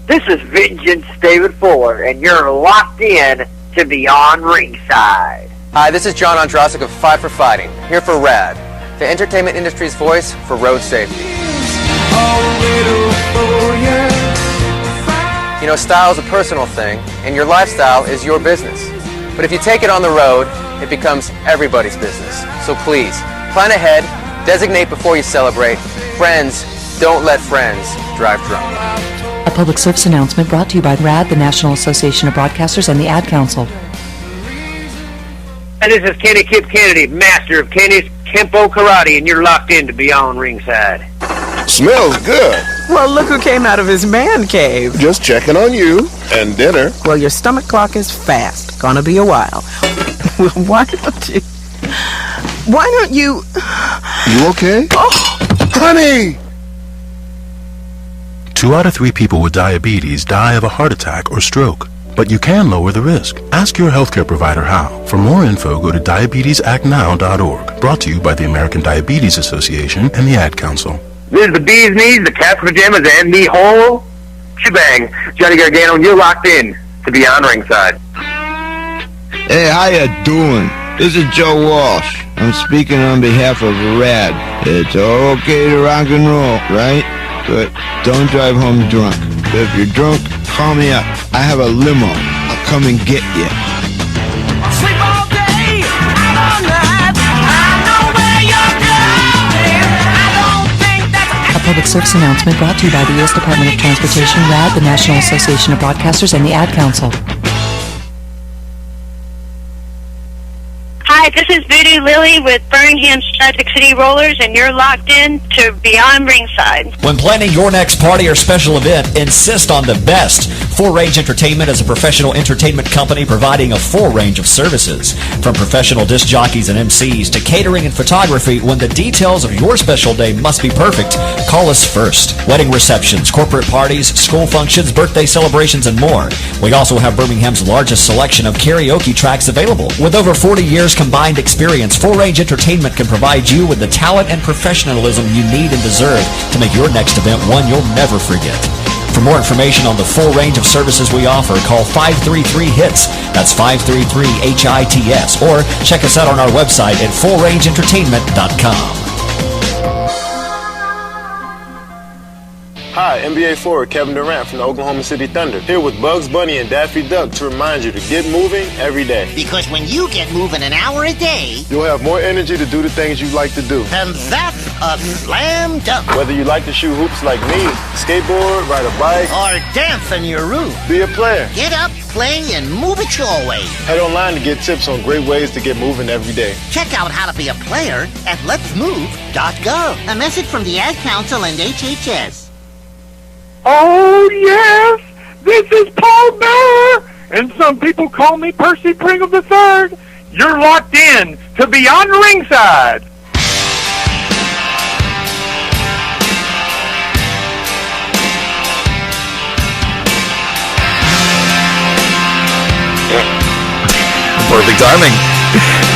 This is Vengeance David Fuller, and you're locked in to Beyond Ringside. Hi, this is John Andrasik of Fight for Fighting, here for RAD, the entertainment industry's voice for road safety. You know, style is a personal thing, and your lifestyle is your business. But if you take it on the road, it becomes everybody's business. So please, plan ahead, designate before you celebrate. Friends, don't let friends drive drunk. A public service announcement brought to you by RAD, the National Association of Broadcasters, and the Ad Council. And this is Kenny Kip Kennedy, master of Kenny's Kempo Karate, and you're locked in to Beyond Ringside. Smells good. Well, look who came out of his man cave. Just checking on you and dinner. Well, your stomach clock is fast. Gonna be a while. Well, why don't you... You okay? Oh, honey! 2 out of 3 people with diabetes die of a heart attack or stroke. But you can lower the risk. Ask your healthcare provider how. For more info, go to diabetesactnow.org. Brought to you by the American Diabetes Association and the Ad Council. This is the bee's knees, the cat's pajamas, and the whole shebang. Johnny Gargano, and you're locked in to Beyond Ringside. Hey, how you doing? This is Joe Walsh. I'm speaking on behalf of RAD. It's okay to rock and roll, right? But don't drive home drunk. If you're drunk, call me up. I have a limo. I'll come and get you. Sleep all day, out all night. I know where you're going. I don't think that's A public service announcement brought to you by the U.S. Department of Transportation, RAD, the National Association of Broadcasters, and the Ad Council. Hi, this is Voodoo Lily with Birmingham's Tragic City Rollers, and you're locked in to Beyond Ringside. When planning your next party or special event, insist on the best. Full Range Entertainment is a professional entertainment company providing a full range of services. From professional disc jockeys and MCs to catering and photography, when the details of your special day must be perfect, call us first. Wedding receptions, corporate parties, school functions, birthday celebrations, and more. We also have Birmingham's largest selection of karaoke tracks available. With over 40 years combined experience, Full Range Entertainment can provide you with the talent and professionalism you need and deserve to make your next event one you'll never forget. For more information on the full range of services we offer, call 533-HITS. That's 533-HITS. Or check us out on our website at fullrangeentertainment.com. Hi, NBA forward Kevin Durant from the Oklahoma City Thunder, here with Bugs Bunny and Daffy Duck to remind you to get moving every day. Because when you get moving an hour a day, you'll have more energy to do the things you like to do. And that's a slam dunk. Whether you like to shoot hoops like me, skateboard, ride a bike, or dance on your roof, be a player. Get up, play, and move it your way. Head online to get tips on great ways to get moving every day. Check out how to be a player at letsmove.gov. A message from the Ad Council and HHS. Oh, yes, this is Paul Bear, and some people call me Percy Pringle III. You're locked in to Beyond Ringside. Perfect timing.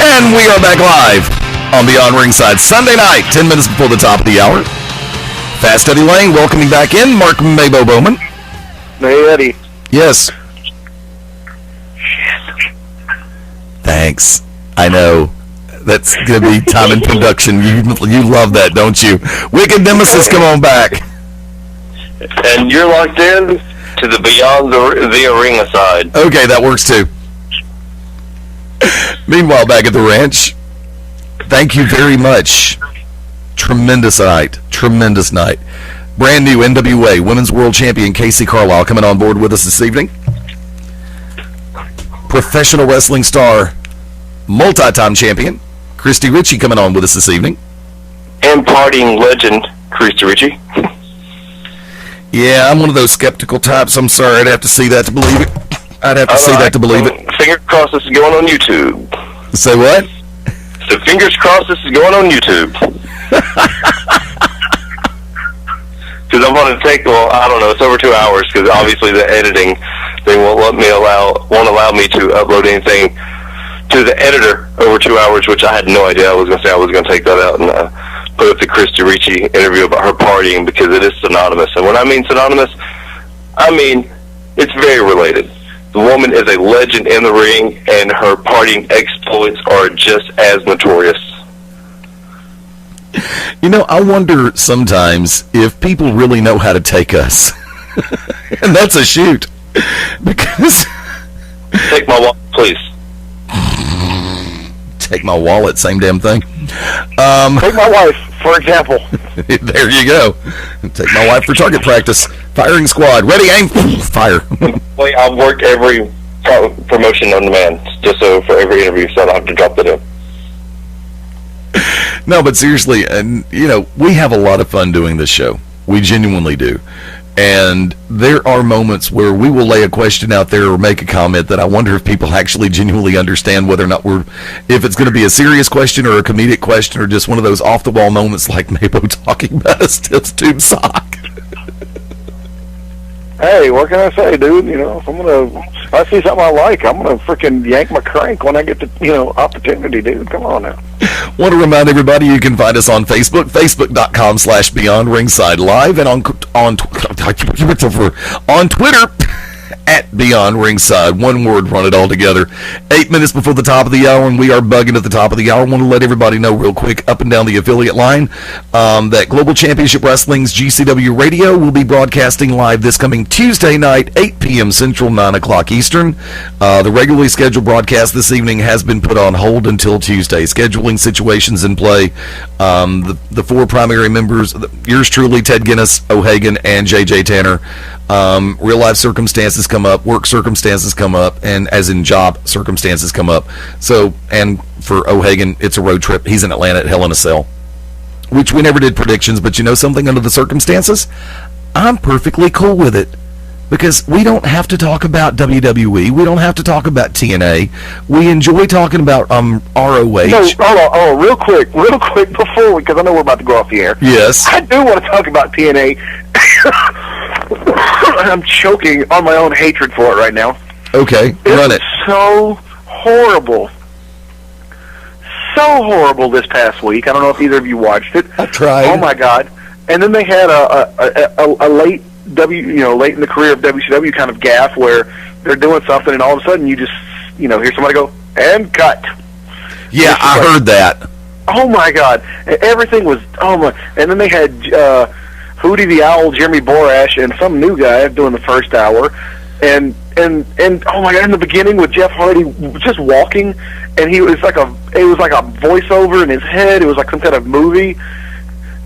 And we are back live on Beyond Ringside, Sunday night, 10 minutes before the top of the hour. Fast Eddie Lang, welcoming back in Mark Mabo Bowman. Hey, Eddie. Yes. Thanks. I know. That's going to be time in production. You love that, don't you? Wicked Nemesis, come on back. And you're locked in to the Beyond the Ringside. Okay, that works too. Meanwhile, back at the ranch, thank you very much. Tremendous night. Tremendous night. Brand new NWA Women's World Champion Casey Carile coming on board with us this evening. Professional wrestling star, multi-time champion, Christy Richie coming on with us this evening. And partying legend, Christy Richie. Yeah, I'm one of those skeptical types. I'm sorry, I'd have to see that to believe it. I'd have to see that to believe it. Fingers crossed this is going on YouTube. Say what? So fingers crossed this is going on YouTube. Because I'm going to take, well, I don't know, it's over 2 hours because obviously the editing thing won't allow me to upload anything to the editor over 2 hours, which I had no idea. I was going to take that out and put up the Christy Richie interview about her partying because it is synonymous. And when I mean synonymous, I mean it's very related. The woman is a legend in the ring, and her partying exploits are just as notorious. You know, I wonder sometimes if people really know how to take us. And that's a shoot. Because... Take my wallet, please. Take my wallet, same damn thing. Take my wife, for example. There you go. Take my wife for target practice. Firing squad. Ready, aim, fire. I've worked every promotion on demand, just so for every interview, so I don't have to drop that in. No, but seriously, and you know, we have a lot of fun doing this show. We genuinely do. And there are moments where we will lay a question out there or make a comment that I wonder if people actually genuinely understand whether or not if it's going to be a serious question or a comedic question or just one of those off-the-wall moments like Mabo talking about a stiff tube sock. Hey, what can I say, dude? You know, if I see something I like, I'm gonna freaking yank my crank when I get the opportunity, dude. Come on now. Want to remind everybody you can find us on Facebook, facebook.com/Beyond Ringside Live, and on Twitter at Beyond Ringside. One word, run it all together. 8 minutes before the top of the hour, and we are bugging at the top of the hour. I want to let everybody know real quick, up and down the affiliate line, that Global Championship Wrestling's GCW Radio will be broadcasting live this coming Tuesday night, 8 p.m. Central, 9 o'clock Eastern. The regularly scheduled broadcast this evening has been put on hold until Tuesday. Scheduling situations in play. The four primary members, yours truly, Ted Guinness, O'Hagan, and J.J. Tanner. Real life circumstances come up, work circumstances come up, and as in job circumstances come up. So, and for O'Hagan, it's a road trip. He's in Atlanta at Hell in a Cell, which we never did predictions, but you know something, under the circumstances, I'm perfectly cool with it. Because we don't have to talk about WWE. We don't have to talk about TNA. We enjoy talking about ROH. No, hold on, real quick before, because I know we're about to go off the air. Yes. I do want to talk about TNA. I'm choking on my own hatred for it right now. Okay, run it. So horrible. So horrible this past week. I don't know if either of you watched it. I tried. Oh my God! And then they had a late late in the career of WCW kind of gaffe where they're doing something and all of a sudden you just hear somebody go and cut. Yeah, I heard that. Oh my God! Everything was and then they had Hootie the Owl, Jeremy Borash, and some new guy doing the first hour, and oh my God! In the beginning with Jeff Hardy just walking, and it was like a voiceover in his head. It was like some kind of movie.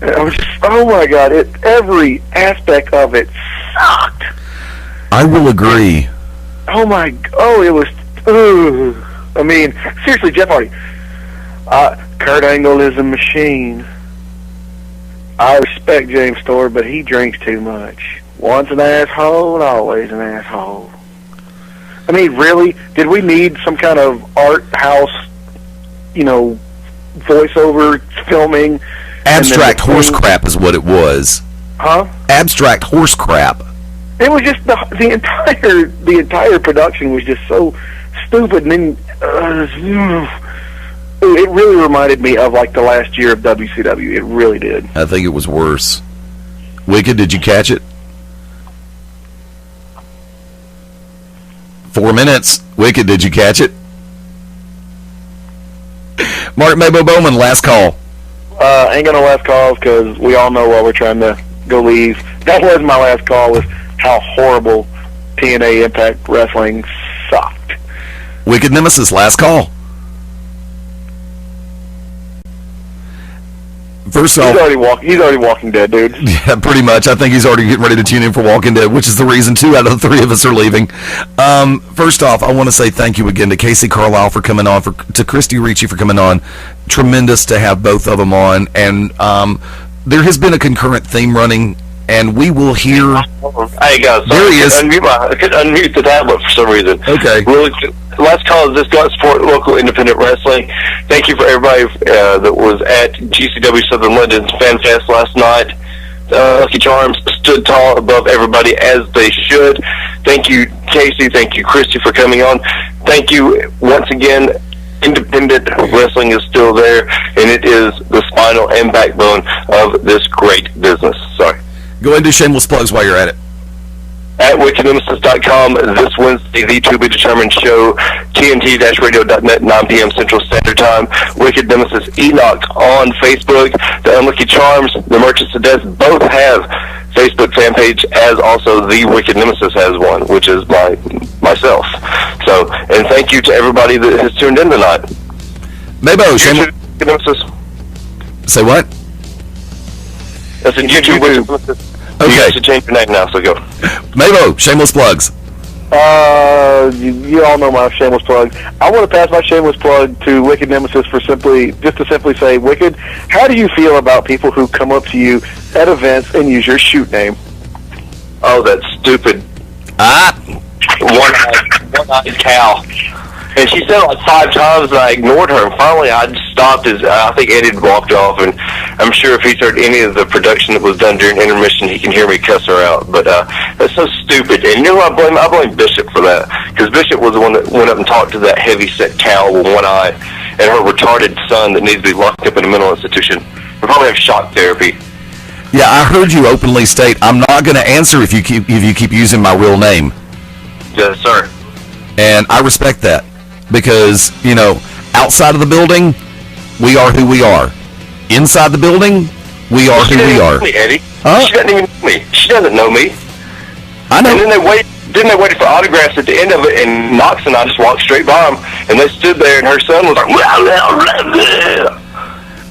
And I was just, oh my God! Every aspect of it sucked. I will agree. It was. I mean, seriously, Jeff Hardy. Kurt Angle is a machine. I respect James Storr, but he drinks too much. Once an asshole, always an asshole. I mean, really? Did we need some kind of art house, voiceover filming? Abstract horse crap is what it was. Huh? Abstract horse crap. It was just the entire production was just so stupid, and then it really reminded me of like the last year of WCW. It really did. I think it was worse. Wicked, did you catch it? 4 minutes. Wicked, did you catch it? Mark Mabo Bowman, last call. Ain't gonna last calls because we all know why we're trying to go leave. That was my last call, was how horrible TNA Impact Wrestling sucked. Wicked Nemesis, last call. First off, he's already Walking Dead, dude. Yeah, pretty much. I think he's already getting ready to tune in for Walking Dead, which is the reason 2 out of the 3 of us are leaving. First off, I want to say thank you again to Casey Carile for coming on, to Christy Richie for coming on. Tremendous to have both of them on, and there has been a concurrent theme running, and we will hear. Hey guys, there he is. I could unmute the tablet for some reason. Okay. Really, last call is this. Go out support local independent wrestling. Thank you for everybody that was at GCW Southern London's Fan Fest last night. Lucky Charms stood tall above everybody as they should. Thank you, Casey. Thank you, Christy, for coming on. Thank you once again. Independent wrestling is still there, and it is the spinal and backbone of this great business. Sorry. Go ahead and do shameless plugs while you're at it. At wickednemesis.com this Wednesday, the to be determined show, TNT-radio.net, 9 p.m. Central Standard Time. Wicked Nemesis Enoch on Facebook. The Unlucky Charms, the Merchants of Death, both have Facebook fan page, as also the Wicked Nemesis has one, which is myself. So, and thank you to everybody that has tuned in tonight. Mabo, Wicked Nemesis. Say what? That's a YouTube Wicked Nemesis. Okay. You should change your name now, so go. Mabo, shameless plugs. You all know my shameless plug. I want to pass my shameless plug to Wicked Nemesis for simply say, Wicked, how do you feel about people who come up to you at events and use your shoot name? Oh, that's stupid. One-eyed cow. And she said it like 5 times, and I ignored her. And finally, I just stopped. I think Eddie had walked off, and I'm sure if he's heard any of the production that was done during intermission, he can hear me cuss her out. But that's so stupid. And you know who I blame? I blame Bishop for that, because Bishop was the one that went up and talked to that heavy-set cow with one eye and her retarded son that needs to be locked up in a mental institution. We probably have shock therapy. Yeah, I heard you openly state, I'm not going to answer if you keep using my real name. Yes, sir. And I respect that. Because, outside of the building, we are who we are. Inside the building, we are who we are. Me, Eddie. Huh? She doesn't even know me. She doesn't know me. I know. And then they waited for autographs at the end of it, and Knox and I just walked straight by them, and they stood there, and her son was like,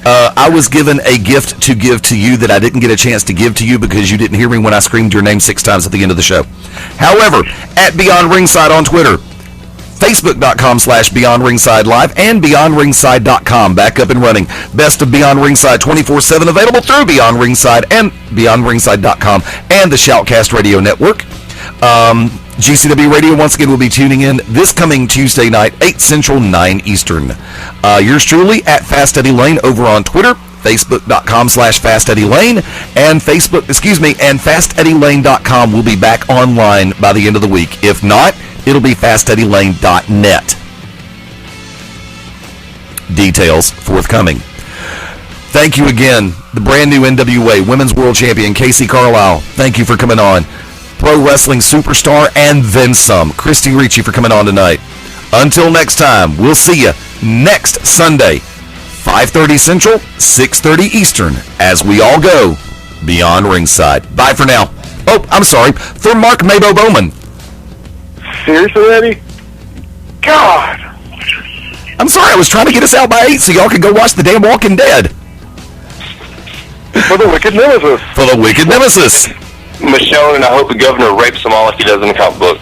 I was given a gift to give to you that I didn't get a chance to give to you because you didn't hear me when I screamed your name 6 times at the end of the show. However, at Beyond Ringside on Twitter, Facebook.com/Beyond Ringside Live, and BeyondRingside.com, back up and running. Best of Beyond Ringside 24/7, available through Beyond Ringside and BeyondRingside.com and the Shoutcast Radio Network. GCW Radio once again will be tuning in this coming Tuesday night, 8 Central, 9 Eastern. Yours truly at Fast Eddie Lane over on Twitter, Facebook.com/Fast Eddie Lane, and and FastEddieLane.com will be back online by the end of the week. If not, it'll be FastEddieLane.net. Details forthcoming. Thank you again, the brand new NWA Women's World Champion, Casey Carile. Thank you for coming on. Pro Wrestling Superstar and then some, Christy Richie, for coming on tonight. Until next time, we'll see you next Sunday, 5:30 Central, 6:30 Eastern, as we all go Beyond Ringside. Bye for now. Oh, I'm sorry, for Mark Mabo Bowman. Seriously, Eddie? God! I'm sorry, I was trying to get us out by 8 so y'all could go watch the damn Walking Dead. For the Wicked Nemesis. For the Wicked Nemesis. Michonne, and I hope the governor rapes them all like he does in the comic book.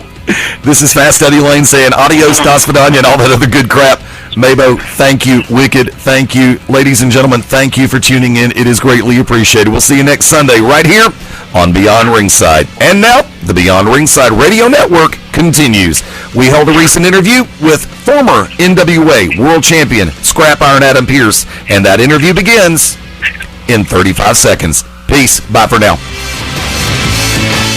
This is Fast Eddie Lane saying adios, Das Vidania, and all that other good crap. Mabo, thank you. Wicked, thank you. Ladies and gentlemen, thank you for tuning in. It is greatly appreciated. We'll see you next Sunday right here on Beyond Ringside. And now, the Beyond Ringside Radio Network continues. We held a recent interview with former NWA World Champion Scrap Iron Adam Pearce, and that interview begins in 35 seconds. Peace. Bye for now.